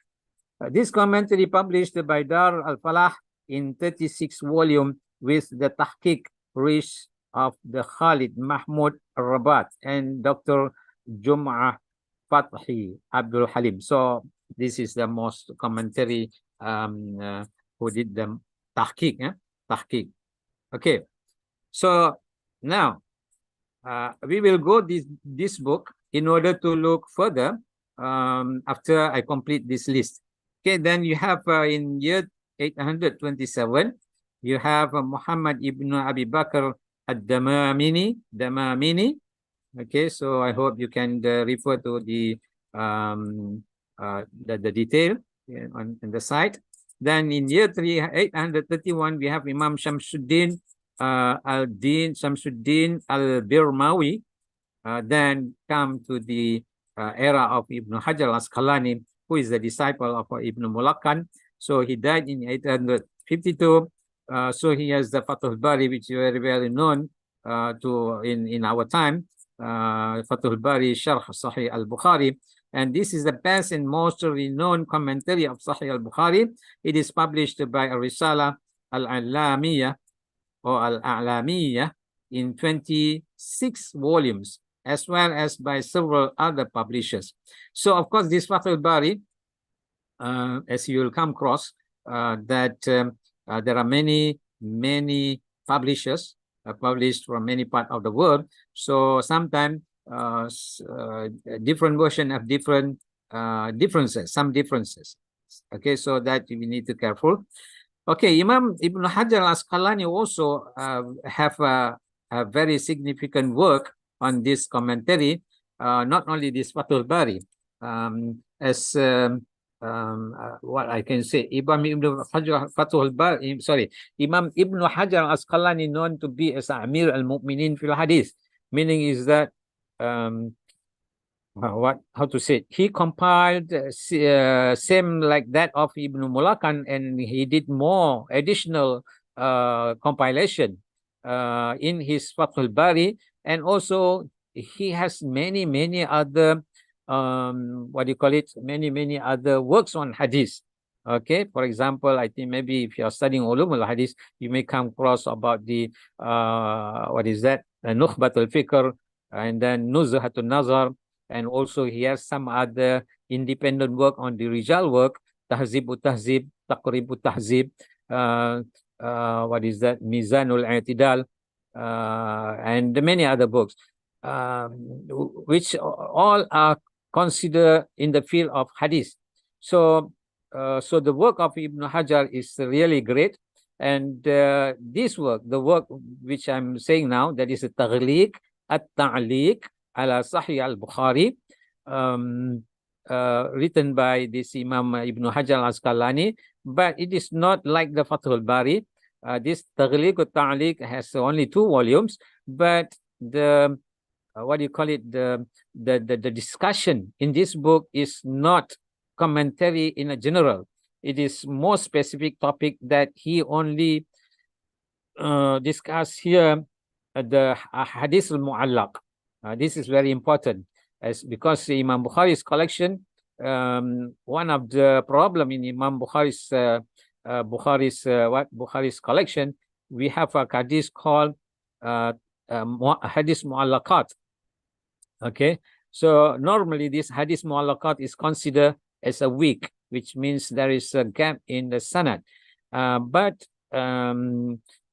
This commentary published by Dar al-Falah in 36 volumes with the tahqiq rish of the Khalid Mahmud Rabat and Dr. Jum'ah Fathi Abdul Halim. So this is the most commentary who did the tahqiq. Tahqiq. Okay. So now we will go this book in order to look further after I complete this list. Okay, then you have in year 827, you have Muhammad ibn Abi Bakr ad-Damamini. Okay, so I hope you can refer to the detail on the site. Then in year 831, we have Imam Shamsuddin Shamsuddin al-Birmawi. Then come to the era of Ibn Hajar al-Asqalani, who is the disciple of Ibn Mulakan. So he died in 852. So he has the Fathul Bari, which is very well known in our time. Fathul Bari Sharh Sahih al-Bukhari. And this is the best and most renowned commentary of Sahih al-Bukhari. It is published by Risala al-Alamiyah or al-Alamiyah in 26 volumes, as well as by several other publishers. So, of course, this Fathul Bari, as you will come across, that there are many publishers published from many parts of the world. So sometimes different version have different some differences. Okay, so that we need to be careful. Okay, Imam Ibn Hajar al-Asqalani also have a very significant work on this commentary, not only this Fathul Bari, as what I can say, Imam Ibn Hajar Fathul Bari, Imam Ibn Hajar al-Asqalani known to be as Amir al-Mu'minin fil Hadith, meaning is that how to say it? He compiled same like that of Ibn Mulakan, and he did more additional compilation in his Fathul Bari, and also he has many other what do you call it? Many other works on hadith. Okay, for example, I think maybe if you are studying ulum al hadith, you may come across about the what is that? Nukhbatul Fikr, and then Nuzhatun Nazar, and also he has some other independent work on the Rijal work, Tahzibut Tahzib, Taqribut Tahzib, what is that? Mizanul I'tidal, and many other books, which all are considered in the field of hadith. So, so the work of Ibn Hajar is really great. And this work, the work which I'm saying now, that is a Taghliq at-Ta'liq ala Sahih al-Bukhari, written by this Imam Ibn Hajar al-Asqalani, but it is not like the Fathul Bari. This Taghliq at-Ta'liq has only 2 volumes, but the what do you call it? The discussion in this book is not commentary in a general. It is more specific topic that he only discuss here, the Hadith al-Mu'allaq. This is very important, as because Imam Bukhari's collection, one of the problem in Imam Bukhari's Bukhari's collection, we have a hadith called Hadith Mu'allaqat. Okay, so normally this Hadith Mu'allaqat is considered as a weak, which means there is a gap in the sanad. But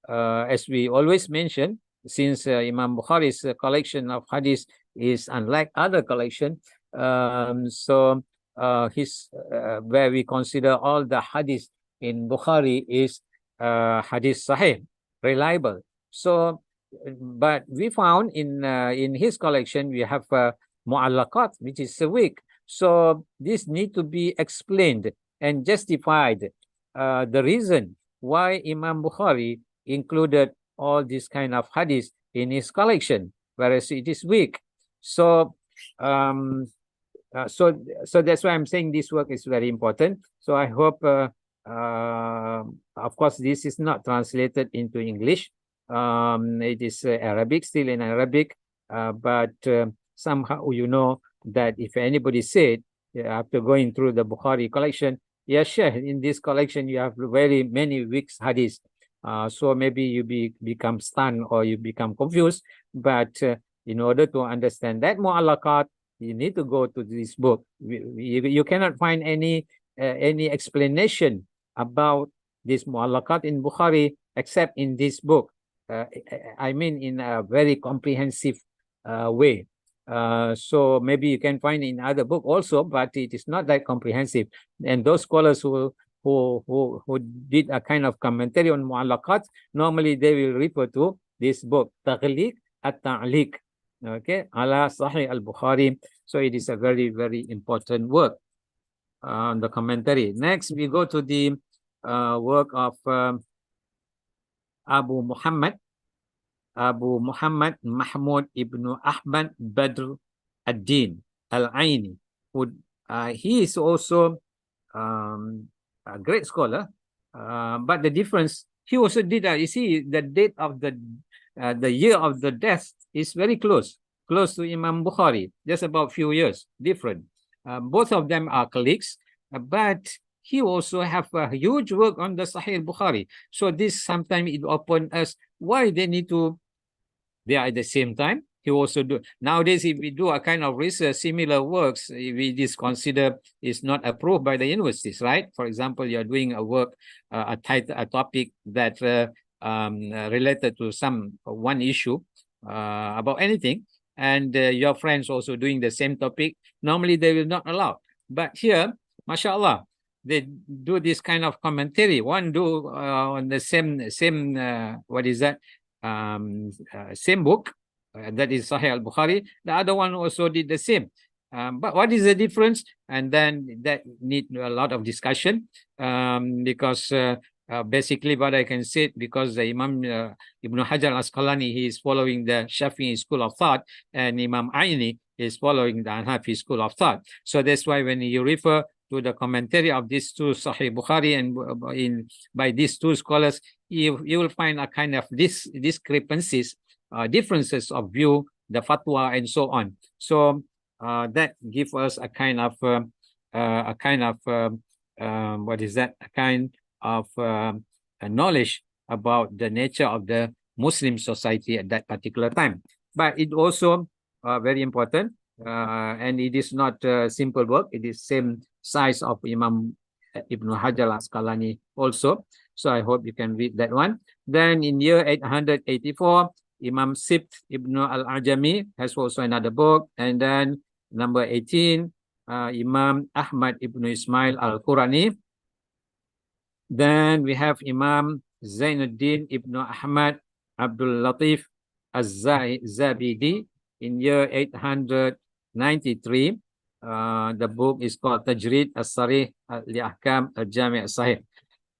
as we always mention, since Imam Bukhari's collection of hadith is unlike other collection, so his where we consider all the hadith in Bukhari is hadith sahih, reliable. So, but we found in his collection we have mu'allaqat, which is weak. So this need to be explained and justified. The reason why Imam Bukhari included all this kind of hadith in his collection, whereas it is weak. So, so that's why I'm saying this work is very important. So I hope, of course, this is not translated into English. It is Arabic, still in Arabic, but somehow you know that if anybody said after going through the Bukhari collection, yes, sure, in this collection you have very many weak hadiths. So maybe you become stunned or you become confused. But in order to understand that mu'allaqat, you need to go to this book. You cannot find any explanation about this mu'allaqat in Bukhari except in this book. I mean, in a very comprehensive way. So maybe you can find in other book also, but it is not that comprehensive. And those scholars who did a kind of commentary on mu'allaqat, normally they will refer to this book, Taghliq at-Ta'liq, okay, ala Sahih al-Bukhari. So it is a very important work on the commentary. Next, we go to the work of Abu Muhammad Mahmud ibn Ahmad Badr ad-Din al-Aini, who he is also a great scholar, but the difference, he also did you see the date of the year of the death is very close to Imam Bukhari, just about few years different. Both of them are colleagues, but he also have a huge work on the Sahih Bukhari. So this sometimes it open us why they need to, they are at the same time. He also do nowadays, if we do a kind of research, similar works, we just consider is not approved by the universities, right? For example, you're doing a work, a topic that related to one issue about anything, and your friends also doing the same topic. Normally, they will not allow. But here, mashallah, they do this kind of commentary. One do on the same what is that? Same book, that is Sahih al-Bukhari. The other one also did the same. But what is the difference? And then that need a lot of discussion, because basically what I can say, because the Imam Ibn Hajar al-Asqalani, he is following the Shafi'i school of thought, and Imam Aini, is following the Hanafi school of thought. So that's why when you refer to the commentary of these two Sahih Bukhari and by these two scholars, you will find a kind of discrepancies, differences of view, the fatwa and so on. So that gives us a kind of what is that? A kind of knowledge about the nature of the Muslim society at that particular time. But it also very important, and it is not simple work. It is same size of Imam Ibn Hajar al-Asqalani also. So I hope you can read that one. Then in year 884, Imam Sibt Ibn al-Ajami has also another book. And then number 18, Imam Ahmad Ibn Ismail al-Qurani. Then we have Imam Zainuddin Ibn Ahmad Abdul Latif Az-Zabidi in year 893. The book is called Tajrid As-Sarih li Ahkam Al-Jami' As-Sahih.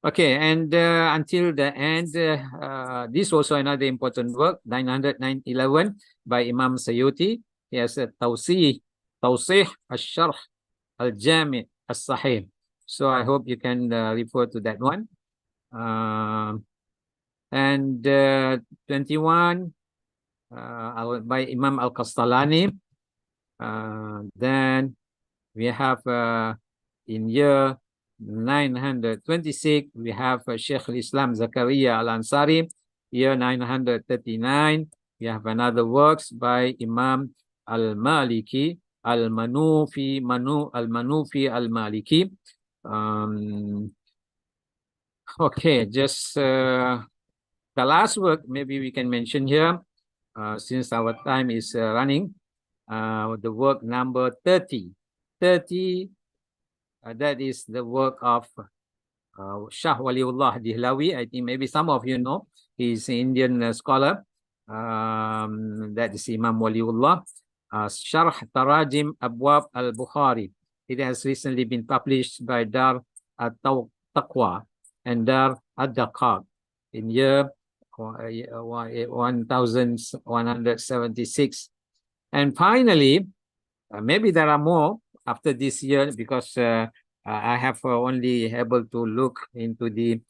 Okay, and until the end, this also another important work, 911 by Imam Sayyuti. He has a Tawsih Al-Sharh Al-Jami' As-Sahih. So I hope you can refer to that one. And 21 by Imam Al-Qastalani. Then we have in year 926, we have Sheikh al-Islam Zakaria al-Ansari. Year 939, we have another works by Imam al-Maliki, al-Manufi al-Maliki. Okay, just the last work maybe we can mention here, since our time is running. The work number 30. That is the work of Shah Waliullah Dihlawi. I think maybe some of you know. He's an Indian scholar. That is Imam Waliullah. Sharh Tarajim Abwab al-Bukhari. It has recently been published by Dar al-Taqwa and Dar al-Daqaq in year 1176. And finally, maybe there are more after this year, because I have only able to look into the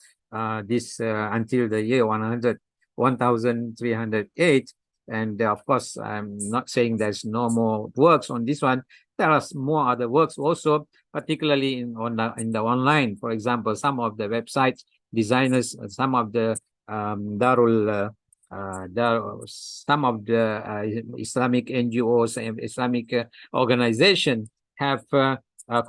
this until the year 1308. And of course, I'm not saying there's no more works on this one. There are more other works also, particularly in the online. For example, some of the websites designers, some of the some of the Islamic NGOs and Islamic organizations have a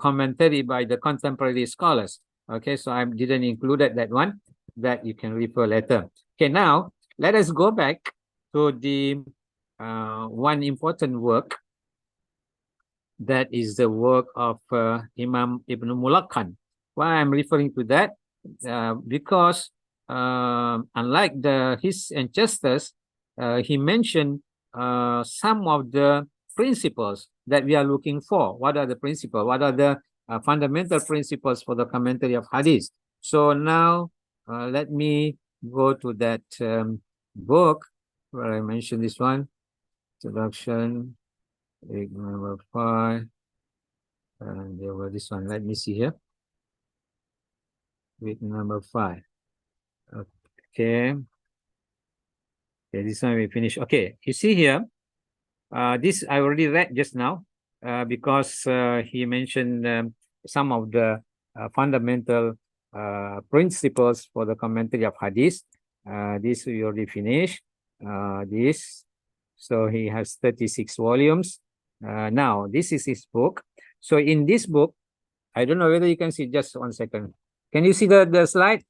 commentary by the contemporary scholars. Okay, so I didn't include that one, that you can refer later. Okay, now let us go back to the one important work, that is the work of Imam Ibn Mulaqan. Why I'm referring to that? Because unlike his ancestors, he mentioned some of the principles that we are looking for. What are the principles? What are the fundamental principles for the commentary of Hadith? So now let me go to that book where I mentioned this one, introduction, week number 5, and there was this one. Let me see here, week number 5. Okay, this one we finish. Okay, you see here, this I already read just now, because he mentioned some of the fundamental principles for the commentary of Hadith. This we already finished. This, so he has 36 volumes. Now this is his book. So in this book, I don't know whether you can see, just 1 second. Can you see the slide?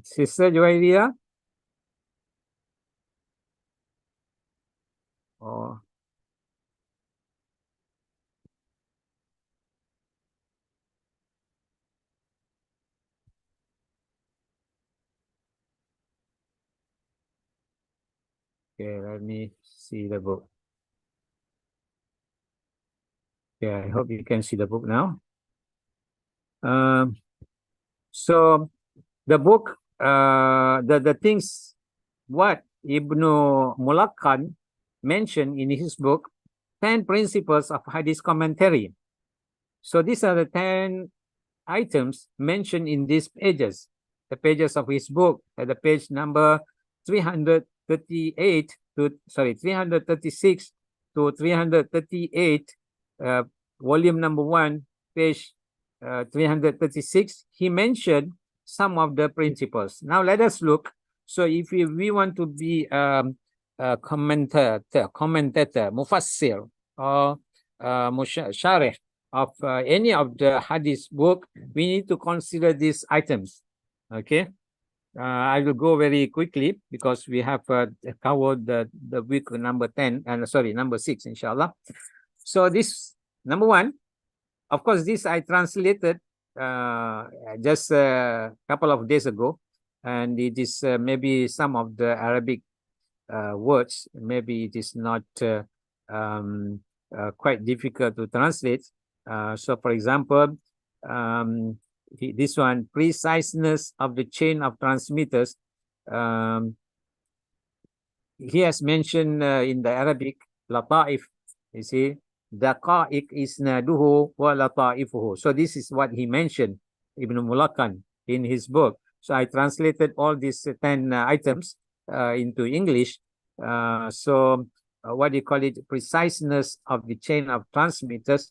Sister Joalia? Oh. Okay, let me see the book. Okay, I hope you can see the book now. So the book, the things, what Ibn Mulakkan mentioned in his book 10 principles of hadith commentary. So these are the 10 items mentioned in these pages, the pages of his book, at the page number 336 to 338, volume number 1, page 336. He mentioned some of the principles. Now let us look. So if we want to be a commentator, mufassir, or musharih of any of the hadith book, we need to consider these items. Okay, I will go very quickly because we have covered the week number 10 and number 6, inshallah. So this number 1, of course, this I translated just a couple of days ago, and it is maybe some of the Arabic words, maybe it is not quite difficult to translate. So for example, this one, preciseness of the chain of transmitters. He has mentioned in the Arabic, lata'if, you see, daqa'iq isnaduhu wa lata'ifuhu. So this is what he mentioned, Ibn Mulakkan, in his book. So I translated all these 10 items into English. So what do you call it? Preciseness of the chain of transmitters.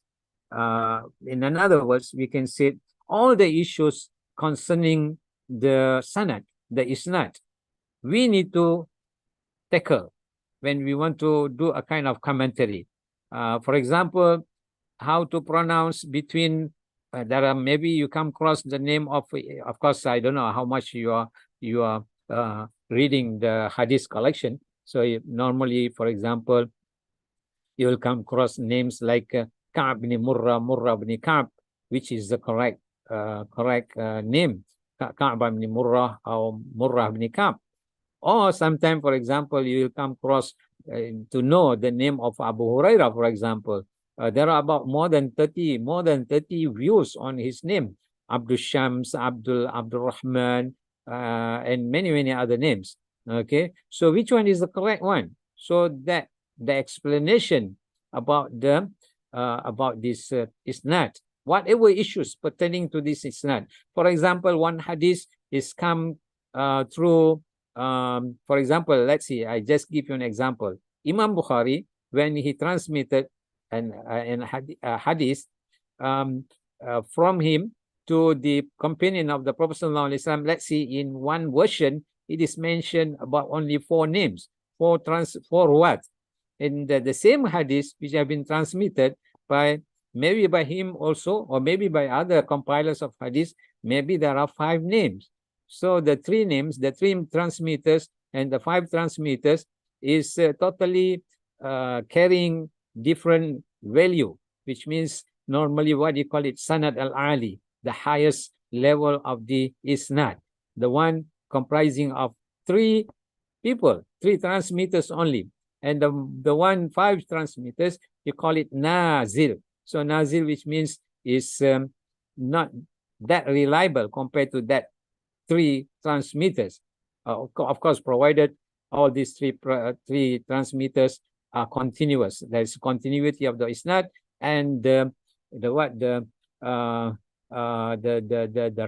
In other words, we can say all the issues concerning the sanad, the isnad, we need to tackle when we want to do a kind of commentary. For example, how to pronounce between there are, maybe you come across the name of course, I don't know how much you are reading the hadith collection. So normally, for example, you will come across names like Ka'b bin Murrah, Murrah bin Ka'b, which is the correct name, Ka'b bin Murrah or Murrah bin Ka'b. Or sometimes, for example, you will come across to know the name of Abu Hurairah, for example. There are about more than 30 views on his name. Abdul Shams, Abdul Rahman, and many other names. Okay, so which one is the correct one? So that the explanation about the about this isnad, whatever issues pertaining to this isnad. For example, one hadith is come through. For example, let's see, I just give you an example. Imam Bukhari, when he transmitted an hadith from him to the companion of the Prophet ﷺ, let's see, in one version, it is mentioned about only 4 names, 4 ruwat. In the same hadith, which have been transmitted by, maybe by him also, or maybe by other compilers of hadith, maybe there are 5 names. So the 3 names, the 3 transmitters and the 5 transmitters is totally carrying different value, which means normally what you call it, sanad al-ali, the highest level of the isnad, the one comprising of 3 people, 3 transmitters only. And the 5 transmitters, you call it nazil. So nazil, which means is not that reliable compared to that 3 transmitters, of course, provided all these 3 transmitters are continuous. There is continuity of the isnad, and the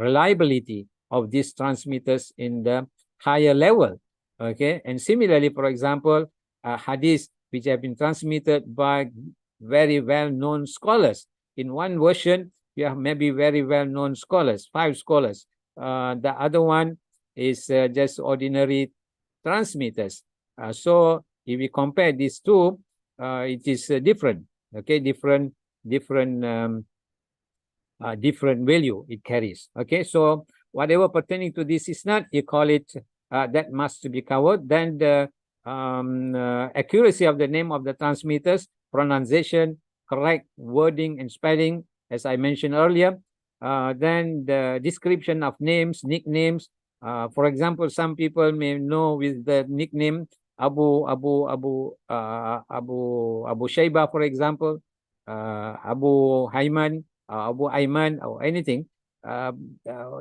reliability of these transmitters in the higher level. Okay, and similarly, for example, hadith which have been transmitted by very well-known scholars. In one version, you have maybe very well-known scholars, 5 scholars. The other one is just ordinary transmitters. So if we compare these 2, it is different. Okay, different value it carries. Okay, so whatever pertaining to this is not, you call it that must be covered. Then the accuracy of the name of the transmitters, pronunciation, correct wording and spelling, as I mentioned earlier. Then the description of names, nicknames. For example, some people may know with the nickname Abu Shayba, for example, Abu Hayman, Abu Ayman, or anything.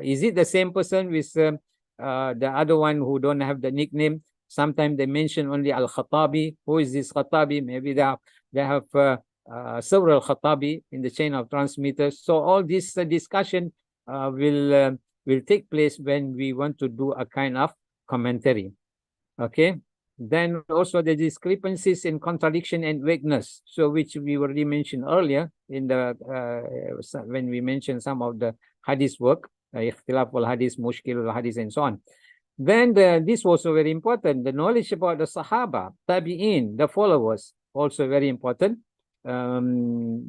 Is it the same person with the other one who don't have the nickname? Sometimes they mention only Al-Khattabi. Who is this Khattabi? Maybe they have several Khattabi in the chain of transmitters. So all this discussion will take place when we want to do a kind of commentary. Okay. Then also the discrepancies in contradiction and vagueness. So which we already mentioned earlier in the when we mentioned some of the hadith work, ikhtilaf al-hadith, mushkil al-hadith, and so on. Then this also very important. The knowledge about the Sahaba, Tabi'in, the followers, also very important,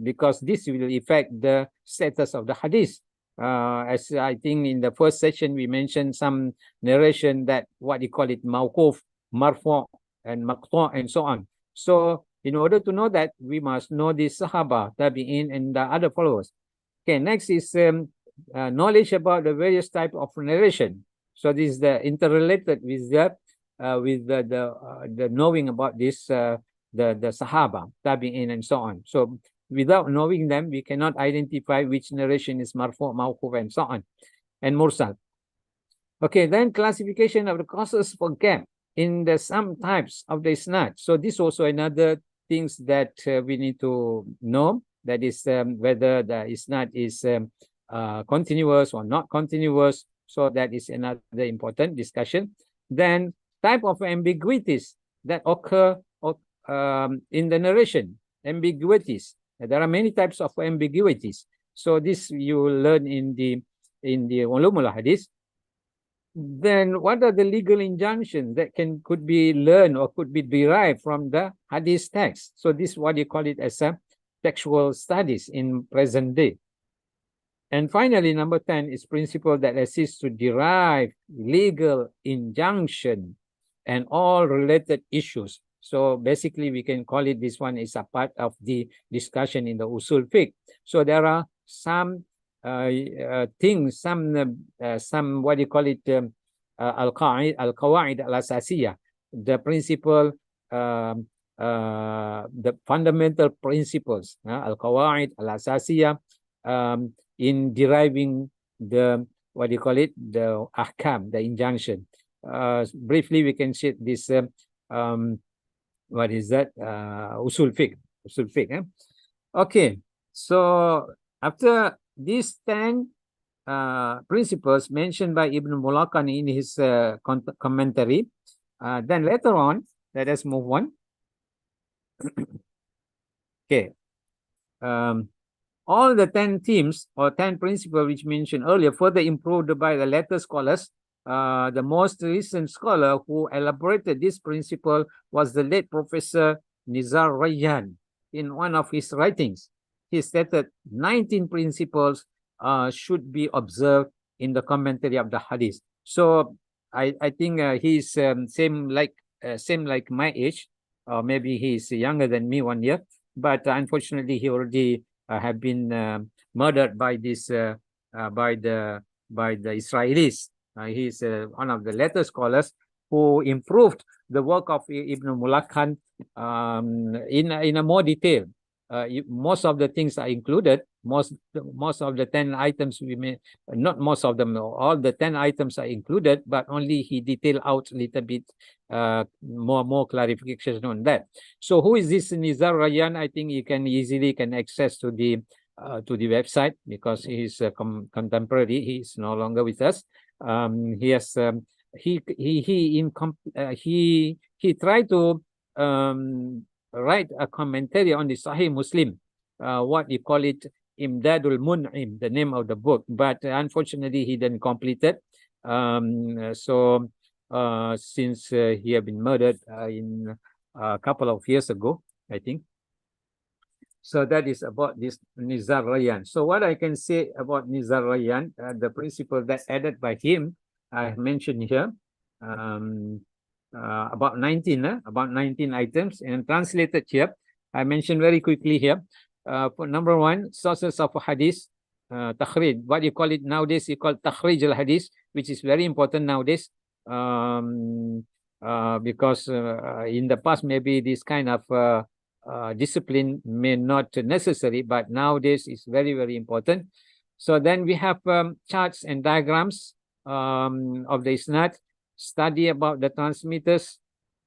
because this will affect the status of the hadith. As I think in the first session we mentioned some narration that what you call it mawquf, marfu' and maqtu' and so on. So in order to know that, we must know the Sahaba, Tabi'in, and the other followers. Okay, next is knowledge about the various type of narration. So this is the interrelated with the knowing about this the Sahaba, Tabi'in, and so on. So without knowing them, we cannot identify which narration is marfu', mawquf, and so on, and mursal. Okay, then classification of the causes for gap in the some types of the isnad. So this also another things that we need to know. That is whether the isnad is continuous or not continuous. So that is another important discussion. Then type of ambiguities that occur in the narration. Ambiguities. There are many types of ambiguities. So this you will learn in the ulumul hadith. Then what are the legal injunctions that could be learned or could be derived from the hadith text? So this is what you call it as a textual studies in present day. And finally, number 10 is principle that assists to derive legal injunction and all related issues. So basically, we can call it, this one is a part of the discussion in the usul fiqh. So there are some things, some what do you call it, al-qa'id, al-qawa'id al-asasiyah, the principle, the fundamental principles, al-qawa'id al-asasiyah, in deriving the, what do you call it, the ahkam, the injunction. Briefly, we can see this, what is that, usul fiqh. Okay, so after these 10 principles mentioned by Ibn Mulakan in his commentary, then later on, let us move on. Okay. All the 10 themes or 10 principles which mentioned earlier further improved by the later scholars. The most recent scholar who elaborated this principle was the late Professor Nizar Rayyan. In one of his writings, he stated 19 principles should be observed in the commentary of the hadith. So I think he's same like my age, or maybe he's younger than me 1 year. But unfortunately, he already have been murdered by this by the Israelis. He's one of the later scholars who improved the work of Ibn Mulakan in a more detail. Most of the things are included. Most of the 10 items we may, not most of them, all the 10 items are included, but only he detailed out a little bit more clarification on that. So who is this Nizar Rayyan? I think you can easily access to the website, because he is contemporary. He is no longer with us. He has he tried to write a commentary on the Sahih Muslim, what you call it, Imdadul Mun'im, the name of the book, but unfortunately he didn't complete it. Since he had been murdered in a couple of years ago, I think. So that is about this Nizar Rayyan. So what I can say about Nizar Rayyan, the principle that added by him, I mentioned here, about 19 items, and translated here. I mentioned very quickly here. For number 1, sources of hadith, takhrij. What you call it nowadays, you call takhrij al-hadith, which is very important nowadays, because in the past maybe this kind of discipline may not necessary, but nowadays it's very, very important. So then we have charts and diagrams of the isnad, study about the transmitters,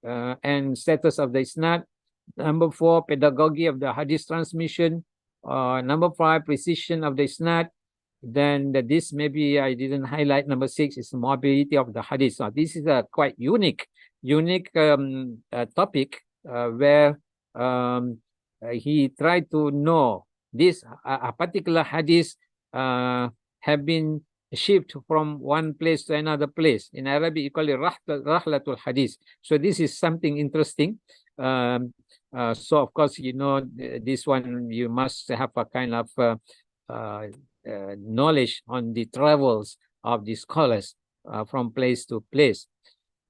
and status of the isnad. Number 4, pedagogy of the hadith transmission. Number 5, precision of the isnad. Then this maybe I didn't highlight. Number 6 is mobility of the hadith. So this is a quite unique topic where he tried to know this a particular hadith have been shipped from one place to another place. In Arabic, you call it Raudlotul hadith. So this is something interesting. So of course, you know, this one you must have a kind of knowledge on the travels of the scholars from place to place.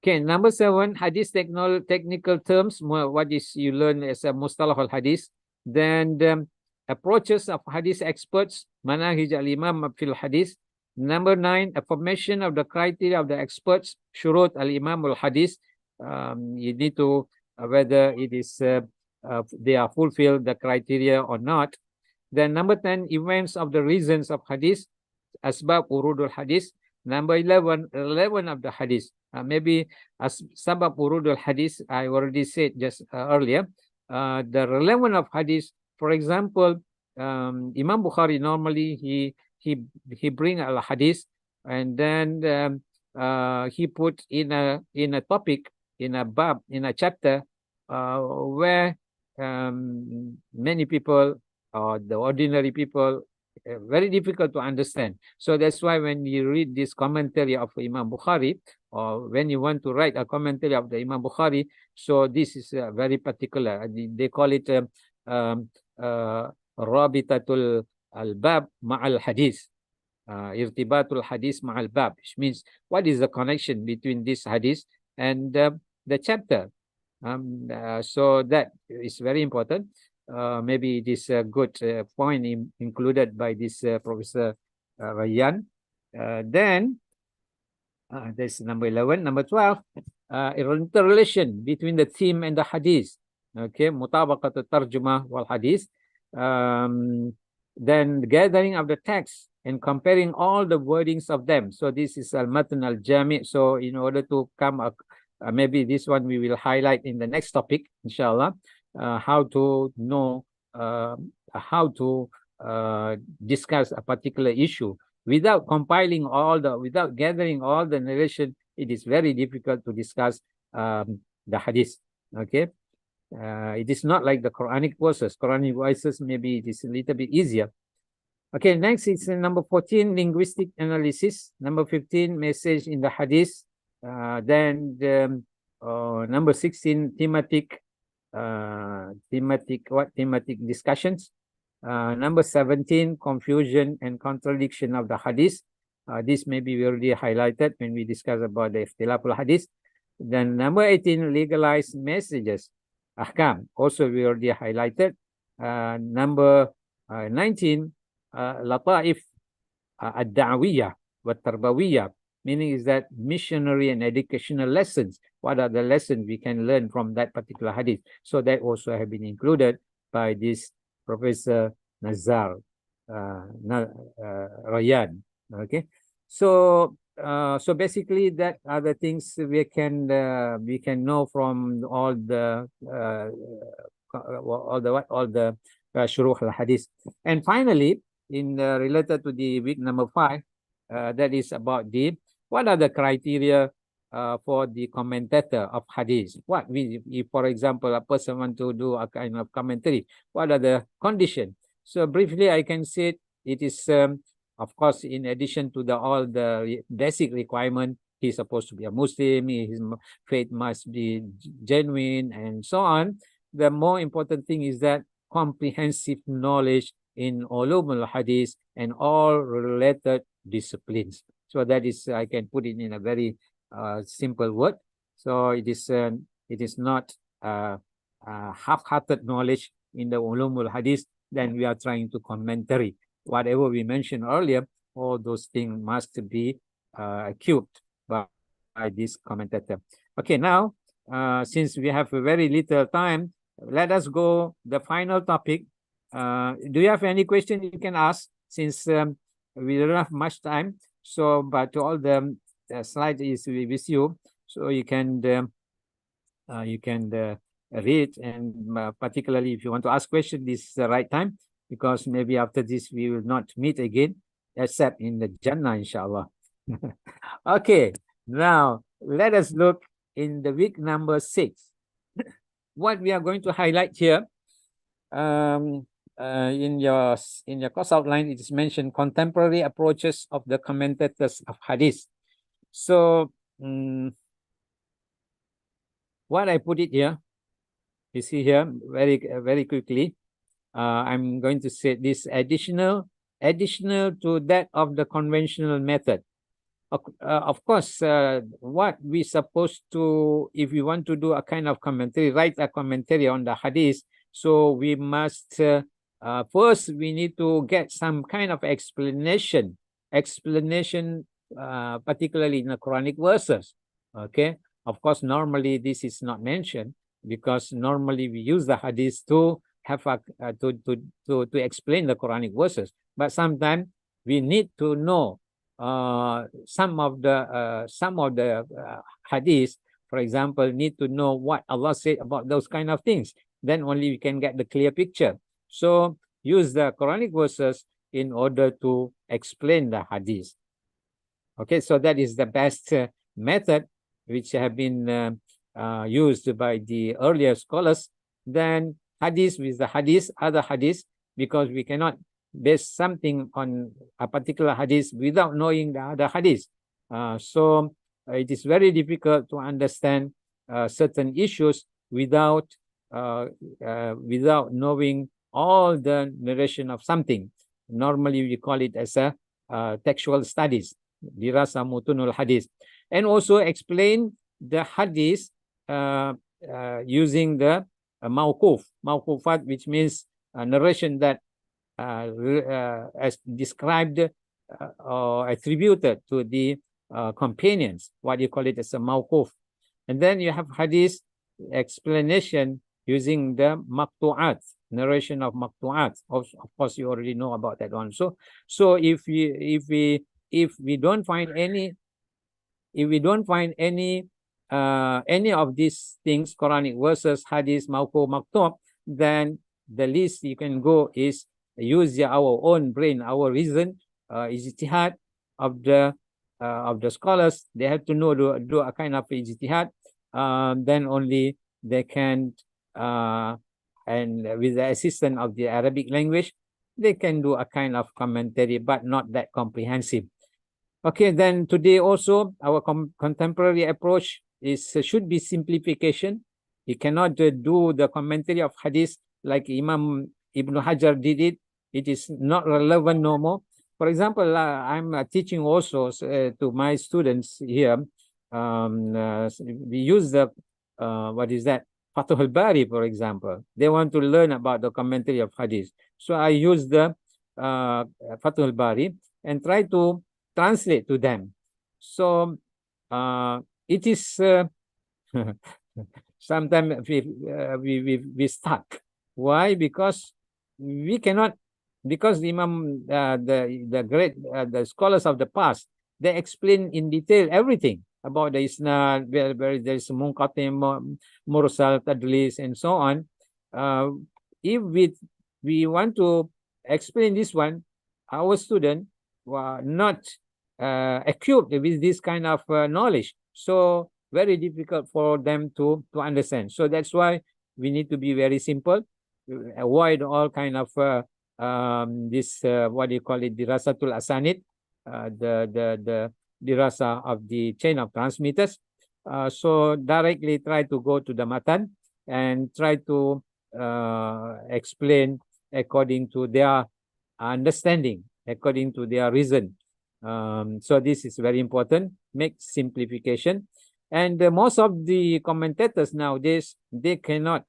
Okay, number 7, hadith technical terms. What is you learn as a mustalah al-hadith. Then the approaches of hadith experts, manahij al-imam fil hadith. Number 9, affirmation of the criteria of the experts, shurut al-imam al-hadith. You need to whether it is they are fulfilled the criteria or not. Then number 10, events of the reasons of hadith, asbab urudul hadith. Number 11, relevant of the hadith. Maybe as sabab urudul hadith, I already said just earlier. The relevant of hadith, for example, Imam Bukhari normally he bring al hadith and then he put in a topic, in a bab, in a chapter where many people or the ordinary people very difficult to understand. So that's why when you read this commentary of Imam Bukhari, or when you want to write a commentary of the Imam Bukhari, so this is very particular. They call it Rabitatul al-Bab ma'al hadith, irtibatul hadith ma'al bab, which means what is the connection between this hadith and the chapter. So that is very important. Maybe it is a good point included by this Professor Ryan. Then that's number 11. Number 12, interrelation between the theme and the hadith. Okay, mutabaqat tarjumah wal hadith. Then gathering of the text and comparing all the wordings of them. So this is al-matn al-jami'. So in order to come up, maybe this one we will highlight in the next topic, inshallah. How to know, how to discuss a particular issue without compiling without gathering all the narration. It is very difficult to discuss the hadith. Okay, it is not like the Quranic verses. Quranic verses maybe it is a little bit easier. Okay, next is number 14, linguistic analysis. Number 15, message in the hadith. Then number 16, thematic discussions. Number 17, confusion and contradiction of the hadith. This maybe we already highlighted when we discussed about the ikhtilaful hadith. Then number 18, legalized messages, ahkam. Also we already highlighted. Number 19, lataif ad-da'wiyah wa tarbawiyah, meaning is that missionary and educational lessons. What are the lessons we can learn from that particular hadith? So that also have been included by this Professor Nazar Ryan. Okay, so basically that are the things we can know from all the shuruh al hadith. And finally, in related to the week number 5, that is about what are the criteria for the commentator of hadith? What if, for example, a person want to do a kind of commentary, what are the conditions? So briefly, I can say it is, of course, in addition to all the basic requirement, he's supposed to be a Muslim, his faith must be genuine, and so on. The more important thing is that comprehensive knowledge in ulum al-hadith and all related disciplines. So that is, I can put it in a very simple word. So it is not half-hearted knowledge in the ulum al-hadith. Then we are trying to commentary. Whatever we mentioned earlier, all those things must be equipped by this commentator. Okay, now since we have a very little time, let us go the final topic. Do you have any question you can ask, since we don't have much time? So, but all the slide is with you, so you can you can read, and particularly if you want to ask questions, this is the right time, because maybe after this we will not meet again except in the Jannah, inshallah. Okay, now let us look in the week number 6. What we are going to highlight here, in your course outline, it is mentioned contemporary approaches of the commentators of Hadith. So what I put it here, you see here very quickly. I'm going to say this additional to that of the conventional method. Of course, what we supposed to, if we want to do a kind of commentary, write a commentary on the Hadith, so we must first we need to get some kind of explanation, particularly in the Quranic verses. Okay, of course, normally this is not mentioned, because normally we use the Hadith to have to explain the Quranic verses. But sometimes we need to know some of the Hadith, for example, need to know what Allah said about those kind of things. Then only we can get the clear picture. So use the Quranic verses in order to explain the Hadith. Okay, so that is the best method which have been used by the earlier scholars. Then Hadith with the Hadith, other Hadith, because we cannot base something on a particular Hadith without knowing the other Hadith. So it is very difficult to understand certain issues without knowing all the narration of something. Normally we call it as a textual studies, dirasa mutunul hadith, and also explain the Hadith using the mawqufat, which means narration that as described or attributed to the companions, what you call it as a mawquf. And then you have Hadith explanation using the maqtu'at, narration of maqtu'at. Of course, you already know about that one. So if we don't find any any of these things, Quranic verses, Hadith, mawquf, maqtu', then the least you can go is use our own brain, our reason, ijtihad of the scholars. They have to know do a kind of ijtihad. Then only they can, and with the assistance of the Arabic language, they can do a kind of commentary, but not that comprehensive. Okay, then today also our contemporary approach should be simplification. You cannot do the commentary of Hadith like Imam Ibn Hajar did it. It is not relevant no more. For example, I'm teaching also to my students here. We use the what is that? Fatah al-Bari, for example. They want to learn about the commentary of Hadith. So I use the Fatah al-Bari and try to translate to them. So it is sometimes we stuck. Why? Because we cannot. Because Imam, the great the scholars of the past, they explain in detail everything about the isnad, where there is munqati, mursal, tadlis, and so on. If we want to explain this one, our student were not equipped with this kind of knowledge, so very difficult for them to understand. So that's why we need to be very simple, avoid all kind of this what do you call it, dirasatul asanid, the dirasa of the chain of transmitters. So directly try to go to the matan and try to explain according to their understanding, according to their reason. So this is very important. Make simplification. And most of the commentators nowadays, they cannot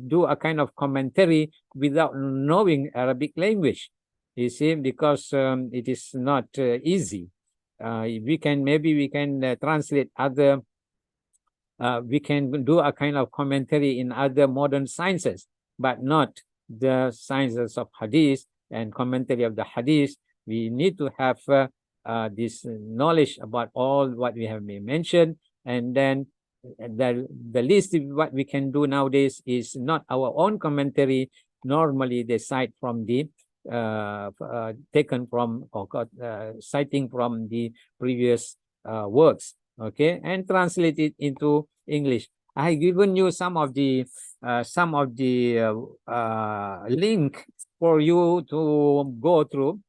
do a kind of commentary without knowing Arabic language. You see, because it is not easy. We can translate other. We can do a kind of commentary in other modern sciences, but not the sciences of Hadith and commentary of the Hadith. We need to have this knowledge about all what we have mentioned, and then the least what we can do nowadays is not our own commentary. Normally they cite from the taken from or citing from the previous works, okay, and translate it into English. I have given you some of the link for you to go through.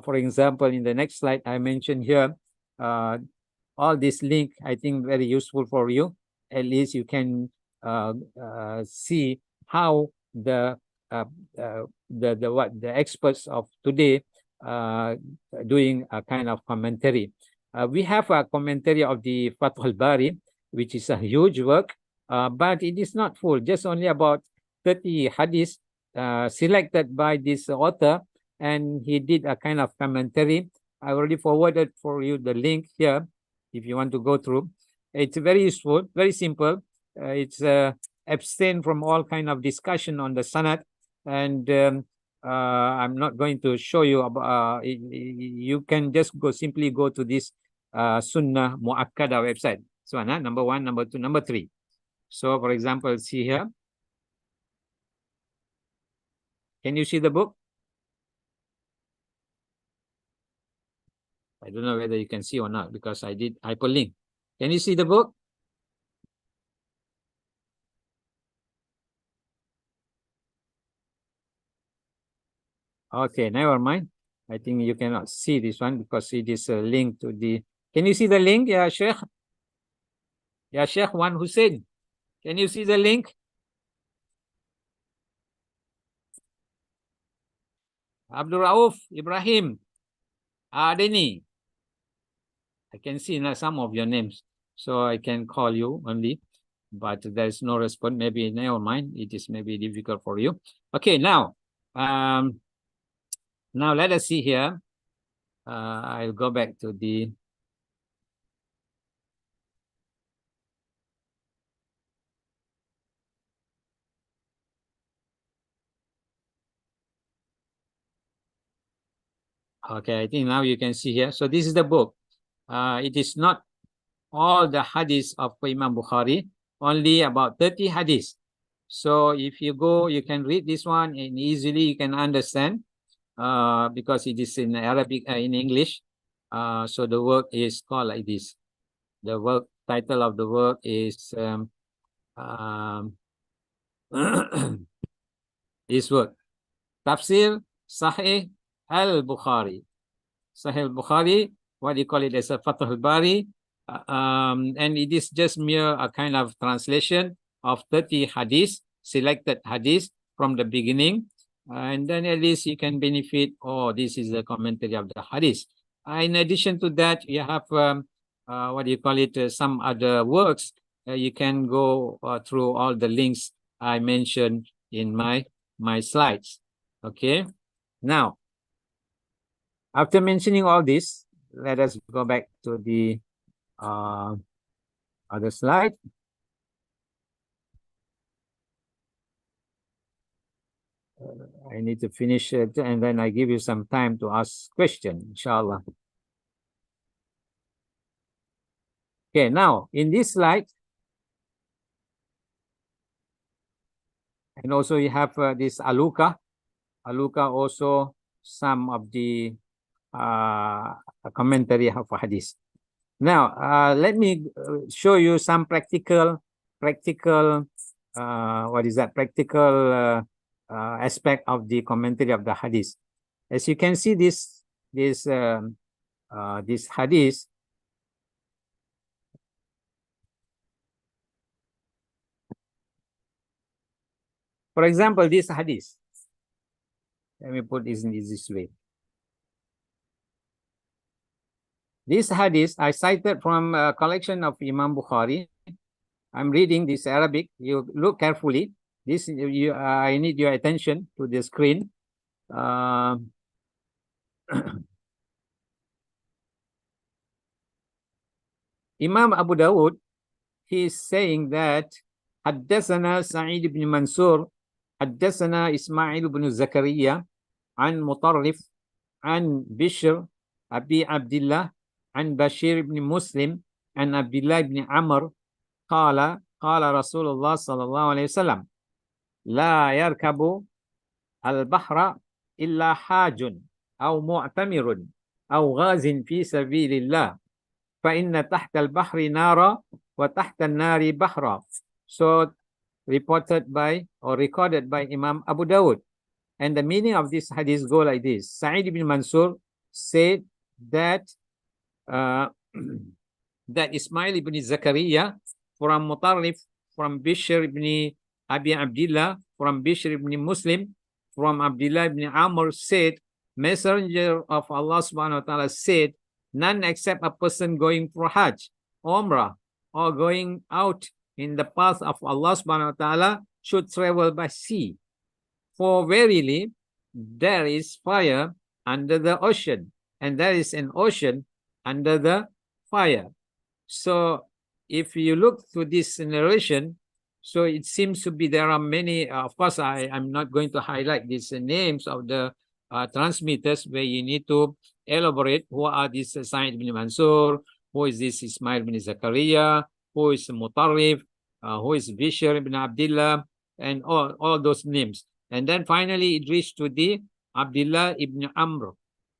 For example, in the next slide, I mentioned here all this link. I think very useful for you. At least you can see how the experts of today doing a kind of commentary. We have a commentary of the Fath al-Bari, which is a huge work, but it is not full, just only about 30 hadiths selected by this author, and he did a kind of commentary. I already forwarded for you the link here if you want to go through. It's very useful, very simple. It's abstain from all kind of discussion on the sanad, and I'm not going to show you about, you can just simply go to this Sunnah Muakkada website. So number 1, number 2, number 3. So for example, see here. Can you see the book? I don't know whether you can see or not because I did hyperlink. Can you see the book? Okay, never mind. I think you cannot see this one because it is a link to the... Can you see the link? Yeah, Sheikh? Yeah, Sheikh Wan Hussein. Can you see the link? Abdul Rauf Ibrahim. Adeni. I can see some of your names, so I can call you only, but there's no response. Maybe never mind. It is maybe difficult for you. Okay, now let us see here. I'll go back to the okay, I think now you can see here. So this is the book. It is not all the hadiths of Imam Bukhari, only about 30 hadiths. So if you go, you can read this one and easily you can understand because it is in Arabic, in English. So the work is called like this. The work title of the work is this work, Tafsir Sahih al-Bukhari. Sahih al-Bukhari, what do you call it as a Fath al-Bari, and it is just mere a kind of translation of 30 hadiths, selected hadiths from the beginning, and then at least you can benefit. Oh, this is the commentary of the hadith. In addition to that, you have what do you call it? Some other works. You can go through all the links I mentioned in my slides. Okay, now after mentioning all this, let us go back to the other slide. I need to finish it and then I give you some time to ask questions, inshallah. Okay, now in this slide, and also you have this Aluka. Aluka also some of the commentary of hadith. Now, let me show you some practical what is that? Practical aspect of the commentary of the hadith. As you can see, this hadith. For example, this hadith. Let me put this in this way. This hadith I cited from a collection of Imam Bukhari. I'm reading this Arabic. You look carefully. This I need your attention to the screen. Imam Abu Dawud, he is saying that Haddathana Sa'id ibn Mansur, Haddathana Ismail ibn Zakaria, an Mutarrif, an Bishr, Abi Abdullah, an Bashir ibn Muslim, an Abdullah ibn Amr, قال رسول الله صلى الله عليه وسلم لا يركب البحر إلا حاج أو معتمر أو غاز في سبيل الله فإن تحت البحر نارا وتحت النار بحرا. So reported by or recorded by Imam Abu Dawud. And the meaning of this hadith go like this. Sa'id ibn Mansur said that that Ismail ibn Zakaria from Mutarrif, from Bishr ibn Abi Abdullah, from Bishr ibn Muslim, from Abdullah ibn Amr said, Messenger of Allah subhanahu wa ta'ala said, none except a person going for Hajj, Umrah, or going out in the path of Allah subhanahu wa ta'ala should travel by sea. For verily, there is fire under the ocean, and there is an ocean under the fire. So if you look to this narration, so it seems to be there are many, of course, I'm not going to highlight these names of the transmitters where you need to elaborate who are these Sa'id ibn Mansur, who is this Ismail ibn Zakaria, who is Mutarrif, who is Bishr ibn Abdullah, and all those names. And then finally it reached to the Abdullah ibn Amr,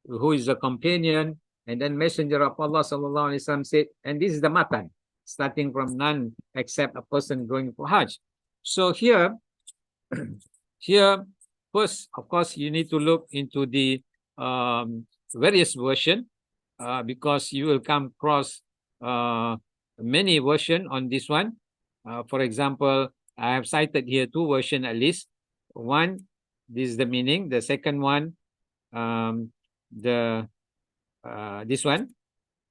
who is a companion, and then Messenger of Allah sallallahu alaihi wasallam said, and this is the matan, starting from none except a person going for Hajj. So here, first, of course, you need to look into the various version because you will come across many versions on this one. For example, I have cited here two versions at least. One, this is the meaning. The second one, this one.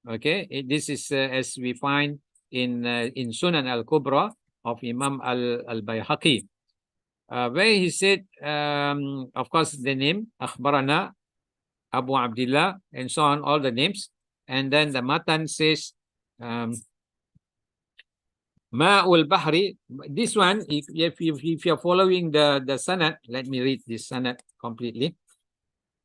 Okay, this is as we find in Sunan al-Kubra of Imam al-Bayhaqi, where he said, of course, the name Akhbarana Abu Abdullah and so on, all the names, and then the matan says Ma'ul Bahri. This one, if you're following the sanad, let me read this sanad completely.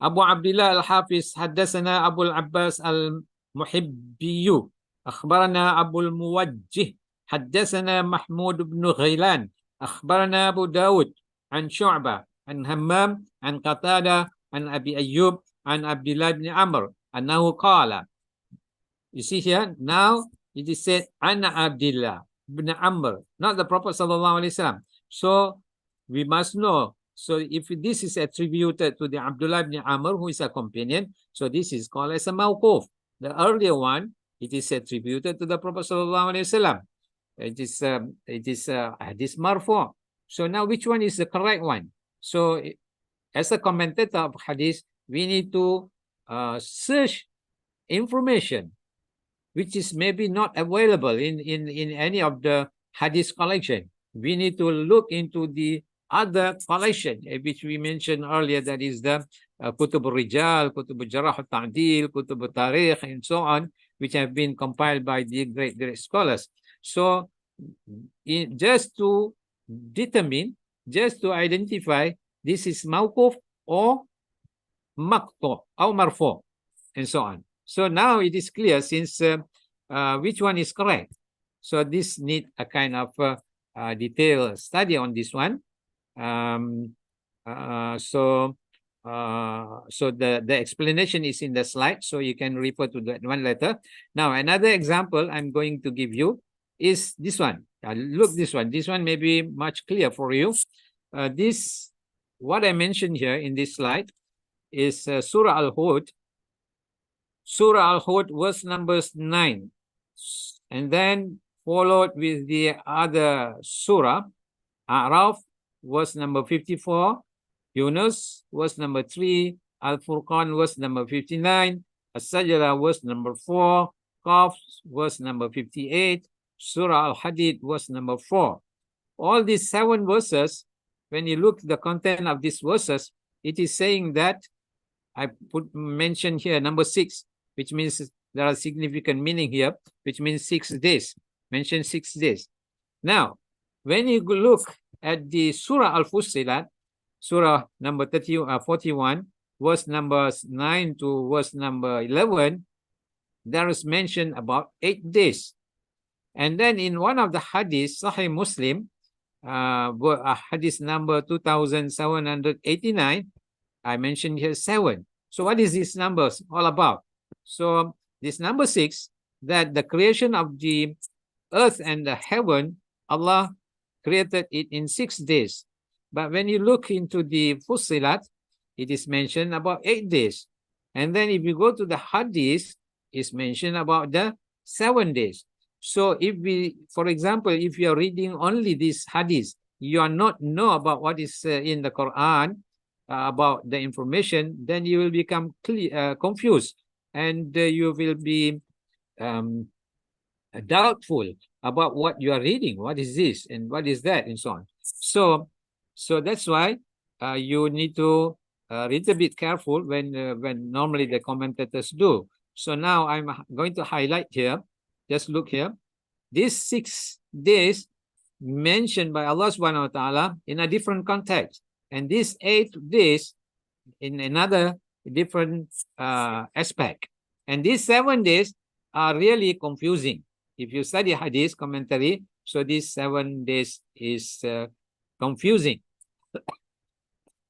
Abu Abdullah al-Hafiz Haddasana Abu al-Abbas al-Muhibbiyu أخبرنا أبو الموجه حدثنا محمود بن غيلان أخبرنا أبو داود عن شعبة عن همام عن قتادة عن أبي أيوب عن عبد الله بن عمرو أنه قال. You see here, now it is said عن عبد الله بن عمرو, not the Prophet sallallahu alaihi wasallam. So we must know. So if this is attributed to the Abdullah ibn Amr, who is a companion, so this is called as a mawquf. The earlier one, it is attributed to the Prophet sallallahu alaihi wasallam. It is hadith marfu'. So now which one is the correct one? So as a commentator of hadith, we need to search information which is maybe not available in any of the hadith collection. We need to look into the other collection which we mentioned earlier, that is the Kutub al-Rijal, Kutub al-Jarah al-Ta'dil, Kutub al-Tarikh, and so on, which have been compiled by the great scholars. So just to determine, just to identify, this is mawquf or maqtu' or marfu' and so on. So now it is clear since which one is correct. So this need a kind of detailed study on this one. So the explanation is in the slide, so you can refer to that one later. Now another example I'm going to give you is this one. Look, this one may be much clearer for you. This, what I mentioned here in this slide, is Surah Al-Hud. Surah Al-Hud, verse numbers 9, and then followed with the other surah, A'raf, verse number 54, Yunus, verse number 3, Al-Furqan, verse number 59, As-Sajdah, verse number 4, Qaf, verse number 58, Surah Al-Hadid, verse number 4. All these 7 verses, when you look at the content of these verses, it is saying that I mentioned here number 6, which means there are significant meaning here, which means 6 days. Mention 6 days. Now, when you look at the Surah Al-Fussilat, Surah number 41, verse number 9 to verse number 11, there is mention about 8 days. And then in one of the hadith, Sahih Muslim, hadith number 2789, I mentioned here 7. So what is this numbers all about? So this number 6, that the creation of the earth and the heaven, Allah created it in 6 days. But when you look into the Fussilat, it is mentioned about 8 days. And then if you go to the hadith, it's mentioned about the 7 days. So if we, for example, if you are reading only this hadith, you are not know about what is in the Quran, about the information, then you will become confused, and you will be doubtful about what you are reading. What is this and what is that and so on. So that's why you need to read a bit careful when normally the commentators do. So now I'm going to highlight here. Just look here. These 6 days mentioned by Allah subhanahu wa ta'ala in a different context. And these 8 days in another different aspect. And these 7 days are really confusing. If you study hadith commentary, so these 7 days is confusing.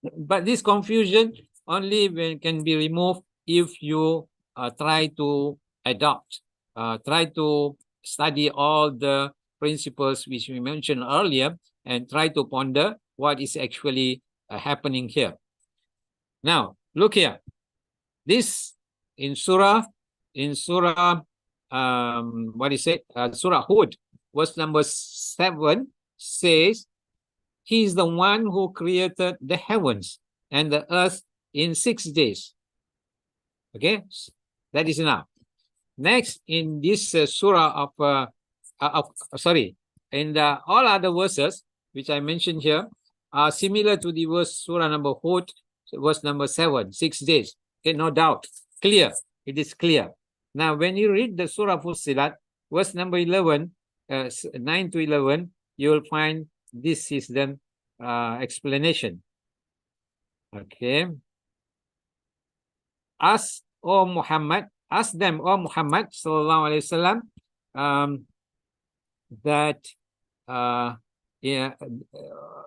But this confusion only can be removed if you try to adopt, try to study all the principles which we mentioned earlier, and try to ponder what is actually happening here. Now, look here. This in Surah, what is it? Surah Hud, verse number 7 says, He is the one who created the heavens and the earth in 6 days. Okay, that is enough. Next, in this surah in the all other verses which I mentioned here are similar to the verse surah number Hud, verse number 7, 6 days. Okay, no doubt, clear. It is clear. Now, when you read the surah Fussilat, verse number 11, 9 to 11, you will find this is the explanation. Okay. Ask, O Muhammad, ask them, O Muhammad, sallallahu alaihi wasallam, that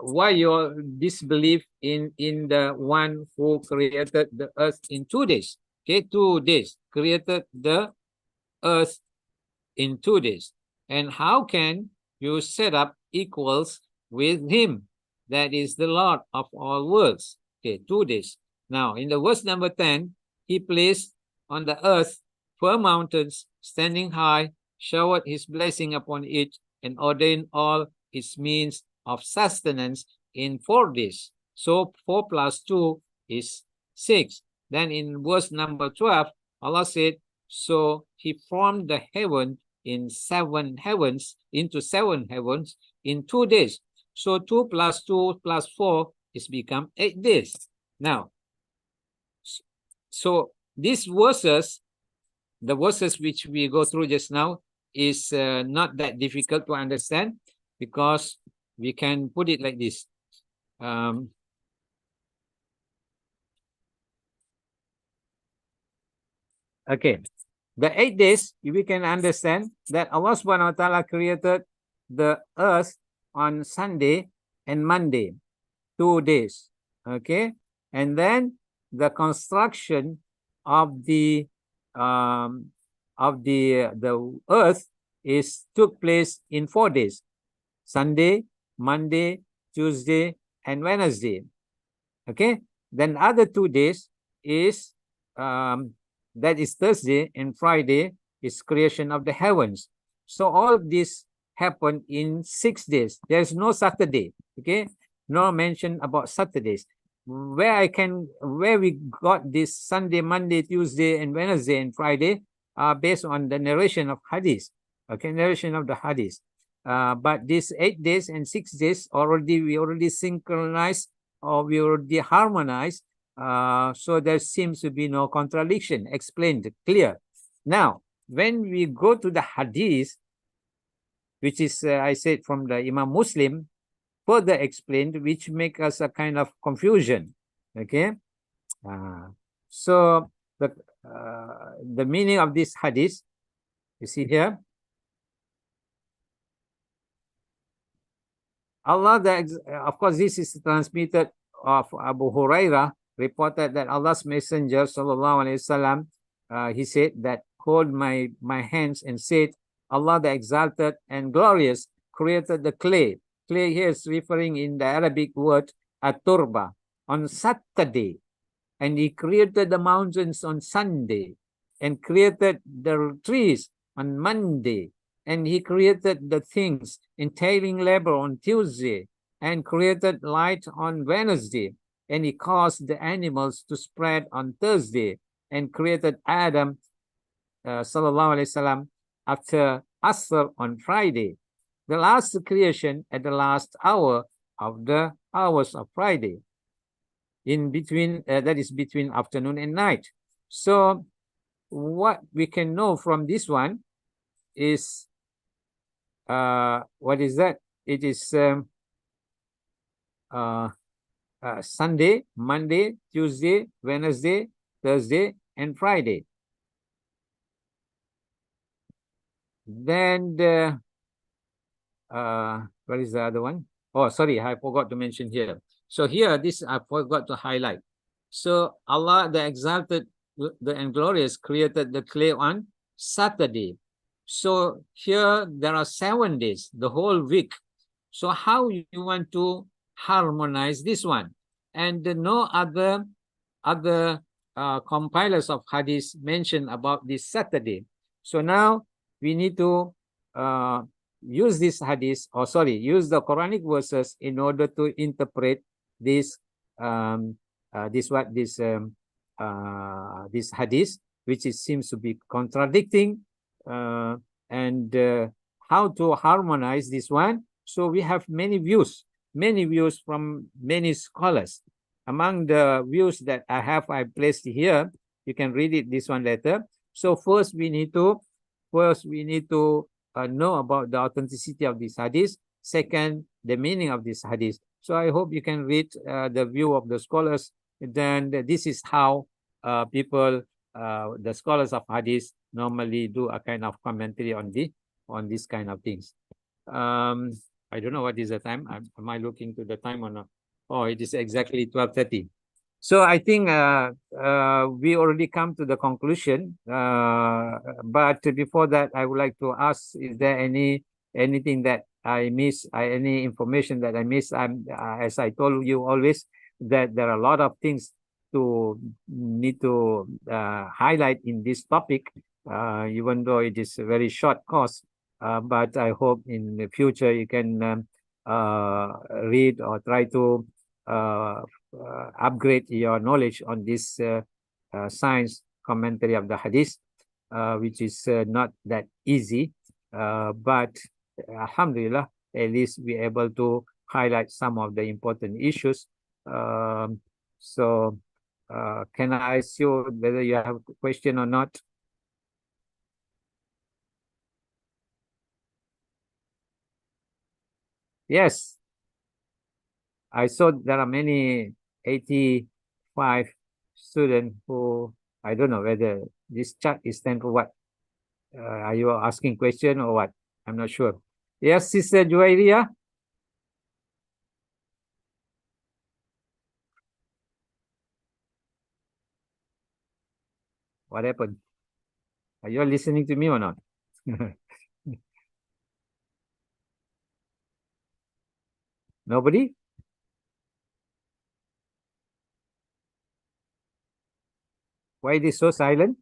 why your disbelief in the one who created the earth in 2 days. Okay, 2 days, created the earth in 2 days. And how can you set up equals with him, that is the Lord of all worlds? Okay, 2 days. Now, in the verse number 10, he placed on the earth 4 mountains, standing high, showered his blessing upon it, and ordained all its means of sustenance in 4 days. So 4 plus 2 is 6. Then in verse number 12, Allah said, so he formed the heaven in 7 heavens, into 7 heavens in 2 days. So 2 plus 2 plus 4 is become 8 days. Now, so these verses, the verses which we go through just now, is not that difficult to understand, because we can put it like this. Okay, the 8 days, we can understand that Allah subhanahu wa ta'ala created the earth on Sunday and Monday, 2 days. Okay, and then the construction of the earth took place in 4 days: Sunday, Monday, Tuesday, and Wednesday. Okay, then other 2 days is that is Thursday and Friday is creation of the heavens. So all this happened in 6 days. There is no Saturday. Okay, no mention about Saturdays. Where we got this Sunday, Monday, Tuesday, and Wednesday and Friday are based on the narration of Hadith. Okay, narration of the Hadith. But these 8 days and 6 days we already synchronized, or we already harmonized. So there seems to be no contradiction. Explained, clear. Now, when we go to the Hadith, which is I said from the Imam Muslim, further explained, which make us a kind of confusion. Okay, so the meaning of this hadith, you see here, Allah, of course, this is transmitted of Abu Hurairah, reported that Allah's Messenger, sallallahu alaihi wasallam, he said that, hold my hands and said, Allah the Exalted and Glorious created the clay. Clay here is referring in the Arabic word at-turba, on Saturday. And he created the mountains on Sunday, and created the trees on Monday, and he created the things entailing labor on Tuesday, and created light on Wednesday, and he caused the animals to spread on Thursday, and created Adam, sallallahu alaihi wasallam, after Asr on Friday, the last creation at the last hour of the hours of Friday, in between, that is between afternoon and night. So what we can know from this one is, what is that? It is Sunday, Monday, Tuesday, Wednesday, Thursday, and Friday. Then what is the other one? Oh, sorry, I forgot to mention here. So here, this I forgot to highlight. So Allah the Exalted and Glorious created the clay on Saturday. So here there are 7 days, the whole week. So how you want to harmonize this one? And no other compilers of hadith mention about this Saturday. So now we need to use this hadith, or sorry, use the Quranic verses in order to interpret this this hadith, which seems to be contradicting, and how to harmonize this one. So we have many views from many scholars. Among the views that I placed here, you can read it this one later. So first we need to know about the authenticity of this hadith. Second, the meaning of this hadith. So I hope you can read the view of the scholars. Then this is how people, the scholars of hadith, normally do a kind of commentary on this kind of things. I don't know what is the time. Am I looking to the time or not? Oh, it is exactly 12:30. So I think we already come to the conclusion. But before that, I would like to ask: is there anything that I miss? Any information that I miss? As I told you always, that there are a lot of things to need to highlight in this topic, even though it is a very short course. But I hope in the future you can read or try to upgrade your knowledge on this science commentary of the hadith, which is not that easy, but alhamdulillah, at least we're able to highlight some of the important issues. So can I ask you whether you have a question or not? Yes, I saw there are many 85 students who, I don't know whether this chart is stand for what. Are you asking question or what? I'm not sure. Yes, Sister Juwairia. What happened? Are you listening to me or not? Nobody? Why it is so silent?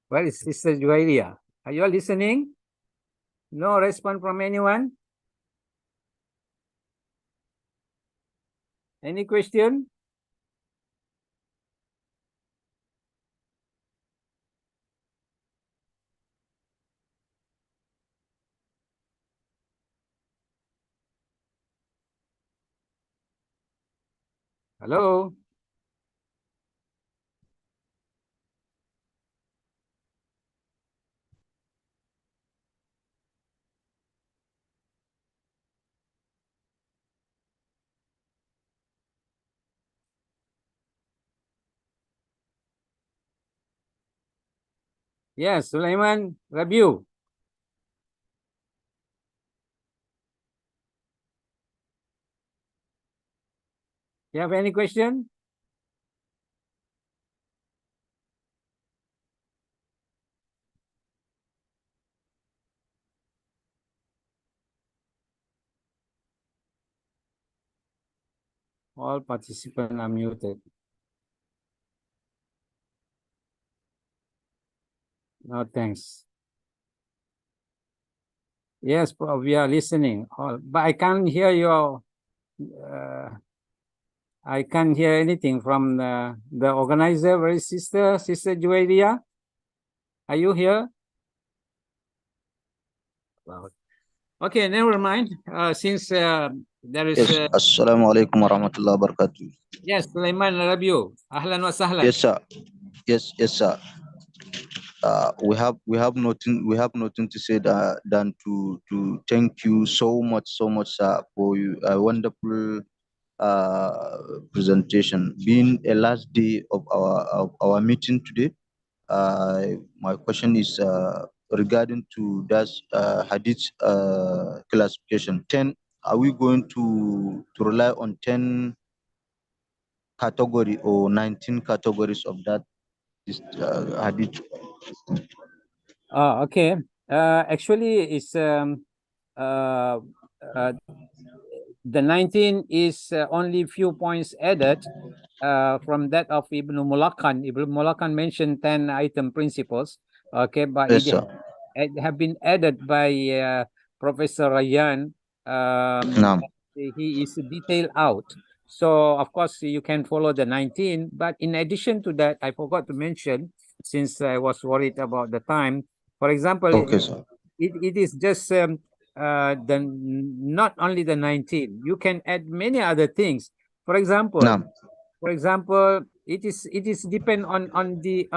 Where is Sister Juwairia? Are you all listening? No response from anyone? Any question? Hello? Yes, Sulaiman, Rabiu. You have any question? All participants are muted. No, thanks. Yes, Prof, we are listening. But I can't hear your. I can't hear anything from the organizer. Where is Sister Zunaidah? Are you here? Well, okay, never mind. Since there is. Yes, Assalamualaikum warahmatullahi wabarakatuh. Yes, Sulaiman Rabiu. Ahlan wa sahlan. Yes, sir. Yes, sir. We have nothing to say than to thank you so much, for a wonderful presentation. Being a last day of our meeting today, my question is regarding to that hadith classification 10. Are we going to rely on 10 category or 19 categories of that hadith? Okay. Actually, it's the 19 is only few points added from that of Ibn Mulaqan. Ibn Mulaqan mentioned 10 item principles. Okay, but Yes, it have been added by Professor Ryan. No. He is detailed out. So of course you can follow the 19, but in addition to that, I forgot to mention, since I was worried about the time. For example, Okay, sir. it is just not only the 19. You can add many other things. For example, No. it is depend on the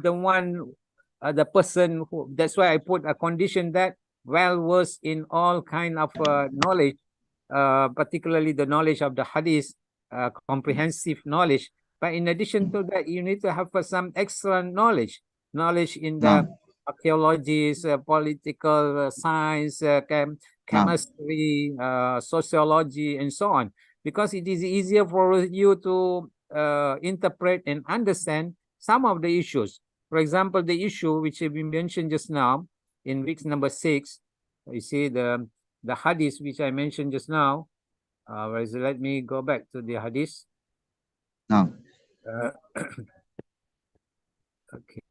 one the person who. That's why I put a condition that well versed in all kind of knowledge, particularly the knowledge of the hadith, comprehensive knowledge. But in addition to that, you need to have some extra knowledge in the archaeology, political science, chemistry, sociology, and so on, because it is easier for you to interpret and understand some of the issues. For example, the issue which we mentioned just now in week number 6, you see the hadith which I mentioned just now. Where is it? Let me go back to the hadith. Okay,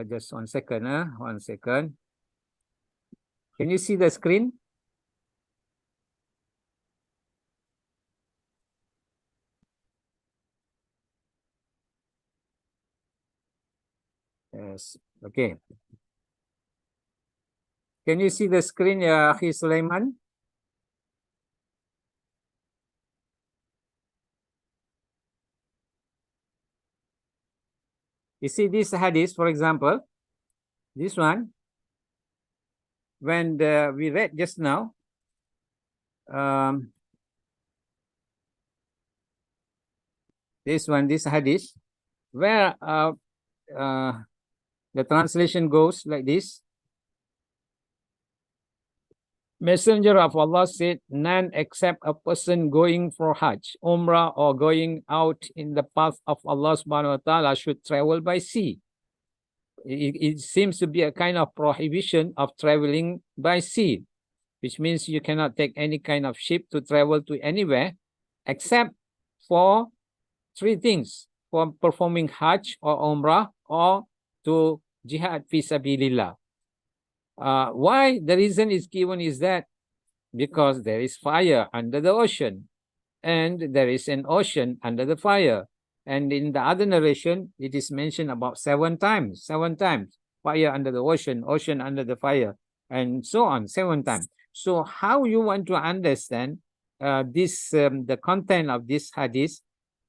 just 1 second. 1 second. Can you see the screen? Yes. Okay. Can you see the screen, ya Akhi Sulaiman? You see this hadith, for example, this one, when we read just now, this hadith, where the translation goes like this. Messenger of Allah said, none except a person going for Hajj, Umrah, or going out in the path of Allah subhanahu wa ta'ala should travel by sea. It seems to be a kind of prohibition of traveling by sea, which means you cannot take any kind of ship to travel to anywhere except for 3 things: for performing Hajj or Umrah, or to jihad fi sabilillah. Why? The reason is given is that because there is fire under the ocean, and there is an ocean under the fire. And in the other narration, it is mentioned about 7 times. 7 times. Fire under the ocean, ocean under the fire, and so on, 7 times. So how you want to understand the content of this hadith,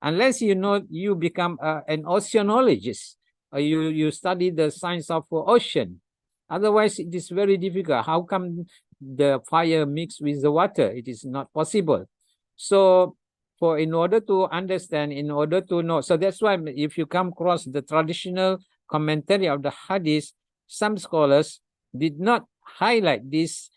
unless you know, you become an oceanologist, or you study the science of ocean. Otherwise, it is very difficult. How come the fire mixed with the water? It is not possible. So in order to understand, in order to know, so that's why if you come across the traditional commentary of the hadith, some scholars did not highlight this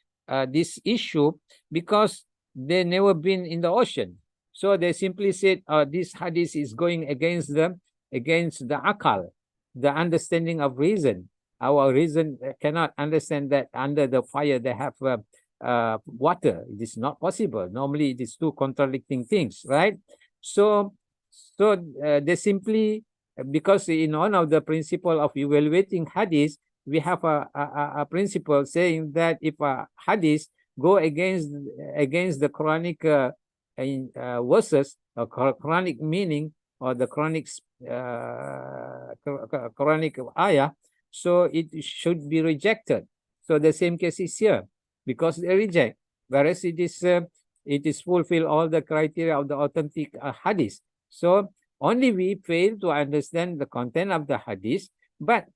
issue because they never been in the ocean. So they simply said, this hadith is going against the akal, the understanding of reason. Our reason cannot understand that under the fire they have water. It is not possible. Normally it is two contradicting things, right? So they simply, because in one of the principle of evaluating hadith, we have a principle saying that if a hadith go against the Quranic verses or Quranic meaning or the Quranic ayah, so it should be rejected. So the same case is here, because they reject, whereas it is fulfill all the criteria of the authentic hadith. So only we fail to understand the content of the hadith. But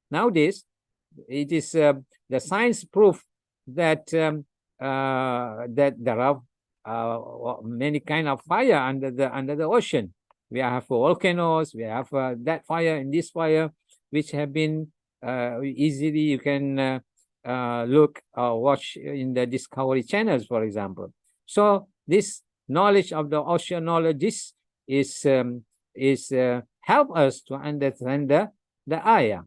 nowadays, it is the science proof that that there are many kind of fire under the ocean. We have volcanoes, we have that fire and this fire, which have been easily you can look or watch in the Discovery channels, for example. So this knowledge of the oceanologists is help us to understand the ayah.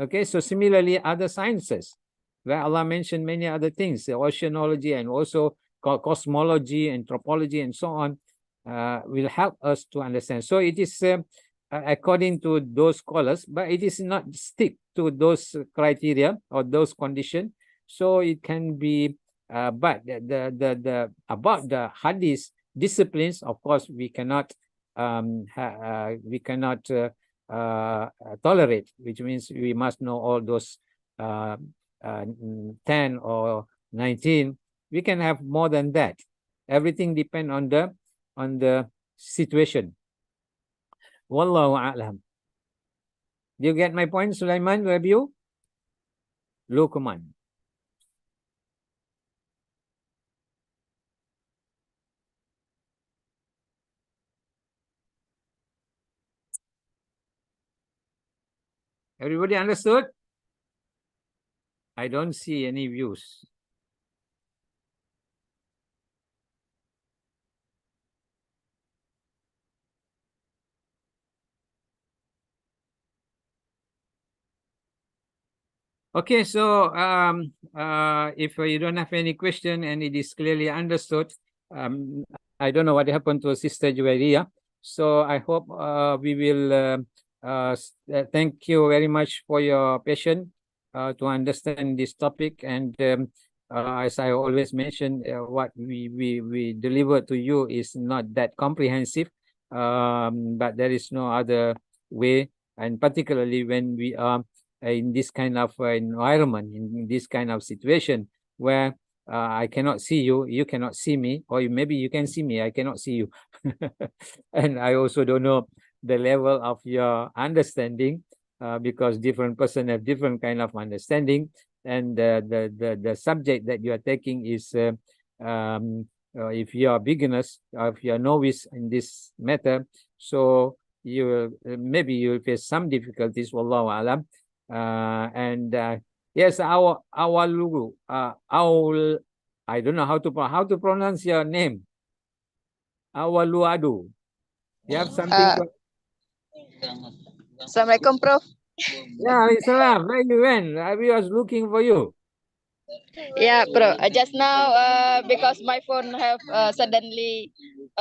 Okay, so similarly, other sciences, where Allah mentioned many other things, the oceanology and also cosmology, anthropology, and so on, will help us to understand. So it is according to those scholars, but it is not stick to those criteria or those conditions. So it can be, but the about the hadith disciplines, of course, we cannot tolerate, which means we must know all those 10 or 19. We can have more than that. Everything depends on the situation. Wallahu a'lam. Do you get my point, Sulaiman? Have you? Luqman. Everybody understood? I don't see any views. Okay, so if you don't have any question and it is clearly understood, I don't know what happened to Sister Juwairia. So I hope we will thank you very much for your patience to understand this topic. And as I always mention, what we deliver to you is not that comprehensive, but there is no other way. And particularly when we are in this kind of environment, in this kind of situation where I cannot see you, you cannot see me, or maybe you can see me, I cannot see you. And I also don't know the level of your understanding, because different person have different kind of understanding, and the subject that you are taking is if you are beginners, if you are novice in this matter, so you will maybe you will face some difficulties. Wallahu alam. Yes, our Lugu, I don't know how to pronounce your name. Our Luadu. You have something? Assalamualaikum, Prof. Yeah, Salam. Where you went? I was looking for you. Yeah, Prof. Just now, because my phone have suddenly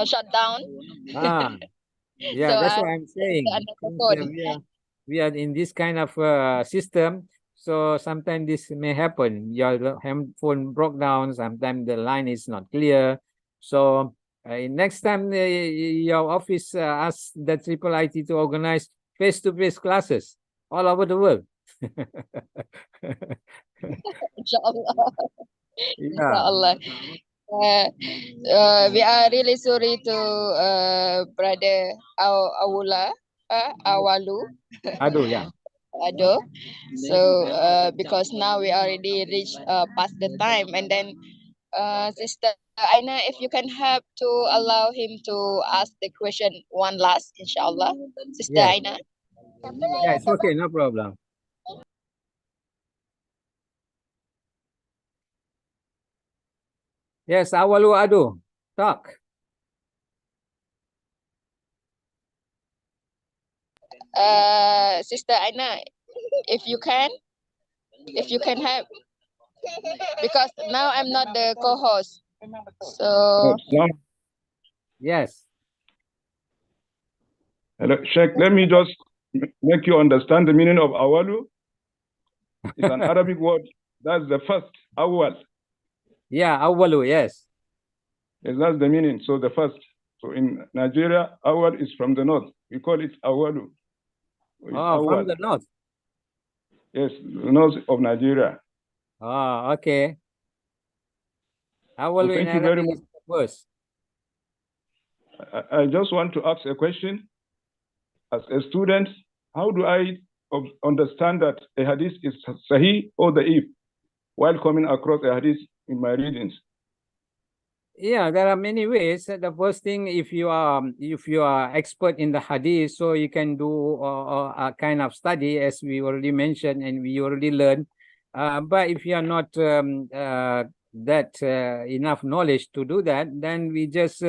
shut down. Yeah, So that's what I'm saying. We are in this kind of system, so sometimes this may happen. Your phone broke down. Sometimes the line is not clear. So next time your office asks the IIIT to organize face-to-face classes all over the world. Inshallah. Inshallah. We are really sorry to brother Awula, Awalu. Aduh, yeah. Aduh. So because now we already reached past the time, and then Sister Aina, if you can help to allow him to ask the question one last, inshallah. Sister Yes. Aina. Yeah, it's okay, no problem. Yes, awalu adu. Talk. Sister Aina, if you can help, because now I'm not the co-host. So Yes. Hello, Sheikh, let me just make you understand the meaning of awalu. It's an Arabic word. That's the first, awal. Yeah, awalu, yes. Yes, that's the meaning. So the first. So in Nigeria, awal is from the north. We call it awalu. Oh, from the north. Yes, the north of Nigeria. Oh, okay. So Awalu in thank you very Arabic much. is the first. I just want to ask a question. As a student, how do I understand that a hadith is sahih or da'if while coming across a hadith in my readings? Yeah, there are many ways. The first thing, if you are expert in the hadith, so you can do a kind of study, as we already mentioned and we already learned. But if you are not enough knowledge to do that, then we just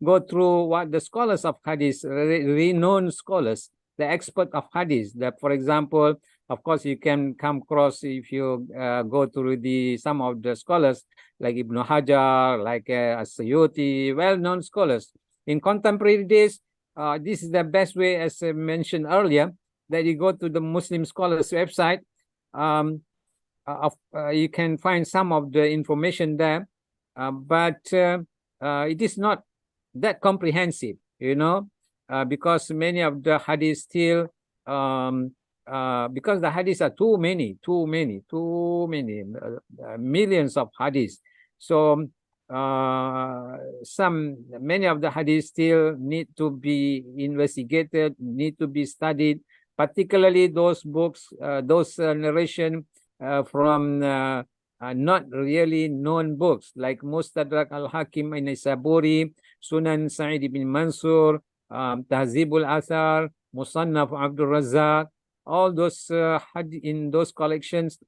go through what the scholars of hadith, renowned scholars, the expert of hadith. That, for example, of course, you can come across if you go through some of the scholars like Ibn Hajar, like As-Suyuti, well-known scholars. In contemporary days, this is the best way, as I mentioned earlier, that you go to the Muslim scholars website. You can find some of the information there, but it is not that comprehensive, because many of the hadiths still, because the hadiths are too many, millions of hadiths. So many of the hadiths still need to be investigated, need to be studied, particularly those books, those narration from not really known books like Mustadrak al-Hakim an-Nisaburi, Sunan Sa'id ibn Mansur, Tahzibul Athar, Musannaf Abdul Razzaq. All those in those collections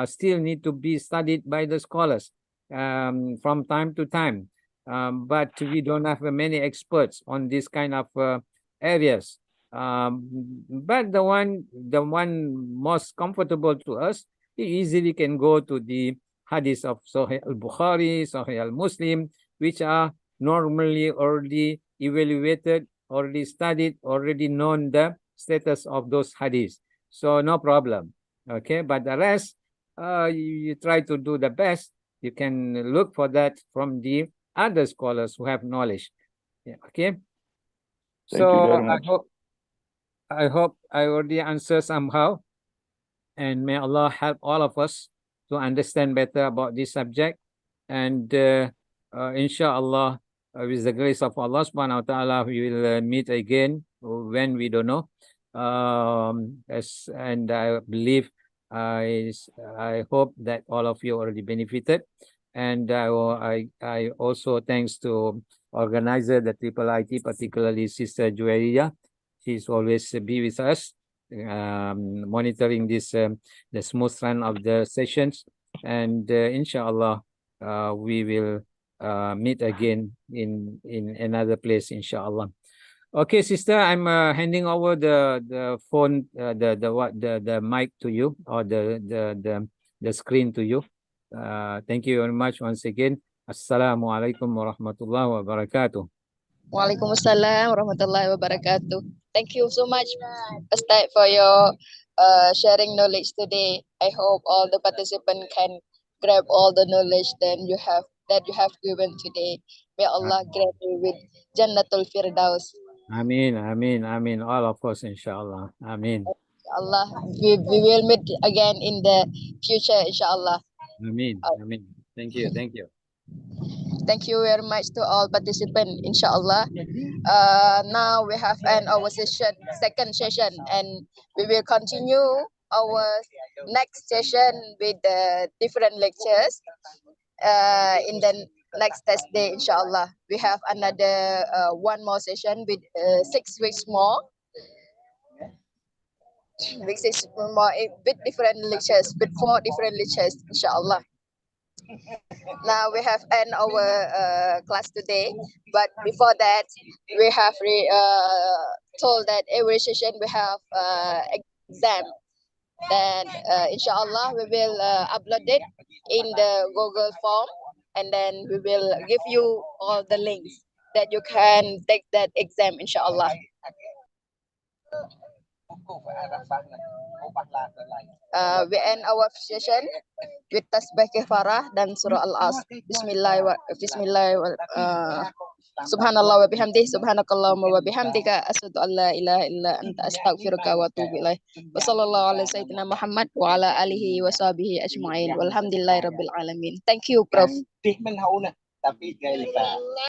still need to be studied by the scholars from time to time. But we don't have many experts on this kind of areas. But the one most comfortable to us, you easily can go to the hadith of Sahih al-Bukhari, Sahih al-Muslim, which are normally already evaluated, already studied, already known the status of those hadiths. So no problem. Okay, but the rest, you try to do the best. You can look for that from the other scholars who have knowledge. Yeah, okay. Thank you very much. I hope I already answered somehow. And may Allah help all of us to understand better about this subject. And inshallah, with the grace of Allah subhanahu wa ta'ala, we will meet again when we don't know. And I believe, I hope that all of you already benefited. And I also thanks to organizer, the IIIT, particularly Sister Juwairiyah. She's always be with us, monitoring this the smooth run of the sessions. And inshallah, we will meet again in another place, inshallah. Okay, sister, I'm handing over the phone, the mic to you, or the screen to you. Thank you very much once again. Assalamualaikum warahmatullahi wabarakatuh. Waalaikumsalam warahmatullahi wabarakatuh. Thank you so much, Ustaz, for your sharing knowledge today. I hope all the participants can grab all the knowledge that you have given today. May Allah grant you with Jannatul Firdaus. Ameen, ameen, ameen. All of us, inshallah. Ameen. Allah, we will meet again in the future, inshallah. Ameen, ameen. Thank you, thank you. Thank you very much to all participants, inshallah. Now we have our second session, and we will continue our next session with different lectures in the next Thursday, inshallah. We have another one more session with 6 weeks more. With different lectures, with 4 different lectures, inshallah. Now we have end our class today, but before that, we have told that every session we have exam. Then inshallah we will upload it in the Google form, and then we will give you all the links that you can take that exam inshallah. We end our session with tasbih kifarah dan surah al-as. Subhanallah wa bihamdih, subhanakallahumma wa bihamdika, asyhadu an la ilaha illa anta, astaghfiruka wa atubu ilaih. Wa sallallahu ala sayyidina Muhammad wa ala alihi wa sahbihi ajma'in. Walhamdulillahi rabbil alamin. Thank you, Prof.